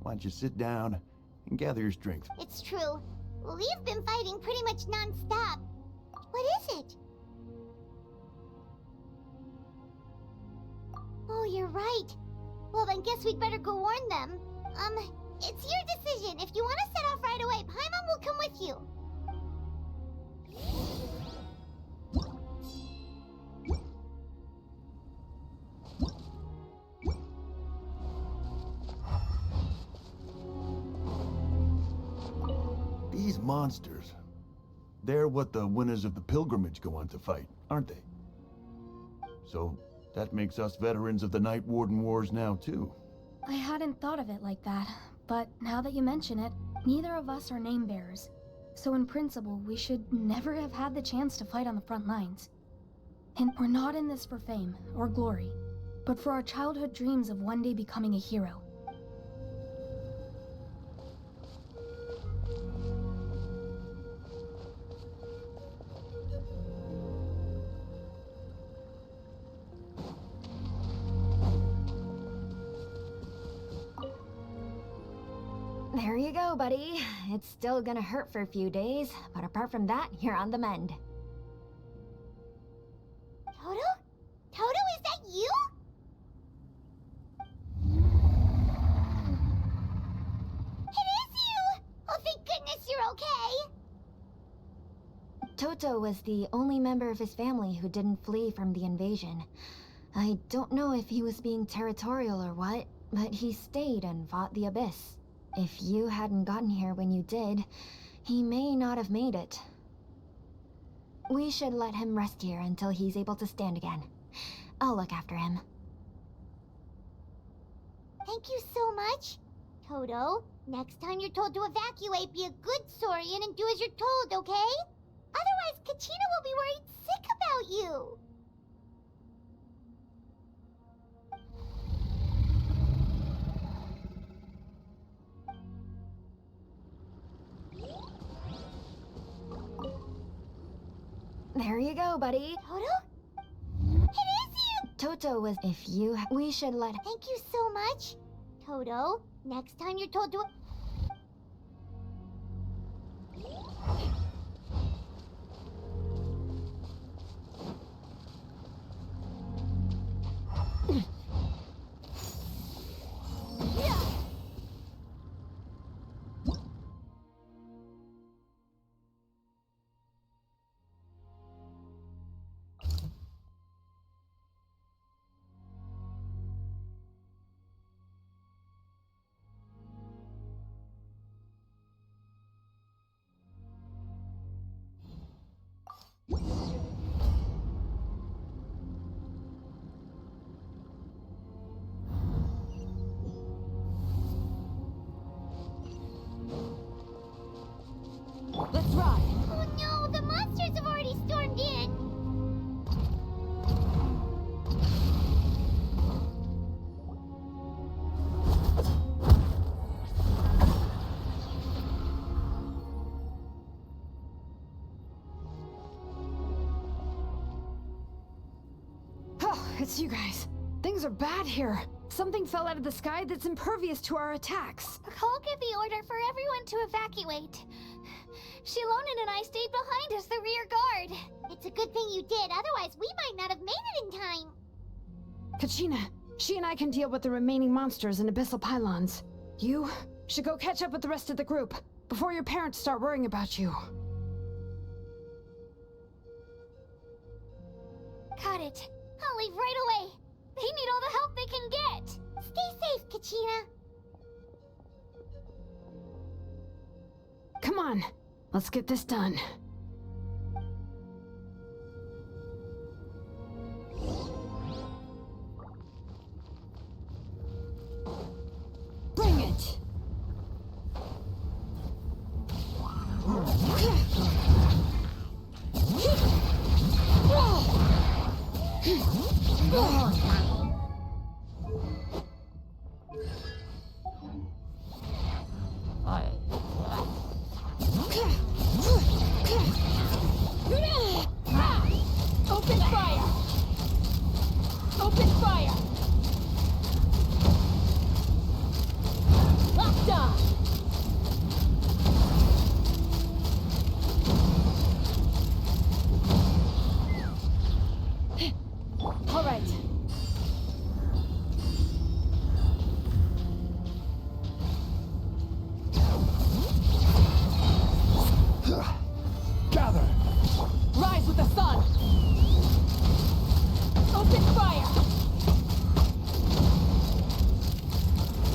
Why don't you sit down and gather your strength? It's true. We've been fighting pretty much non-stop. What is it? Oh, you're right. Well, then guess we'd better go warn them. It's your decision. If you want to set off right away, Paimon will come with you. These monsters. They're what the winners of the pilgrimage go on to fight, aren't they? So, that makes us veterans of the Night Warden Wars now, too. I hadn't thought of it like that, but now that you mention it, neither of us are name bearers. So in principle, we should never have had the chance to fight on the front lines. And we're not in this for fame or glory, but for our childhood dreams of one day becoming a hero. There you go, buddy. It's still gonna hurt for a few days, but apart from that, you're on the mend. Toto? Toto, is that you? It is you! Oh, thank goodness you're okay! Toto was the only member of his family who didn't flee from the invasion. I don't know if he was being territorial or what, but he stayed and fought the Abyss. If you hadn't gotten here when you did, he may not have made it. We should let him rest here until he's able to stand again. I'll look after him. Thank you so much. Toto, next time you're told to evacuate, be a good saurian and do as you're told, okay? Otherwise, Kachina will be worried sick about you. There you go, buddy. Toto? It is you! Toto was... If you... We should let... Thank you so much. Toto, next time you're told to... Let's ride! Oh no, the monsters have already stormed in! Oh, it's you guys. Things are bad here. Something fell out of the sky that's impervious to our attacks. Cole gave the order for everyone to evacuate. Shilonen and I stayed behind as the rear guard. It's a good thing you did, otherwise we might not have made it in time. Kachina, she and I can deal with the remaining monsters and abyssal pylons. You should go catch up with the rest of the group before your parents start worrying about you. Got it. I'll leave right away. They need all the help they can get. Stay safe, Kachina. Come on, let's get this done. Open fire! Open fire! Locked on! All right. Gather! Rise with the sun! Open fire!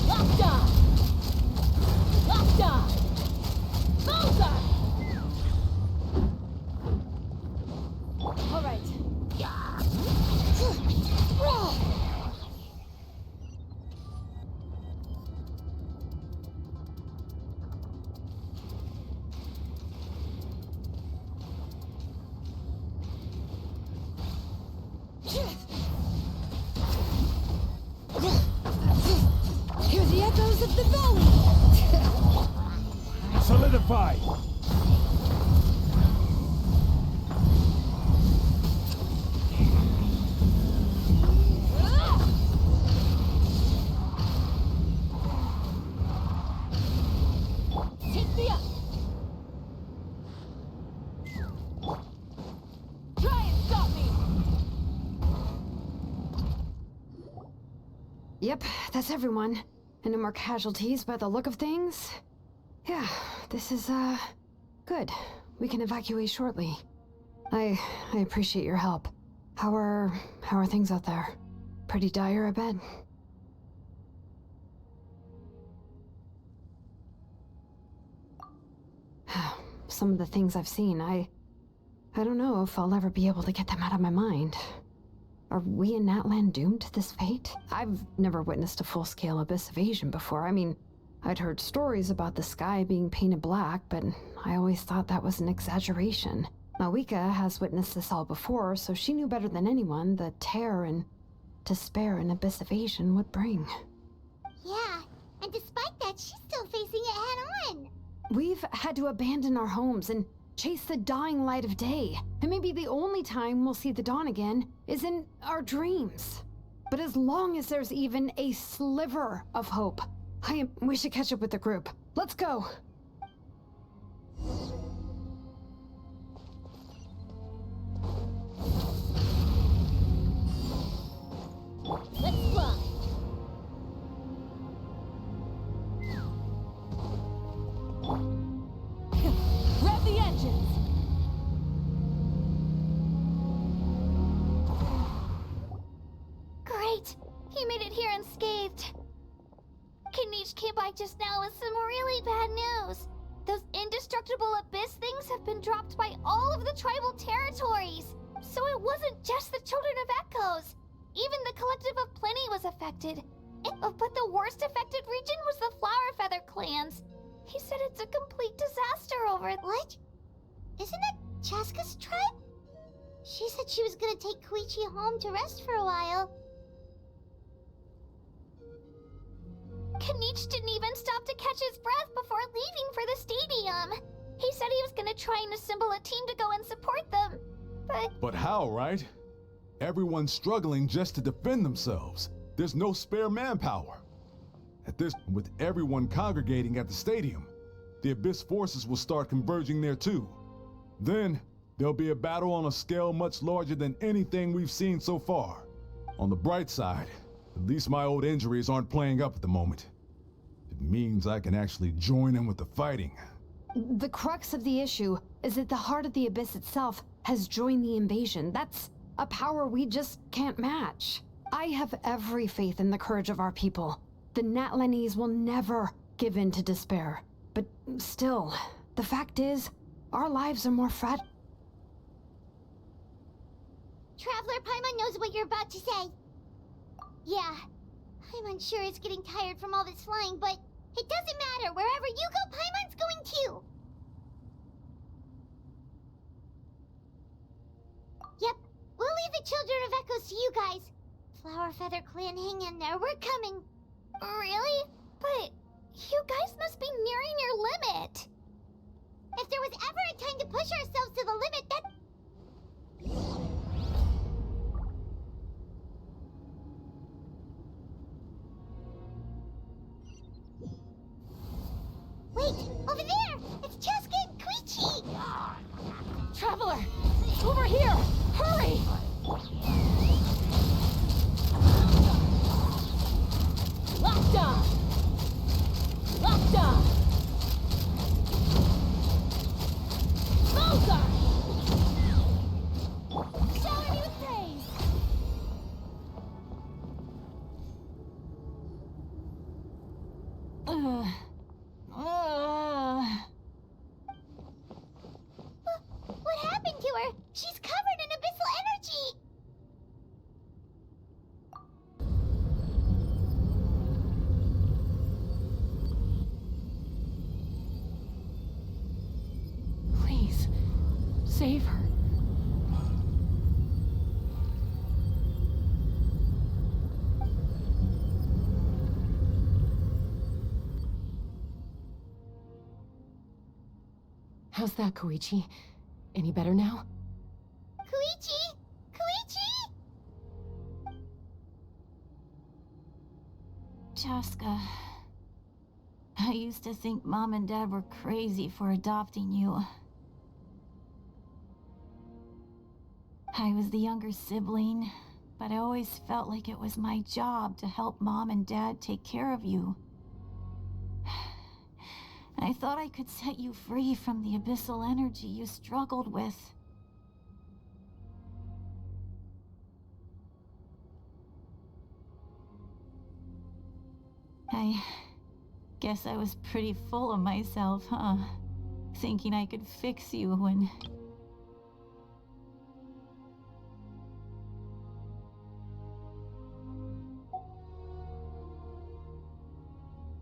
Locked on! Locked on! Bullseye! All right. Hear the echoes of the valley! Solidify! Take me up! Try and stop me! Yep, that's everyone. And no more casualties by the look of things. Yeah, this is, good. We can evacuate shortly. I appreciate your help. How are things out there? Pretty dire, I bet. Some of the things I've seen, I don't know if I'll ever be able to get them out of my mind. Are we in Natlan doomed to this fate? I've never witnessed a full-scale abyss invasion before. I mean, I'd heard stories about the sky being painted black, but I always thought that was an exaggeration. Mawika has witnessed this all before, so she knew better than anyone the terror and despair an abyss invasion would bring. Yeah, and despite that, she's still facing it head-on. We've had to abandon our homes and chase the dying light of day. And maybe the only time we'll see the dawn again is in our dreams. But as long as there's even a sliver of hope, we should catch up with the group. Let's go. Let's fly! Rev the engines! Great! He made it here unscathed. Kanich came by just now with some really bad news. Those indestructible abyss things have been dropped by all of the tribal territories. So it wasn't just the Children of Echoes. Even the Collective of Plenty was affected. But the worst affected region was the Flower Feather clans. He said it's a complete disaster over... What? Isn't it Chaska's tribe? She said she was gonna take Koichi home to rest for a while. Kanich didn't even stop to catch his breath before leaving for the stadium. He said he was gonna try and assemble a team to go and support them. But how, right? Everyone's struggling just to defend themselves. There's no spare manpower. At this, with everyone congregating at the stadium, the Abyss forces will start converging there too. Then, there'll be a battle on a scale much larger than anything we've seen so far. On the bright side, at least my old injuries aren't playing up at the moment. It means I can actually join in with the fighting. The crux of the issue is that the heart of the Abyss itself has joined the invasion. That's a power we just can't match. I have every faith in the courage of our people. The Natlanese will never give in to despair. But still, the fact is, our lives are more fragile. Traveler Paimon knows what you're about to say. Yeah, Paimon's sure is getting tired from all this flying, but it doesn't matter. Wherever you go, Paimon's going too. Yep, we'll leave the Children of Echoes to you guys. Flower Feather Clan, hang in there. We're coming. Really? But you guys must be nearing your limit. If there was ever a time to push ourselves to the limit, that... Wait, over there! It's Cheska and Koichi! Traveler! Over here! Hurry! Locked on! Locked on! Both on! Shower me with praise! What happened to her? She's covered in abyssal energy! Please, save her. How's that, Koichi? Any better now? Koichi! Koichi! Chaska, I used to think Mom and Dad were crazy for adopting you. I was the younger sibling, but I always felt like it was my job to help Mom and Dad take care of you. I thought I could set you free from the abyssal energy you struggled with. I guess I was pretty full of myself, huh? Thinking I could fix you when...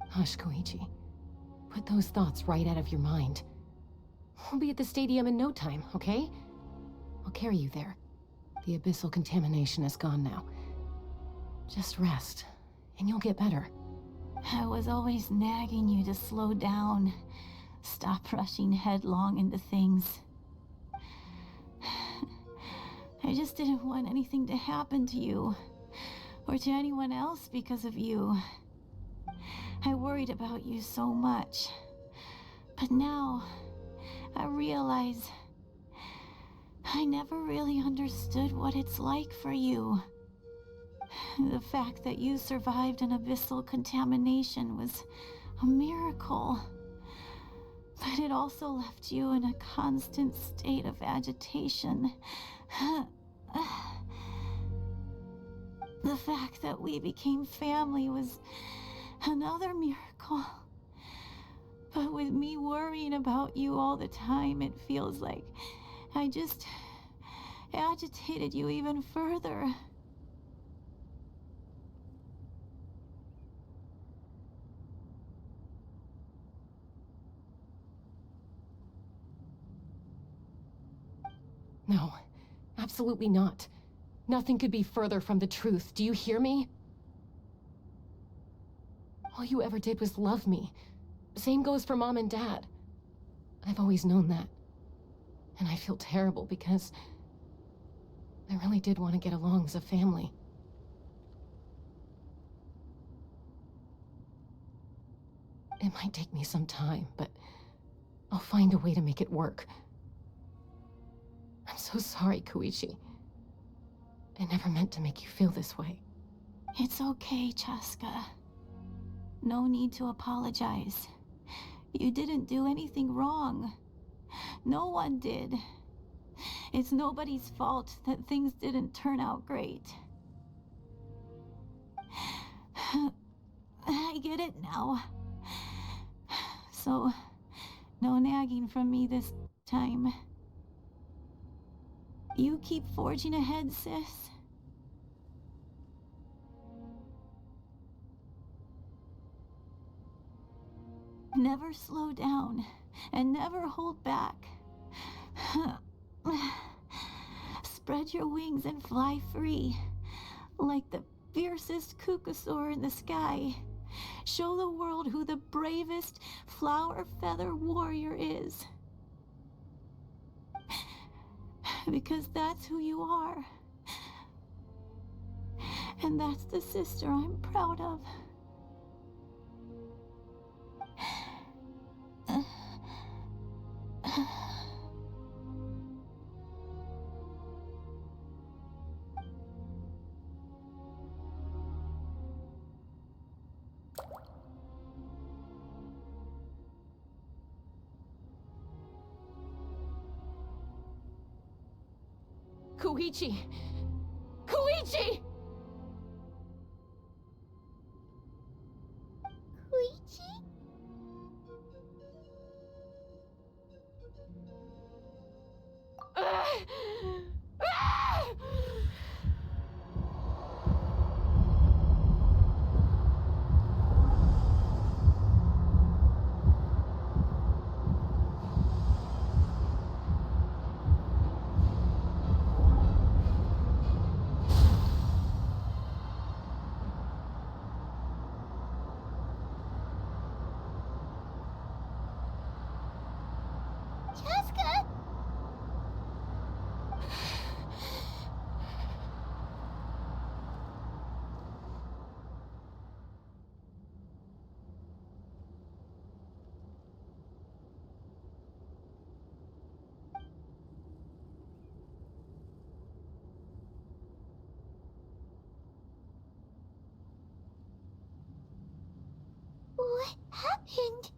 Hush, Koichi. Put those thoughts right out of your mind. We'll be at the stadium in no time, okay? I'll carry you there. The abyssal contamination is gone now. Just rest, and you'll get better. I was always nagging you to slow down. Stop rushing headlong into things. I just didn't want anything to happen to you, or to anyone else because of you. I worried about you so much. But now, I realize I never really understood what it's like for you. The fact that you survived an abyssal contamination was a miracle. But it also left you in a constant state of agitation. The fact that we became family was another miracle. But with me worrying about you all the time, it feels like I just agitated you even further. No, absolutely not. Nothing could be further from the truth. Do you hear me? All you ever did was love me. Same goes for Mom and Dad. I've always known that. And I feel terrible because I really did want to get along as a family. It might take me some time, but I'll find a way to make it work. I'm so sorry, Koichi. I never meant to make you feel this way. It's okay, Chaska. No need to apologize. You didn't do anything wrong. No one did. It's nobody's fault that things didn't turn out great. I get it now. So, no nagging from me this time. You keep forging ahead, sis. Never slow down, and never hold back. Spread your wings and fly free. like the fiercest kukasaur in the sky. Show the world who the bravest flower feather warrior is. Because that's who you are. And that's the sister I'm proud of. Koichi! Koichi! Koichi? Jessica? What happened?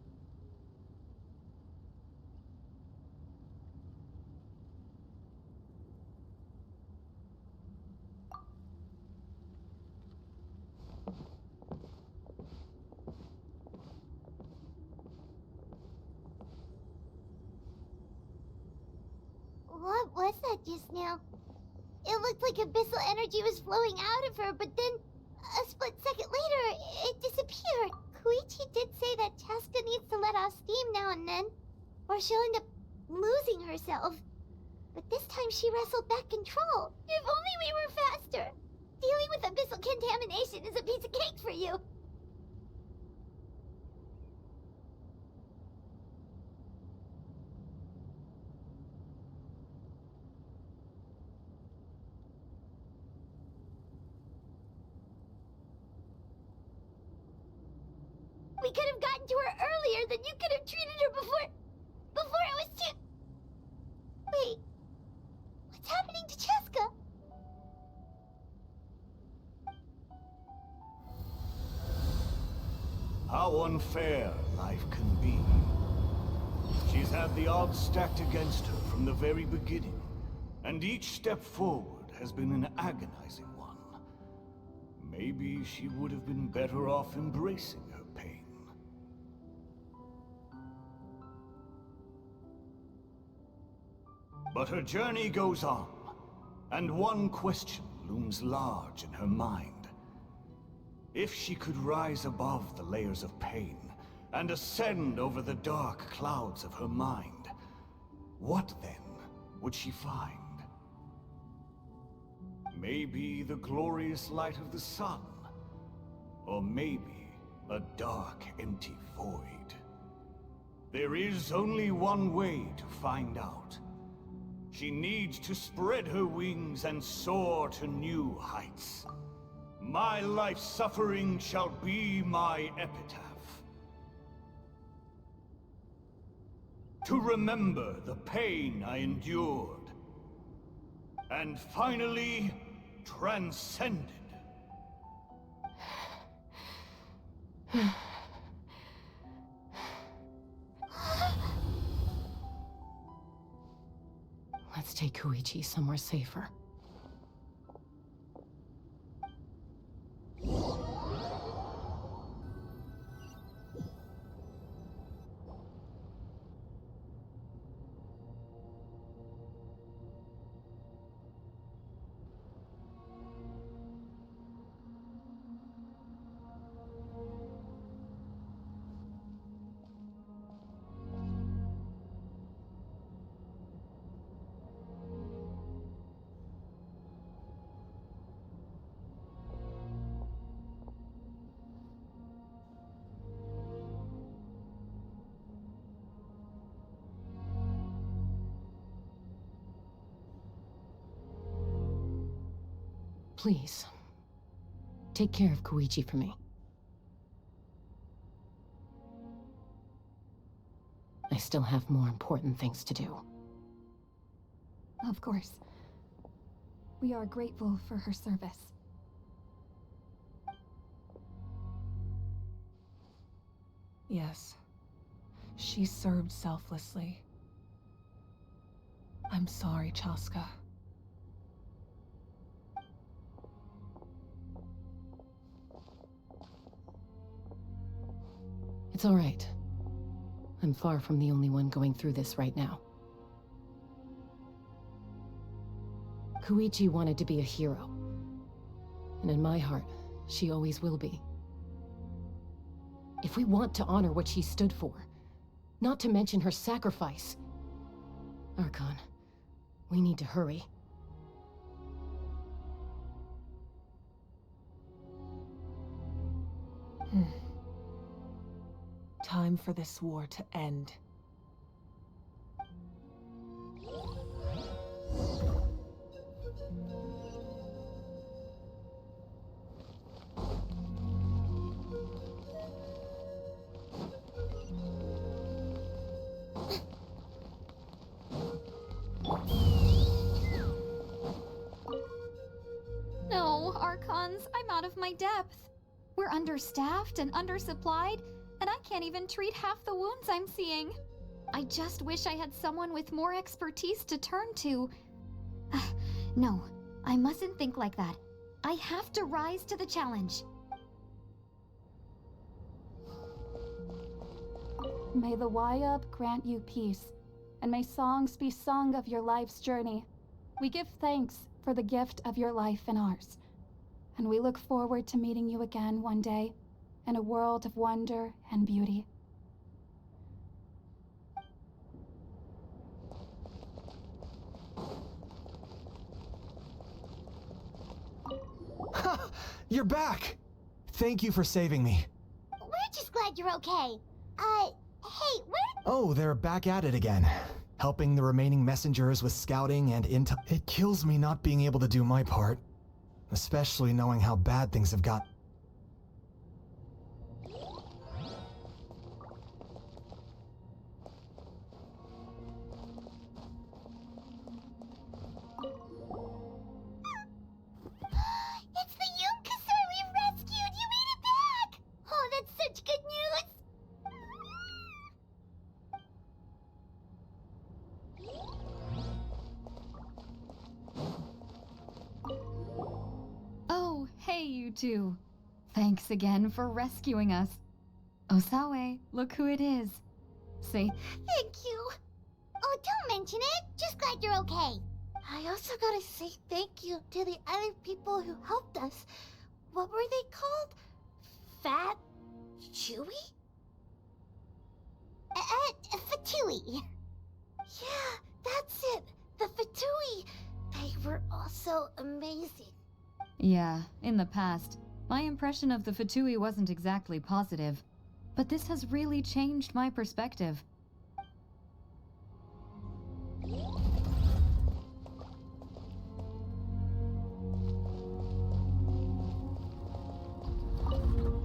What was that just now? It looked like abyssal energy was flowing out of her, but then a split second later, it disappeared. Koichi did say that Chaska needs to let off steam now and then, or she'll end up losing herself. But this time she wrestled back control. If only we were faster! Dealing with abyssal contamination is a piece of cake for you. We could have gotten to her earlier, then you could have treated her before it was too... Wait, what's happening to Cheska? How unfair life can be. She's had the odds stacked against her from the very beginning, and each step forward has been an agonizing one. Maybe she would have been better off embracing her pain. But her journey goes on, and one question looms large in her mind. If she could rise above the layers of pain and ascend over the dark clouds of her mind, what then would she find? Maybe the glorious light of the sun, or maybe a dark, empty void. There is only one way to find out. She needs to spread her wings and soar to new heights. My life's suffering shall be my epitaph. To remember the pain I endured, and finally transcended. Let's take Koichi somewhere safer. Please, take care of Koichi for me. I still have more important things to do. Of course. We are grateful for her service. Yes. She served selflessly. I'm sorry, Chaska. It's all right. I'm far from the only one going through this right now. Koichi wanted to be a hero. And in my heart, she always will be. If we want to honor what she stood for, not to mention her sacrifice, Archon, we need to hurry. Time for this war to end. No, Archons, I'm out of my depth. We're understaffed and undersupplied, and I can't even treat half the wounds I'm seeing. I just wish I had someone with more expertise to turn to. No, I mustn't think like that. I have to rise to the challenge. May the Wayub grant you peace, and may songs be sung of your life's journey. We give thanks for the gift of your life and ours, and we look forward to meeting you again one day in a world of wonder and beauty. Ha! You're back! Thank you for saving me. We're just glad you're okay. Hey, where... Oh, they're back at it again. Helping the remaining messengers with scouting and intel. It kills me not being able to do my part. Especially knowing how bad things have got. It's the Yunkasaur we've rescued! You made it back! Oh, that's such good news! Oh, hey, you two. Thanks again for rescuing us. Osawe, look who it is. Say, Thank you! Oh, don't mention it! Just glad you're okay. I also gotta say thank you to the other people who helped us. What were they called? Fat... Chewy? Fatui. Yeah, that's it. The Fatui. They were also amazing. yeah, in the past, my impression of the Fatui wasn't exactly positive. But this has really changed my perspective.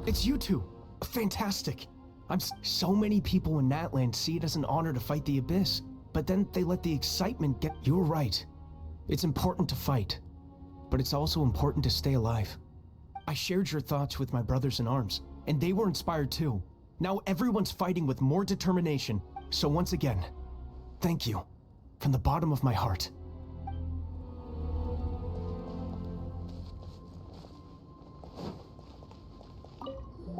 It's you two. Fantastic. So many people in Natland see it as an honor to fight the Abyss, but then they let the excitement get... You're right. It's important to fight, but it's also important to stay alive. I shared your thoughts with my brothers in arms, and they were inspired too. Now everyone's fighting with more determination, so once again, thank you, from the bottom of my heart.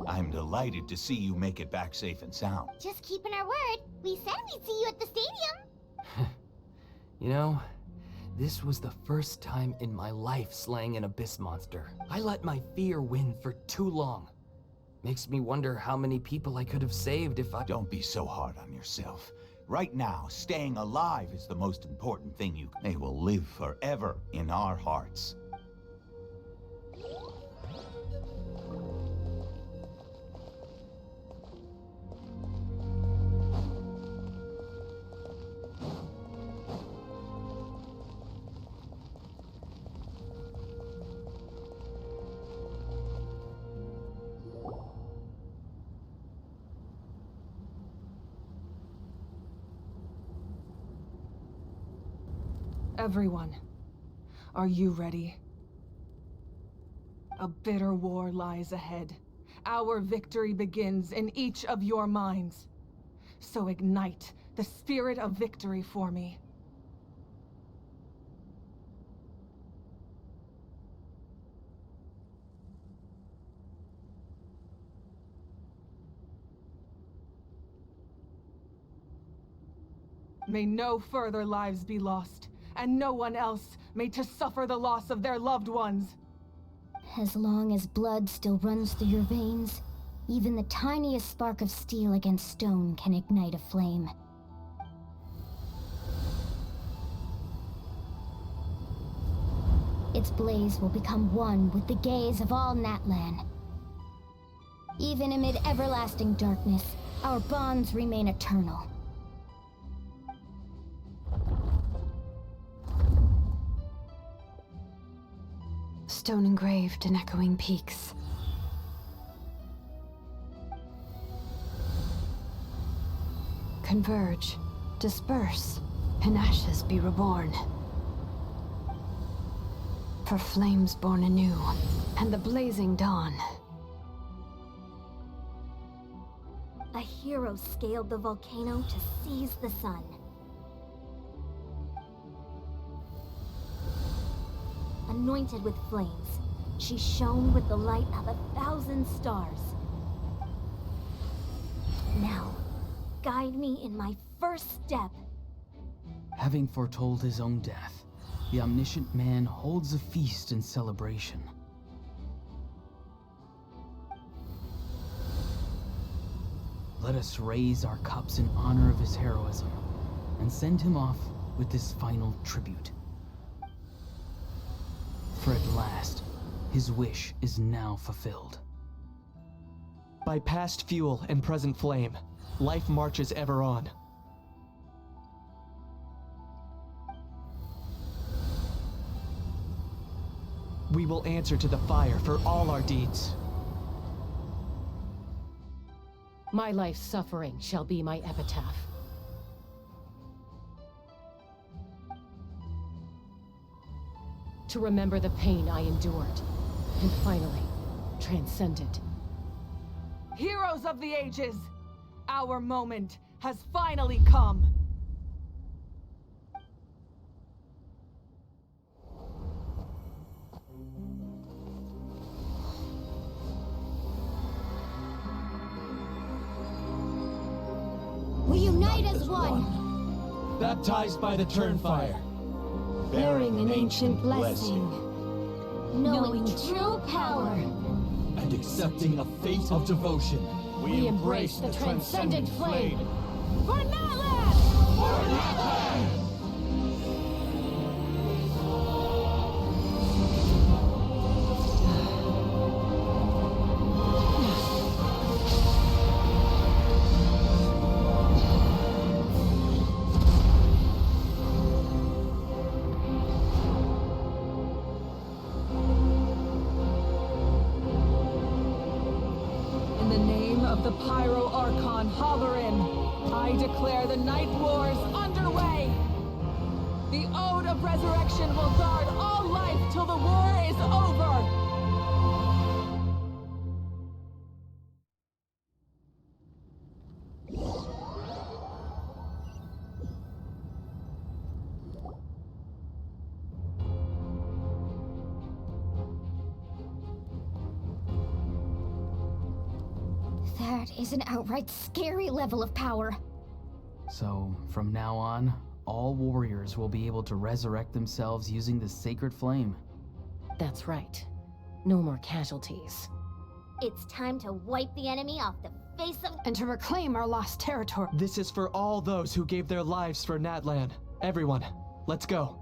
I'm delighted to see you make it back safe and sound. Just keeping our word. We said we'd see you at the stadium. You know, this was the first time in my life slaying an abyss monster. I let my fear win for too long. Makes me wonder how many people I could have saved if I... Don't be so hard on yourself. Right now, staying alive is the most important thing you... They will live forever in our hearts. Everyone, are you ready? A bitter war lies ahead. Our victory begins in each of your minds. So ignite the spirit of victory for me. May no further lives be lost, and no one else may to suffer the loss of their loved ones. As long as blood still runs through your veins, even the tiniest spark of steel against stone can ignite a flame. Its blaze will become one with the gaze of all Natlan. Even amid everlasting darkness, our bonds remain eternal. Stone engraved in echoing peaks. Converge, disperse, in ashes be reborn. For flames born anew, and the blazing dawn. A hero scaled the volcano to seize the sun. Anointed with flames, she shone with the light of 1,000 stars. Now, guide me in my first step. Having foretold his own death, the omniscient man holds a feast in celebration. Let us raise our cups in honor of his heroism, and send him off with this final tribute. For at last, his wish is now fulfilled. By past fuel and present flame, life marches ever on. We will answer to the fire for all our deeds. My life's suffering shall be my epitaph. To remember the pain I endured, and finally, transcended. Heroes of the ages! Our moment has finally come! We unite as one! Baptized by the Turnfire. Bearing an ancient blessing. Knowing true power. And accepting a fate of devotion. We embrace the transcendent flame. For Natlan! For Natlan! The Pyro Archon Halloran, I declare the Night Wars underway! The Ode of Resurrection will guard all life till the war is over! That is an outright scary level of power. So, from now on, all warriors will be able to resurrect themselves using the sacred flame. That's right. No more casualties. It's time to wipe the enemy off the face of... And to reclaim our lost territory. This is for all those who gave their lives for Natlan. Everyone, let's go.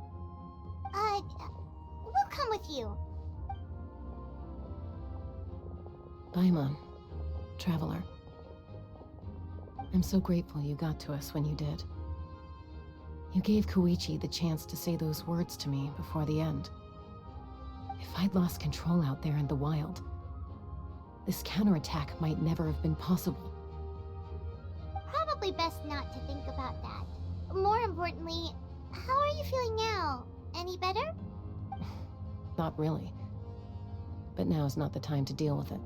We'll come with you. Paimon, traveler. I'm so grateful you got to us when you did. You gave Koichi the chance to say those words to me before the end. If I'd lost control out there in the wild, this counterattack might never have been possible. Probably best not to think about that. More importantly, How are you feeling now? Any better? Not really. But now's not the time to deal with it.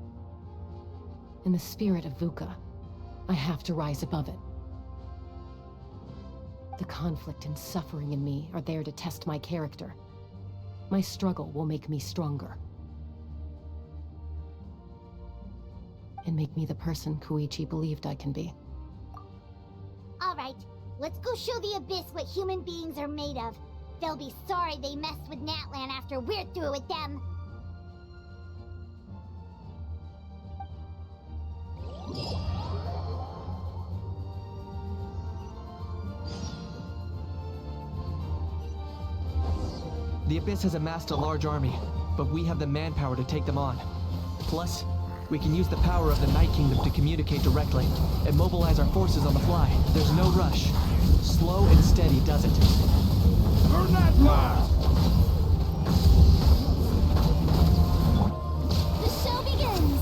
In the spirit of VUCA, I have to rise above it. The conflict and suffering in me are there to test my character. My struggle will make me stronger. And make me the person Koichi believed I can be. Alright, let's go show the Abyss what human beings are made of. They'll be sorry they messed with Natlan after we're through with them. The Abyss has amassed a large army, but we have the manpower to take them on. Plus, we can use the power of the Night Kingdom to communicate directly and mobilize our forces on the fly. There's no rush. Slow and steady does it. Burn that fire! The show begins!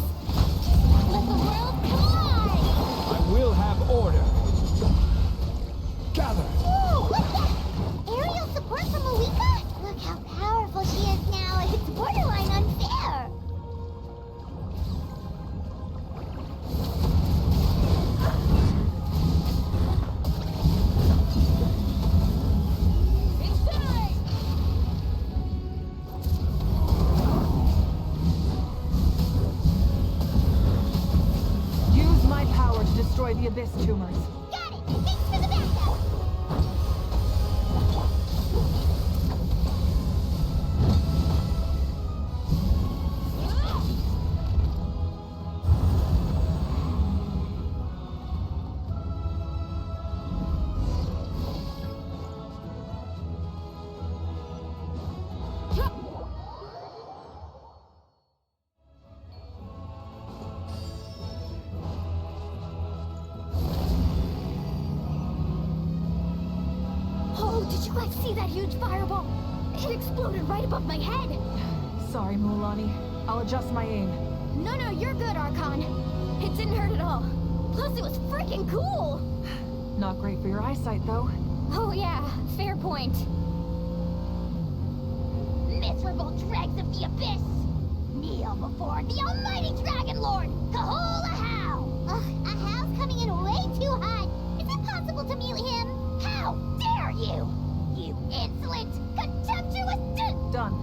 Let the world collide! I will have order. Gather! Whoa, what's that? Aerial support from Malika? Look how powerful she is now. It's borderline unfair. Use my power to destroy the Abyss tumors. Got it! Thanks for the backup! Oh, did you guys see that huge fireball? It exploded right above my head. Sorry, Mulani. I'll adjust my aim. No, you're good, Archon. It didn't hurt at all. Plus, it was freaking cool. Not great for your eyesight, though. Oh yeah, fair point. Miserable dregs of the Abyss! Kneel before the almighty Dragon Lord, Kahola Hao! Ugh, a Hao's coming in way too hot. Is it possible to meet him? How dare you! You insolent, contemptuous Done.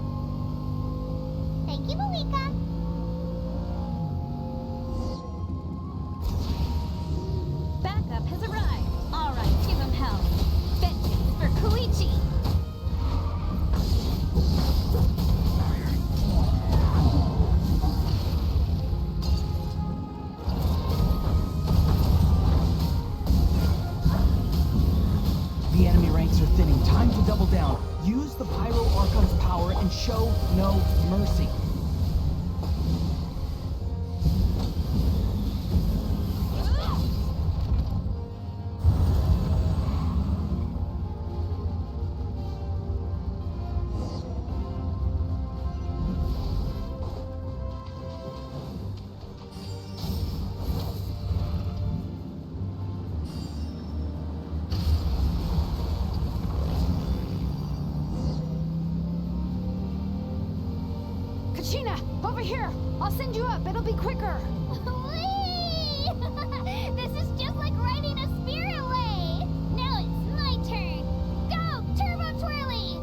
Thank you, Malika. Backup has arrived. All right, give him hell. Vengeance for Koichi. The enemy ranks are thinning. Time to double down. Use the Pyro Archon's power and show no mercy. Kachina, over here! I'll send you up, it'll be quicker! Whee! This is just like riding a spirit way! Now it's my turn! Go, Turbo Twirly!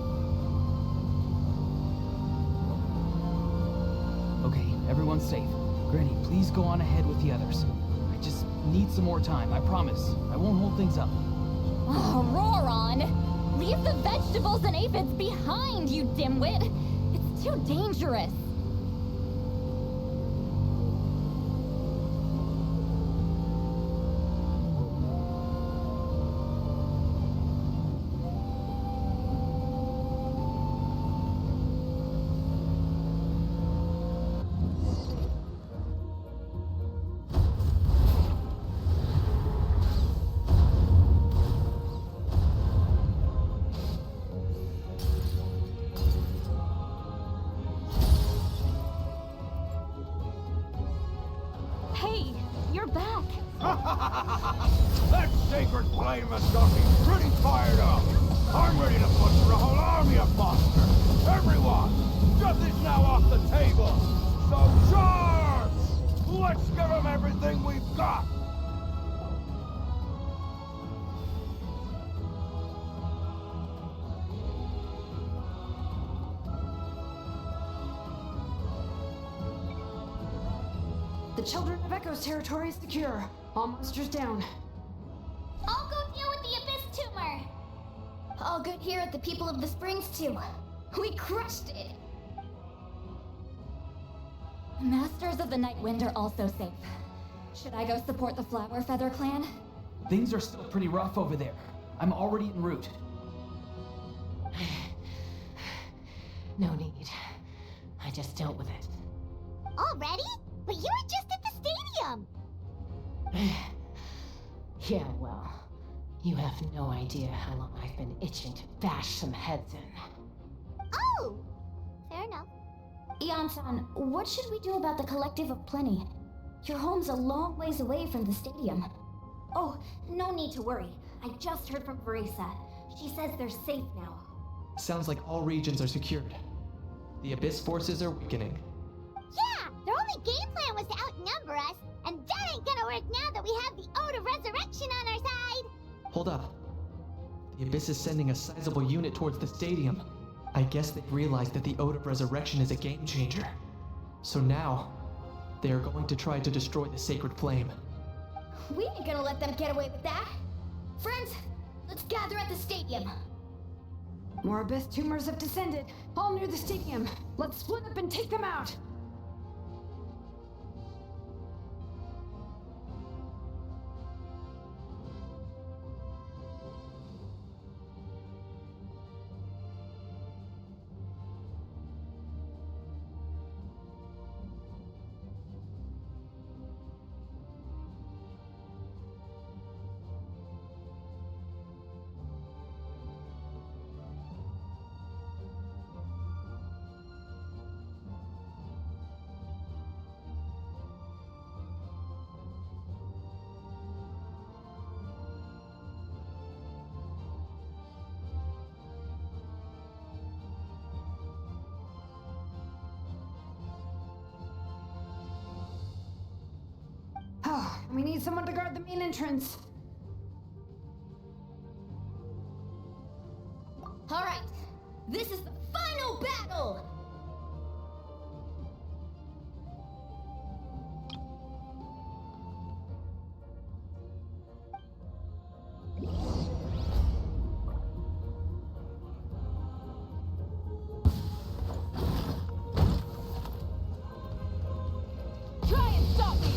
Okay, everyone's safe. Granny, please go on ahead with the others. I just need some more time, I promise. I won't hold things up. Oh, roar on! Leave the vegetables and aphids behind, you dimwit! It's too dangerous. Hey, you're back. That sacred flame has got me pretty fired up. I'm ready to butcher a whole army of monsters. Everyone, death is now off the table. So charge! Let's give them everything we've got. The Children of Echo's territory is secure. All monsters down. I'll go deal with the Abyss Tumor. All good here at the People of the Springs, too. We crushed it! Masters of the Night Wind are also safe. Should I go support the Flower Feather clan? Things are still pretty rough over there. I'm already en route. No need. I just dealt with it. Already? But you were just at the stadium! Yeah, well, you have no idea how long I've been itching to bash some heads in. Oh! Fair enough. Ian-san, what should we do about the Collective of Plenty? Your home's a long ways away from the stadium. Oh, no need to worry. I just heard from Veresa. She says they're safe now. Sounds like all regions are secured. The Abyss forces are weakening. Yeah! Their only game plan was to outnumber us, and that ain't gonna work now that we have the Ode of Resurrection on our side! Hold up. The Abyss is sending a sizable unit towards the stadium. I guess they've realized that the Ode of Resurrection is a game changer. So now, they are going to try to destroy the Sacred Flame. We ain't gonna let them get away with that! Friends, let's gather at the stadium! More Abyss tumors have descended, all near the stadium. Let's split up and take them out! We need someone to guard the main entrance. Alright, this is the final battle! Try and stop me!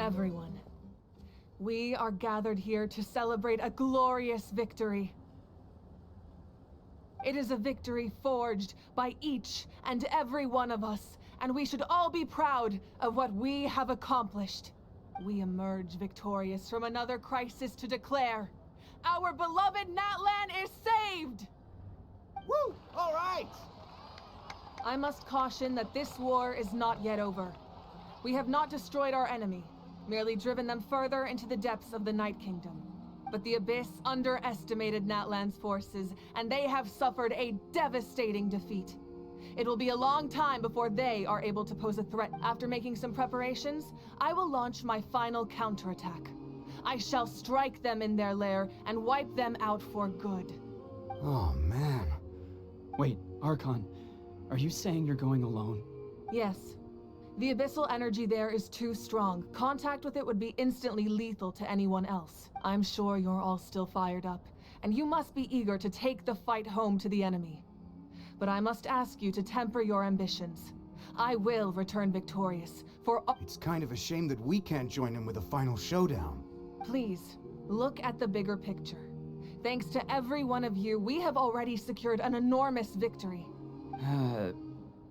Everyone, we are gathered here to celebrate a glorious victory. It is a victory forged by each and every one of us, and we should all be proud of what we have accomplished. We emerge victorious from another crisis to declare, our beloved Natlan is saved! Woo! All right! I must caution that this war is not yet over. We have not destroyed our enemy, merely driven them further into the depths of the Night Kingdom. But the Abyss underestimated Natlan's forces, and they have suffered a devastating defeat. It will be a long time before they are able to pose a threat. After making some preparations, I will launch my final counterattack. I shall strike them in their lair and wipe them out for good. Oh, man. Wait, Archon, are you saying you're going alone? Yes. The abyssal energy there is too strong. Contact with it would be instantly lethal to anyone else. I'm sure you're all still fired up, and you must be eager to take the fight home to the enemy. But I must ask you to temper your ambitions. I will return victorious, for It's kind of a shame that we can't join him with a final showdown. Please, look at the bigger picture. Thanks to every one of you, we have already secured an enormous victory.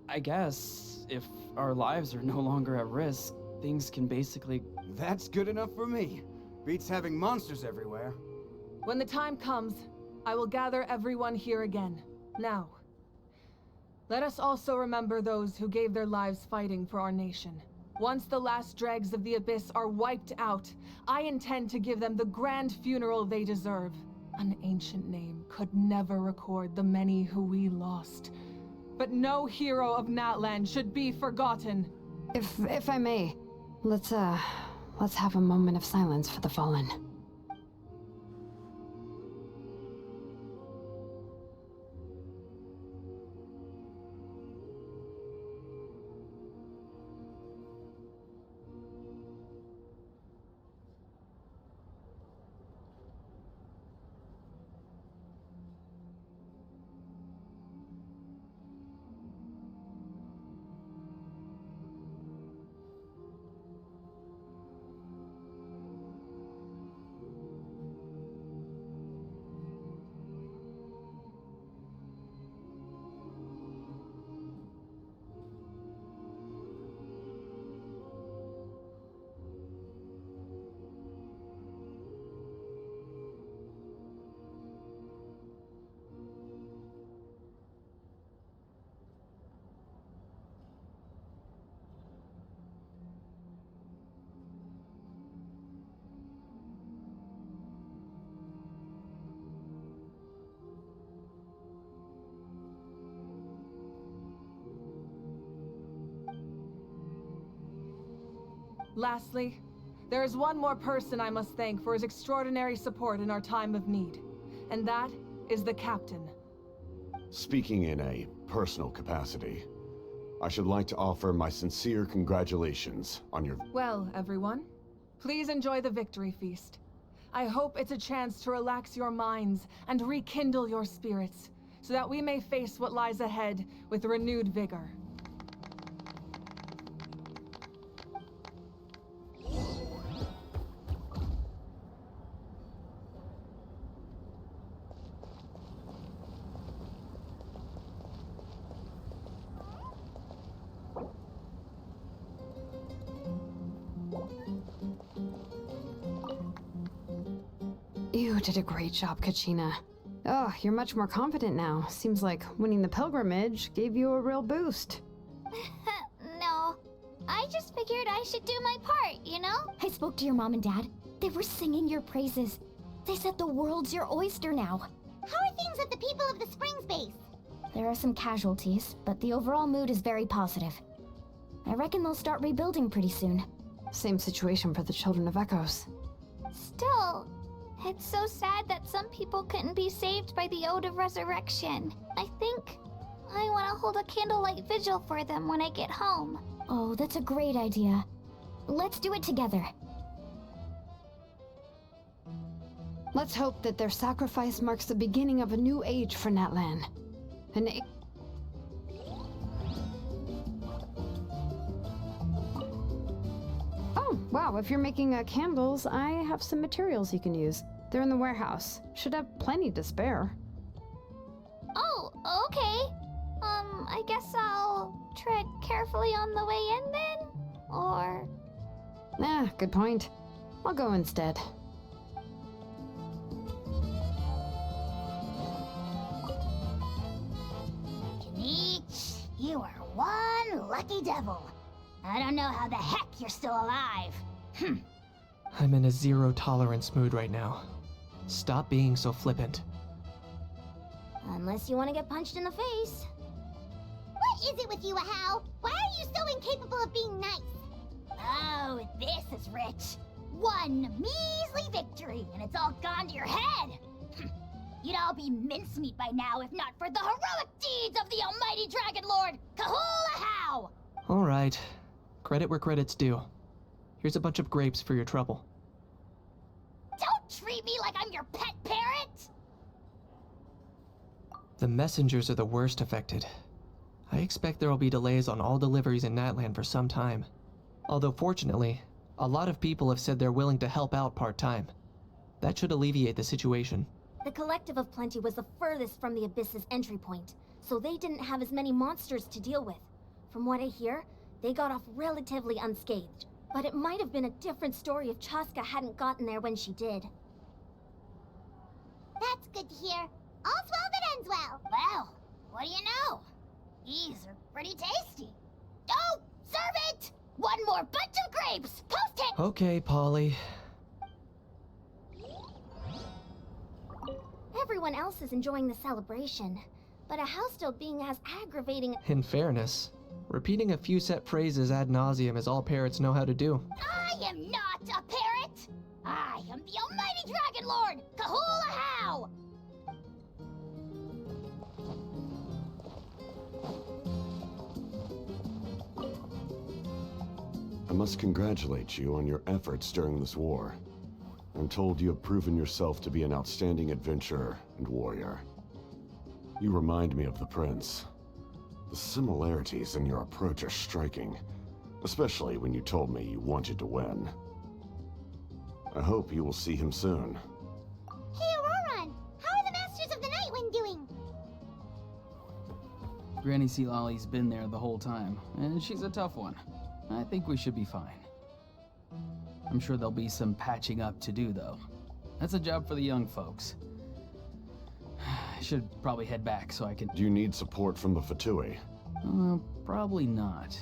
I guess if our lives are no longer at risk, things can basically... That's good enough for me. Beats having monsters everywhere. When the time comes, I will gather everyone here again. Now, let us also remember those who gave their lives fighting for our nation. Once the last dregs of the Abyss are wiped out, I intend to give them the grand funeral they deserve. An ancient name could never record the many who we lost. But no hero of Natlan should be forgotten. If I may, let's have a moment of silence for the fallen. Lastly, there is one more person I must thank for his extraordinary support in our time of need, and that is the Captain. Speaking in a personal capacity, I should like to offer my sincere congratulations on your... Well, everyone, please enjoy the victory feast. I hope it's a chance to relax your minds and rekindle your spirits, so that we may face what lies ahead with renewed vigor. You did a great job, Kachina. Oh, you're much more confident now. Seems like winning the pilgrimage gave you a real boost. No, I just figured I should do my part, you know? I spoke to your mom and dad. They were singing your praises. They said the world's your oyster now. How are things at the People of the Springs base? There are some casualties, but the overall mood is very positive. I reckon they'll start rebuilding pretty soon. Same situation for the Children of Echoes. Still, it's so sad that some people couldn't be saved by the Ode of Resurrection. I think I want to hold a candlelight vigil for them when I get home. Oh, that's a great idea. Let's do it together. Let's hope that their sacrifice marks the beginning of a new age for Natlan. Oh, Wow, if you're making candles, I have some materials you can use. They're in the warehouse. Should have plenty to spare. Oh, okay. I guess I'll tread carefully on the way in then? Or... Good point. I'll go instead. Janich, you are one lucky devil. I don't know how the heck you're still alive. I'm in a zero-tolerance mood right now. Stop being so flippant. Unless you want to get punched in the face. What is it with you, Ahau? Why are you so incapable of being nice? Oh, this is rich. One measly victory, and it's all gone to your head. You'd all be mincemeat by now if not for the heroic deeds of the almighty Dragon Lord, Kahul Ahau! Alright. Credit where credit's due. Here's a bunch of grapes for your trouble. Don't treat me like I'm your pet parrot! The messengers are the worst affected. I expect there will be delays on all deliveries in Natlan for some time. Although fortunately, a lot of people have said they're willing to help out part-time. That should alleviate the situation. The Collective of Plenty was the furthest from the Abyss's entry point, so they didn't have as many monsters to deal with. From what I hear, they got off relatively unscathed. But it might have been a different story if Chaska hadn't gotten there when she did. That's good to hear. All's well that ends well. Well, what do you know? These are pretty tasty. Oh, serve it! One more bunch of grapes! Post it! Okay, Polly. Everyone else is enjoying the celebration, but Ahau's still being as aggravating. In fairness, repeating a few set phrases ad nauseum is all parrots know how to do. I am not a parrot! I am the almighty Dragon Lord, Kahul Ahau! I must congratulate you on your efforts during this war. I'm told you have proven yourself to be an outstanding adventurer and warrior. You remind me of the Prince. The similarities in your approach are striking, especially when you told me you wanted to win. I hope you will see him soon. Hey, Auroran! How are the Masters of the Nightwind doing? Granny Sealolly's been there the whole time, and she's a tough one. I think we should be fine. I'm sure there'll be some patching up to do, though. That's a job for the young folks. I should probably head back so I can... Do you need support from the Fatui? Probably not.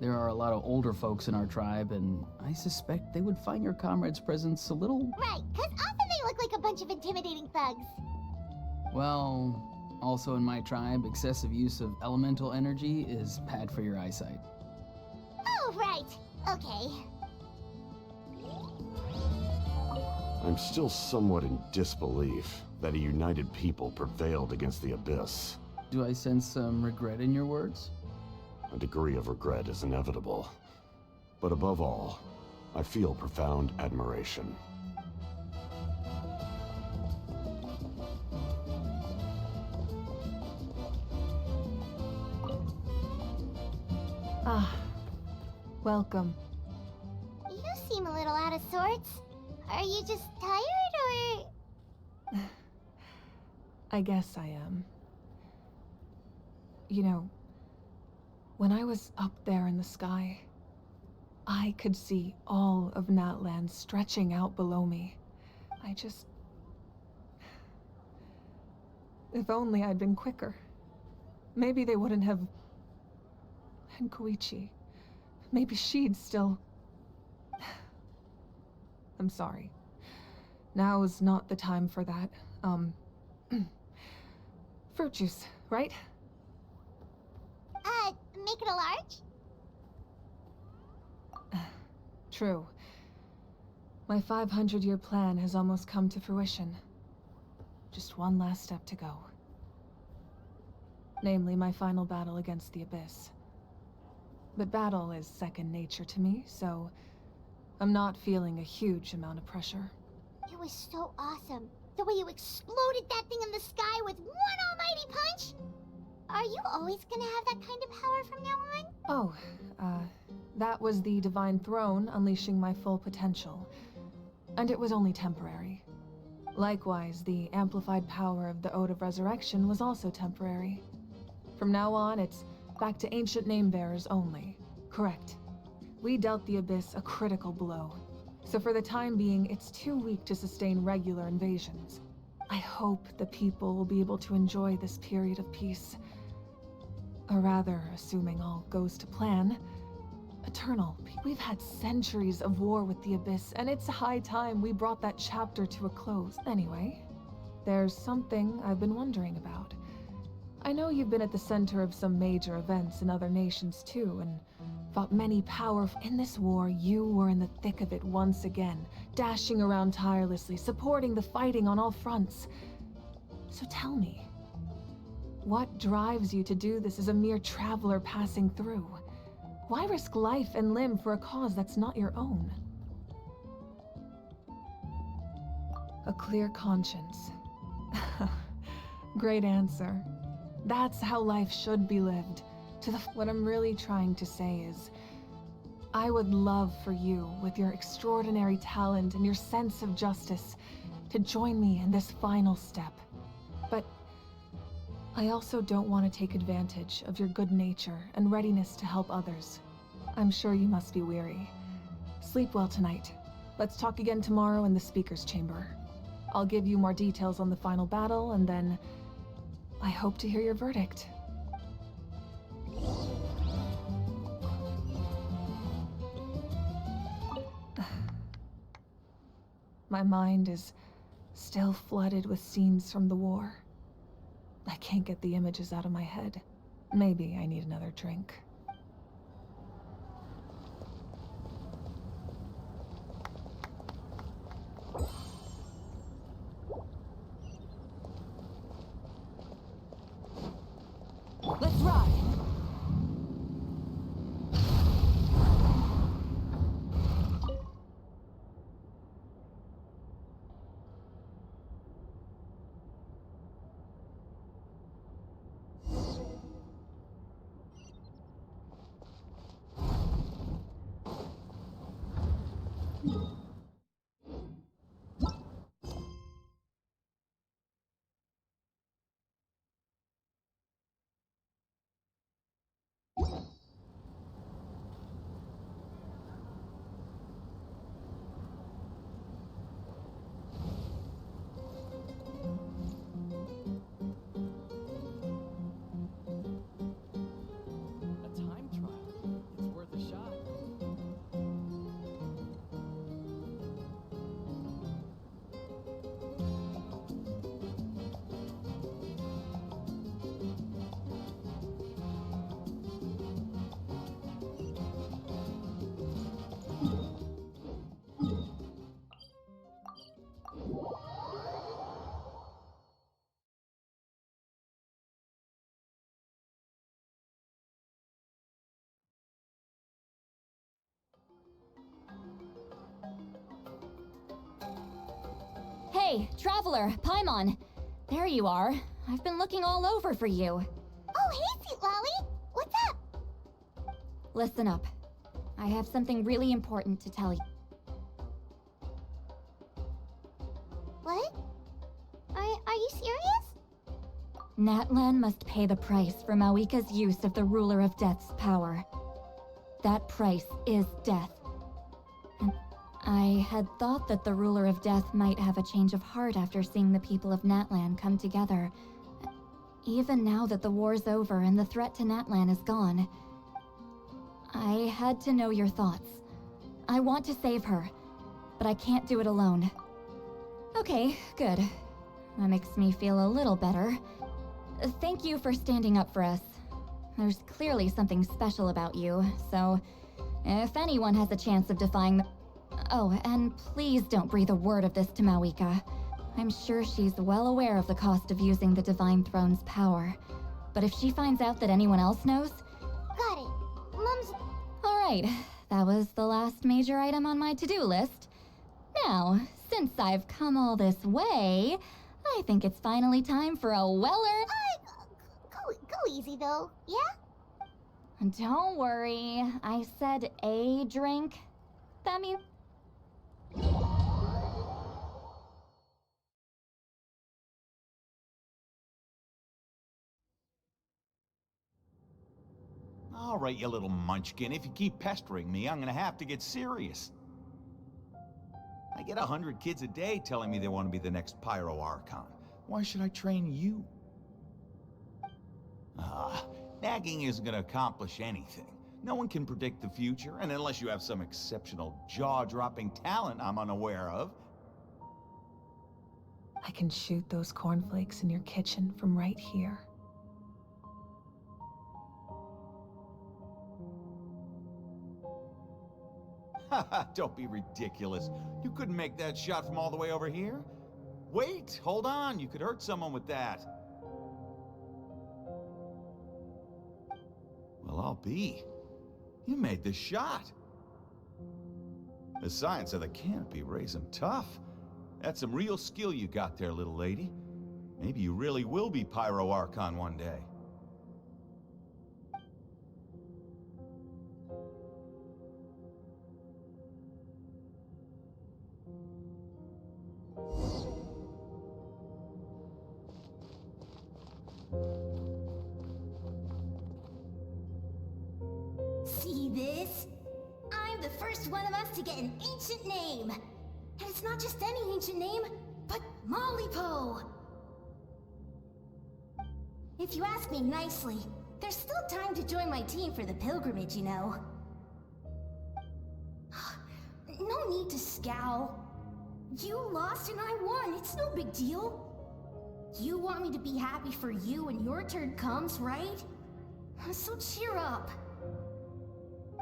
There are a lot of older folks in our tribe, and I suspect they would find your comrade's presence a little... Right, because often they look like a bunch of intimidating thugs. Well, also in my tribe, excessive use of elemental energy is bad for your eyesight. Oh, right. Okay. I'm still somewhat in disbelief that a united people prevailed against the Abyss. Do I sense some regret in your words? A degree of regret is inevitable. But above all, I feel profound admiration. Ah, welcome. You seem a little out of sorts. Are you just tired, or...? I guess I am. You know, when I was up there in the sky, I could see all of Natlan stretching out below me. I just... If only I'd been quicker. Maybe they wouldn't have... And Koichi. Maybe she'd still... I'm sorry. Now is not the time for that. Fruit juice, right? Make it a large? True. My 500-year plan has almost come to fruition. Just one last step to go. Namely, my final battle against the Abyss. But battle is second nature to me, so I'm not feeling a huge amount of pressure. It was so awesome. The way you exploded that thing in the sky with one almighty punch! Are you always gonna have that kind of power from now on? Oh, That was the Divine Throne unleashing my full potential, and it was only temporary. Likewise, the amplified power of the Ode of Resurrection was also temporary. From now on, it's back to ancient name-bearers only. Correct. We dealt the Abyss a critical blow, so for the time being, it's too weak to sustain regular invasions. I hope the people will be able to enjoy this period of peace. Or rather, assuming all goes to plan, eternal. We've had centuries of war with the Abyss, and it's high time we brought that chapter to a close. Anyway, there's something I've been wondering about. I know you've been at the center of some major events in other nations too, and fought many powerful... In this war, you were in the thick of it once again, dashing around tirelessly, supporting the fighting on all fronts. So tell me, what drives you to do this as a mere traveler passing through? Why risk life and limb for a cause that's not your own? A clear conscience. Great answer. That's how life should be lived. What I'm really trying to say is, I would love for you, with your extraordinary talent and your sense of justice, to join me in this final step. But I also don't want to take advantage of your good nature and readiness to help others. I'm sure you must be weary. Sleep well tonight. Let's talk again tomorrow in the speaker's chamber. I'll give you more details on the final battle, and then I hope to hear your verdict. My mind is still flooded with scenes from the war. I can't get the images out of my head. Maybe I need another drink. Let's ride! Hey, Traveler, Paimon! There you are. I've been looking all over for you. Oh, hey, Sweet Lolly! What's up? Listen up. I have something really important to tell you. What? Are you serious? Natlan must pay the price for Mawika's use of the Ruler of Death's power. That price is death. And I had thought that the Ruler of Death might have a change of heart after seeing the people of Natlan come together. Even now that the war's over and the threat to Natlan is gone, I had to know your thoughts. I want to save her, but I can't do it alone. Okay, good. That makes me feel a little better. Thank you for standing up for us. There's clearly something special about you, so if anyone has a chance of defying the... Oh, and please don't breathe a word of this to Mawika. I'm sure she's well aware of the cost of using the Divine Throne's power. But if she finds out that anyone else knows... Got it. Mom's... Alright, that was the last major item on my to-do list. Now, since I've come all this way, I think it's finally time for a Weller... Go easy, though, yeah? Don't worry, I said a drink. That means... All right, you little munchkin. If you keep pestering me, I'm gonna have to get serious. I get 100 kids a day telling me they want to be the next Pyro Archon. Why should I train you? Nagging isn't gonna accomplish anything. No one can predict the future, and unless you have some exceptional jaw-dropping talent I'm unaware of. I can shoot those cornflakes in your kitchen from right here. Haha, don't be ridiculous. You couldn't make that shot from all the way over here? Wait, hold on, you could hurt someone with that. Well, I'll be. You made the shot. The science of the canopy raised him tough. That's some real skill you got there, little lady. Maybe you really will be Pyro Archon one day. See this? I'm the first one of us to get an ancient name. And it's not just any ancient name, but Mollypo. If you ask me nicely, there's still time to join my team for the pilgrimage, you know. No need to scowl. You lost and I won, it's no big deal. You want me to be happy for you when your turn comes, right? So cheer up.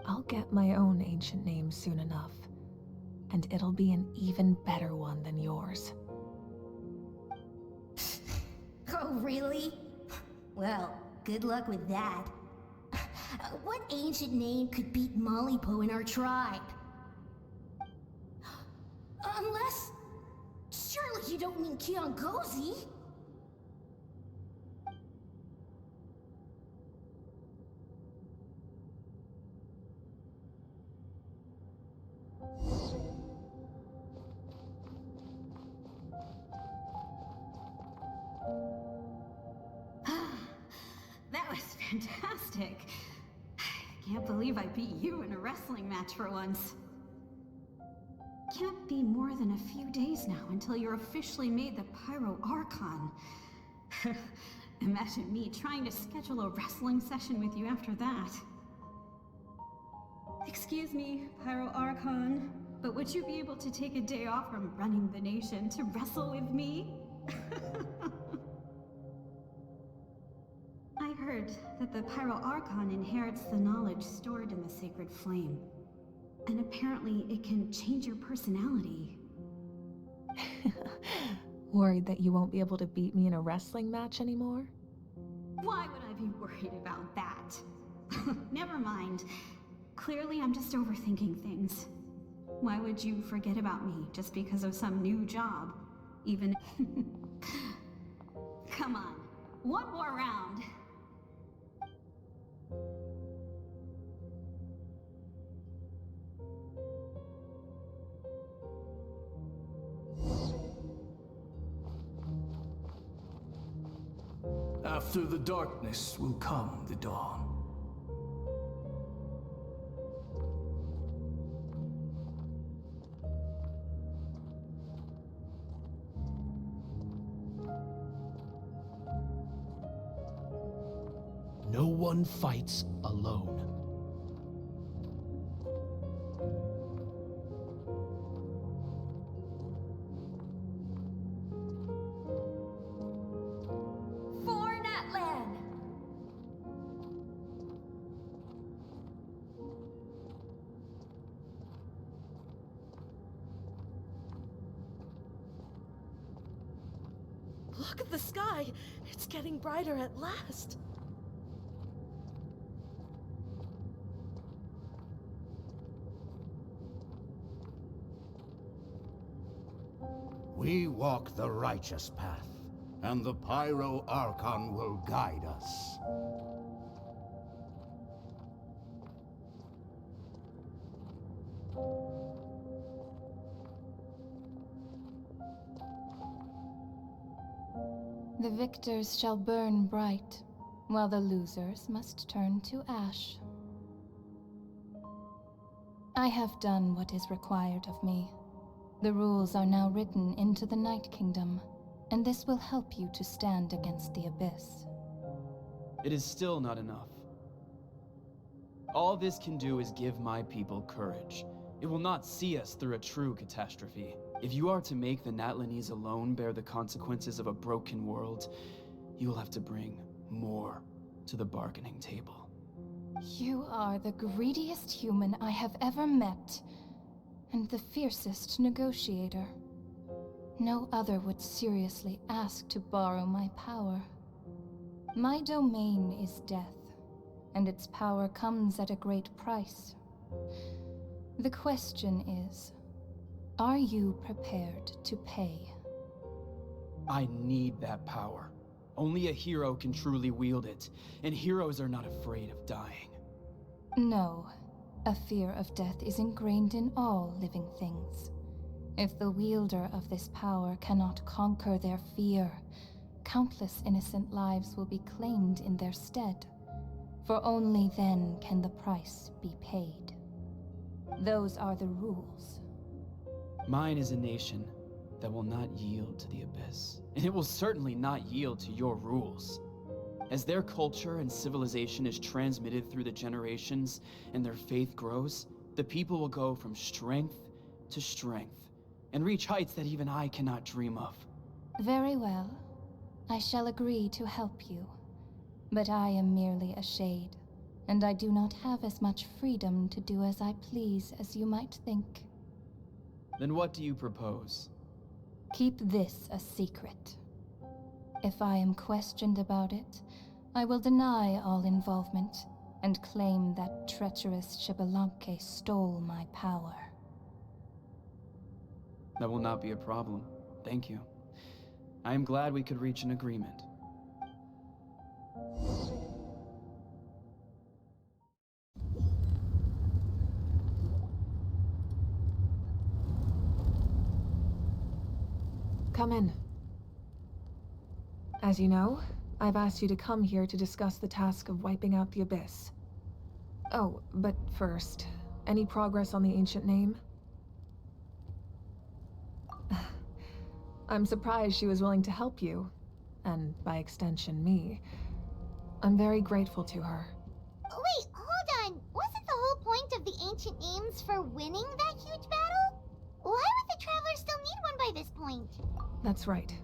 I'll get my own ancient name soon enough, and it'll be an even better one than yours. Oh, really? Well, good luck with that. What ancient name could beat Mollypo in our tribe? Unless... surely you don't mean Kiangozi? That was fantastic. I can't believe I beat you in a wrestling match for once. Can't be more than a few days now until you're officially made the Pyro Archon. Imagine me trying to schedule a wrestling session with you after that. Excuse me, Pyro Archon, but would you be able to take a day off from running the nation to wrestle with me? I heard that the Pyro Archon inherits the knowledge stored in the sacred flame. And apparently it can change your personality. Worried that you won't be able to beat me in a wrestling match anymore? Why would I be worried about that? Never mind. Clearly I'm just overthinking things. Why would you forget about me just because of some new job? Even... Come on, one more round. After the darkness will come the dawn. No one fights alone. For Natlan! Look at the sky! It's getting brighter at last! We walk the righteous path, and the Pyro Archon will guide us. The victors shall burn bright, while the losers must turn to ash. I have done what is required of me. The rules are now written into the Night Kingdom, and this will help you to stand against the Abyss. It is still not enough. All this can do is give my people courage. It will not see us through a true catastrophe. If you are to make the Natlanese alone bear the consequences of a broken world, you will have to bring more to the bargaining table. You are the greediest human I have ever met, and the fiercest negotiator. No other would seriously ask to borrow my power. My domain is death, and its power comes at a great price. The question is, are you prepared to pay? I need that power. Only a hero can truly wield it, and heroes are not afraid of dying. No. A fear of death is ingrained in all living things. If the wielder of this power cannot conquer their fear, countless innocent lives will be claimed in their stead. For only then can the price be paid. Those are the rules. Mine is a nation that will not yield to the Abyss, and it will certainly not yield to your rules. As their culture and civilization is transmitted through the generations and their faith grows, the people will go from strength to strength and reach heights that even I cannot dream of. Very well. I shall agree to help you. But I am merely a shade, and I do not have as much freedom to do as I please as you might think. Then what do you propose? Keep this a secret. If I am questioned about it, I will deny all involvement and claim that treacherous Xbalanque stole my power. That will not be a problem. Thank you. I am glad we could reach an agreement. Come in. As you know, I've asked you to come here to discuss the task of wiping out the Abyss. Oh, but first, any progress on the ancient name? I'm surprised she was willing to help you, and by extension me. I'm very grateful to her. Wait, hold on. Wasn't the whole point of the ancient names for winning that huge battle? Why would the Travelers still need one by this point? That's right.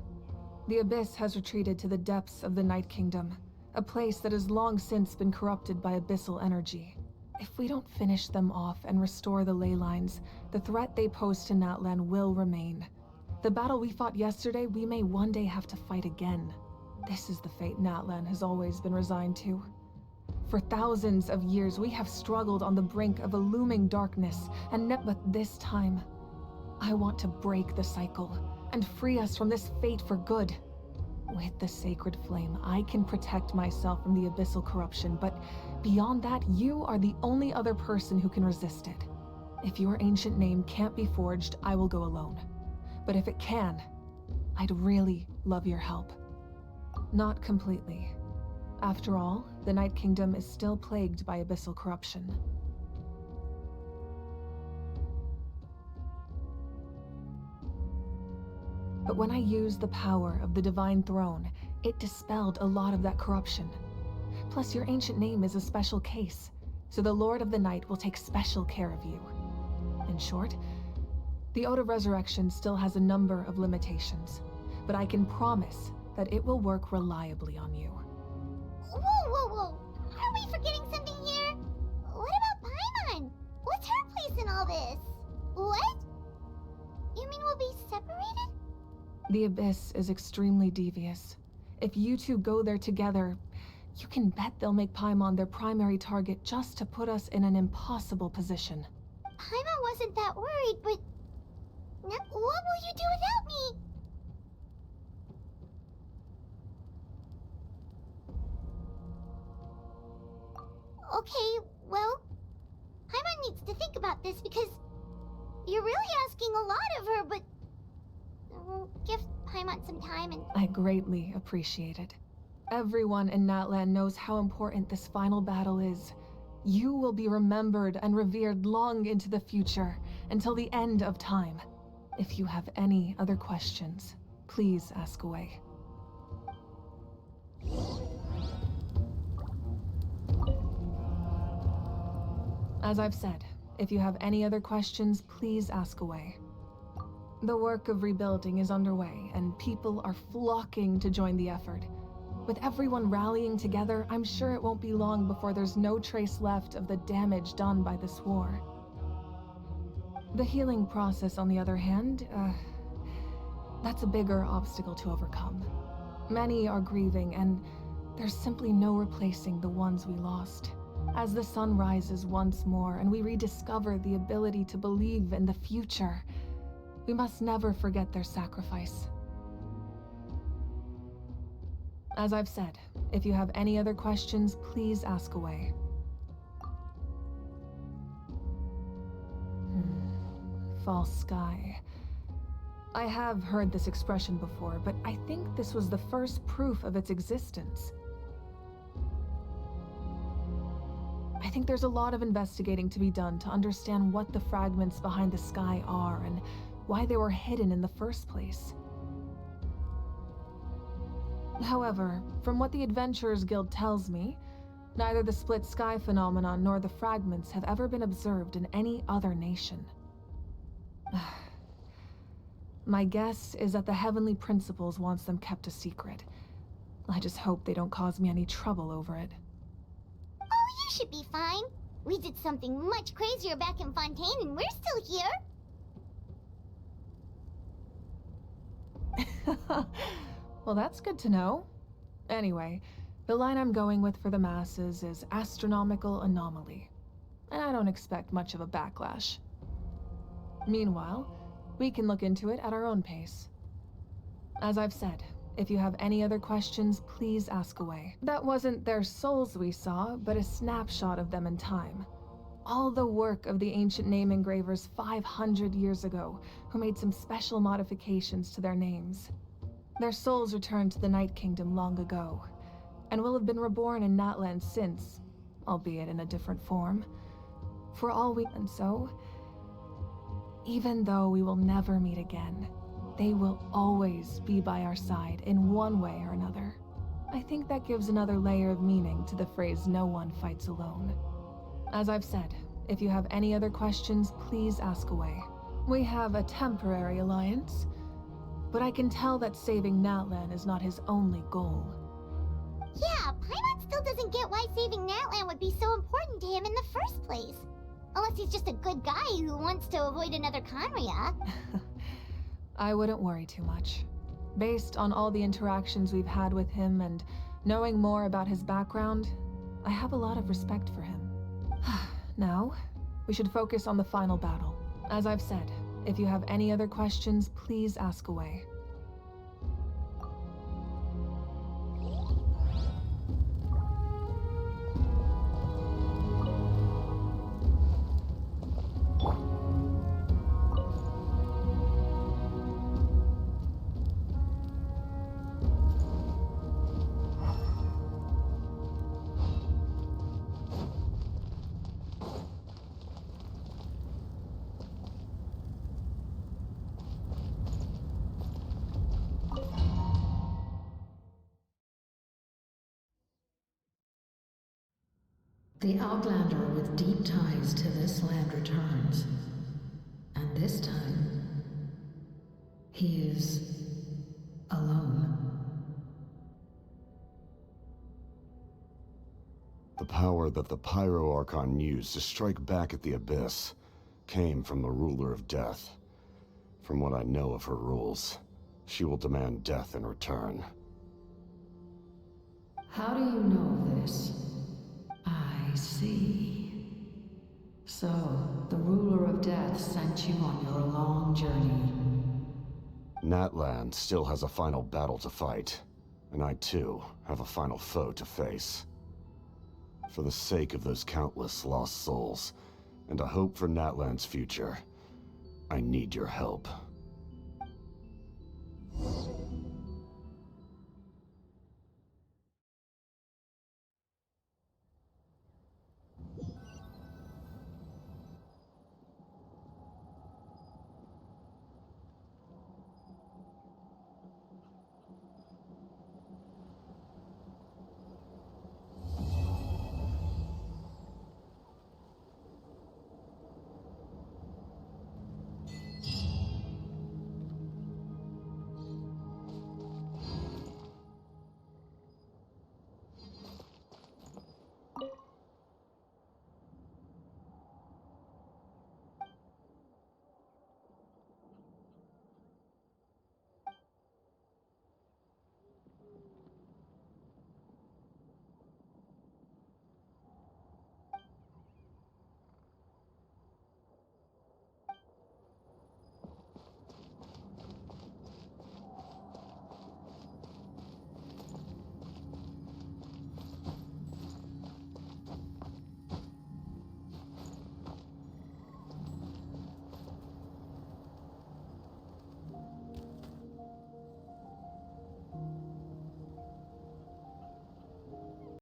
The Abyss has retreated to the depths of the Night Kingdom, a place that has long since been corrupted by abyssal energy. If we don't finish them off and restore the ley lines, the threat they pose to Natlan will remain. The battle we fought yesterday, we may one day have to fight again. This is the fate Natlan has always been resigned to. For thousands of years, we have struggled on the brink of a looming darkness, but this time, I want to break the cycle and free us from this fate for good. With the sacred flame, I can protect myself from the abyssal corruption, but beyond that, you are the only other person who can resist it. If your ancient name can't be forged, I will go alone. But if it can, I'd really love your help. Not completely. After all, the Night Kingdom is still plagued by abyssal corruption. But when I used the power of the Divine Throne, it dispelled a lot of that corruption. Plus, your ancient name is a special case, so the Lord of the Night will take special care of you. In short, the Ode of Resurrection still has a number of limitations, but I can promise that it will work reliably on you. Whoa. Are we forgetting something here? What about Paimon? What's her place in all this? What? You mean we'll be separated? The Abyss is extremely devious. If you two go there together, you can bet they'll make Paimon their primary target just to put us in an impossible position. Paimon wasn't that worried, but... What will you do without me? Okay, well... Paimon needs to think about this because... You're really asking a lot of her, but... Give Paimon some time. time, and I greatly appreciate it. Everyone in Natlan knows how important this final battle is. You will be remembered and revered long into the future, until the end of time. If you have any other questions, please ask away. As I've said, if you have any other questions, please ask away. The work of rebuilding is underway, and people are flocking to join the effort. With everyone rallying together, I'm sure it won't be long before there's no trace left of the damage done by this war. The healing process, on the other hand, that's a bigger obstacle to overcome. Many are grieving, and there's simply no replacing the ones we lost. As the sun rises once more and we rediscover the ability to believe in the future, we must never forget their sacrifice. As I've said, if you have any other questions, please ask away. False sky. I have heard this expression before, but I think this was the first proof of its existence. I think there's a lot of investigating to be done to understand what the fragments behind the sky are and why they were hidden in the first place. However, from what the Adventurers Guild tells me, neither the split sky phenomenon nor the fragments have ever been observed in any other nation. My guess is that the Heavenly Principles wants them kept a secret. I just hope they don't cause me any trouble over it. oh, you should be fine. We did something much crazier back in Fontaine, and we're still here. Well, that's good to know. Anyway, the line I'm going with for the masses is astronomical anomaly, and I don't expect much of a backlash. Meanwhile, we can look into it at our own pace. As I've said, if you have any other questions, please ask away. That wasn't their souls we saw, but a snapshot of them in time. All the work of the ancient name engravers 500 years ago, who made some special modifications to their names. Their souls returned to the Night Kingdom long ago, and will have been reborn in Natlan since, albeit in a different form. For all we... And so, even though we will never meet again, they will always be by our side in one way or another. I think that gives another layer of meaning to the phrase "no one fights alone." As I've said, if you have any other questions, please ask away. We have a temporary alliance, but I can tell that saving Natlan is not his only goal. Yeah, Paimon still doesn't get why saving Natlan would be so important to him in the first place. Unless he's just a good guy who wants to avoid another Conria. I wouldn't worry too much. Based on all the interactions we've had with him and knowing more about his background, I have a lot of respect for him. Now, we should focus on the final battle. As I've said, if you have any other questions, please ask away. The Outlander with deep ties to this land returns. And this time, he is alone. The power that the Pyro Archon used to strike back at the Abyss came from the Ruler of Death. From what I know of her rules, she will demand death in return. How do you know this? I see. So, the Ruler of Death sent you on your long journey. Natlan still has a final battle to fight, and I too have a final foe to face. For the sake of those countless lost souls, and a hope for Natlan's future, I need your help.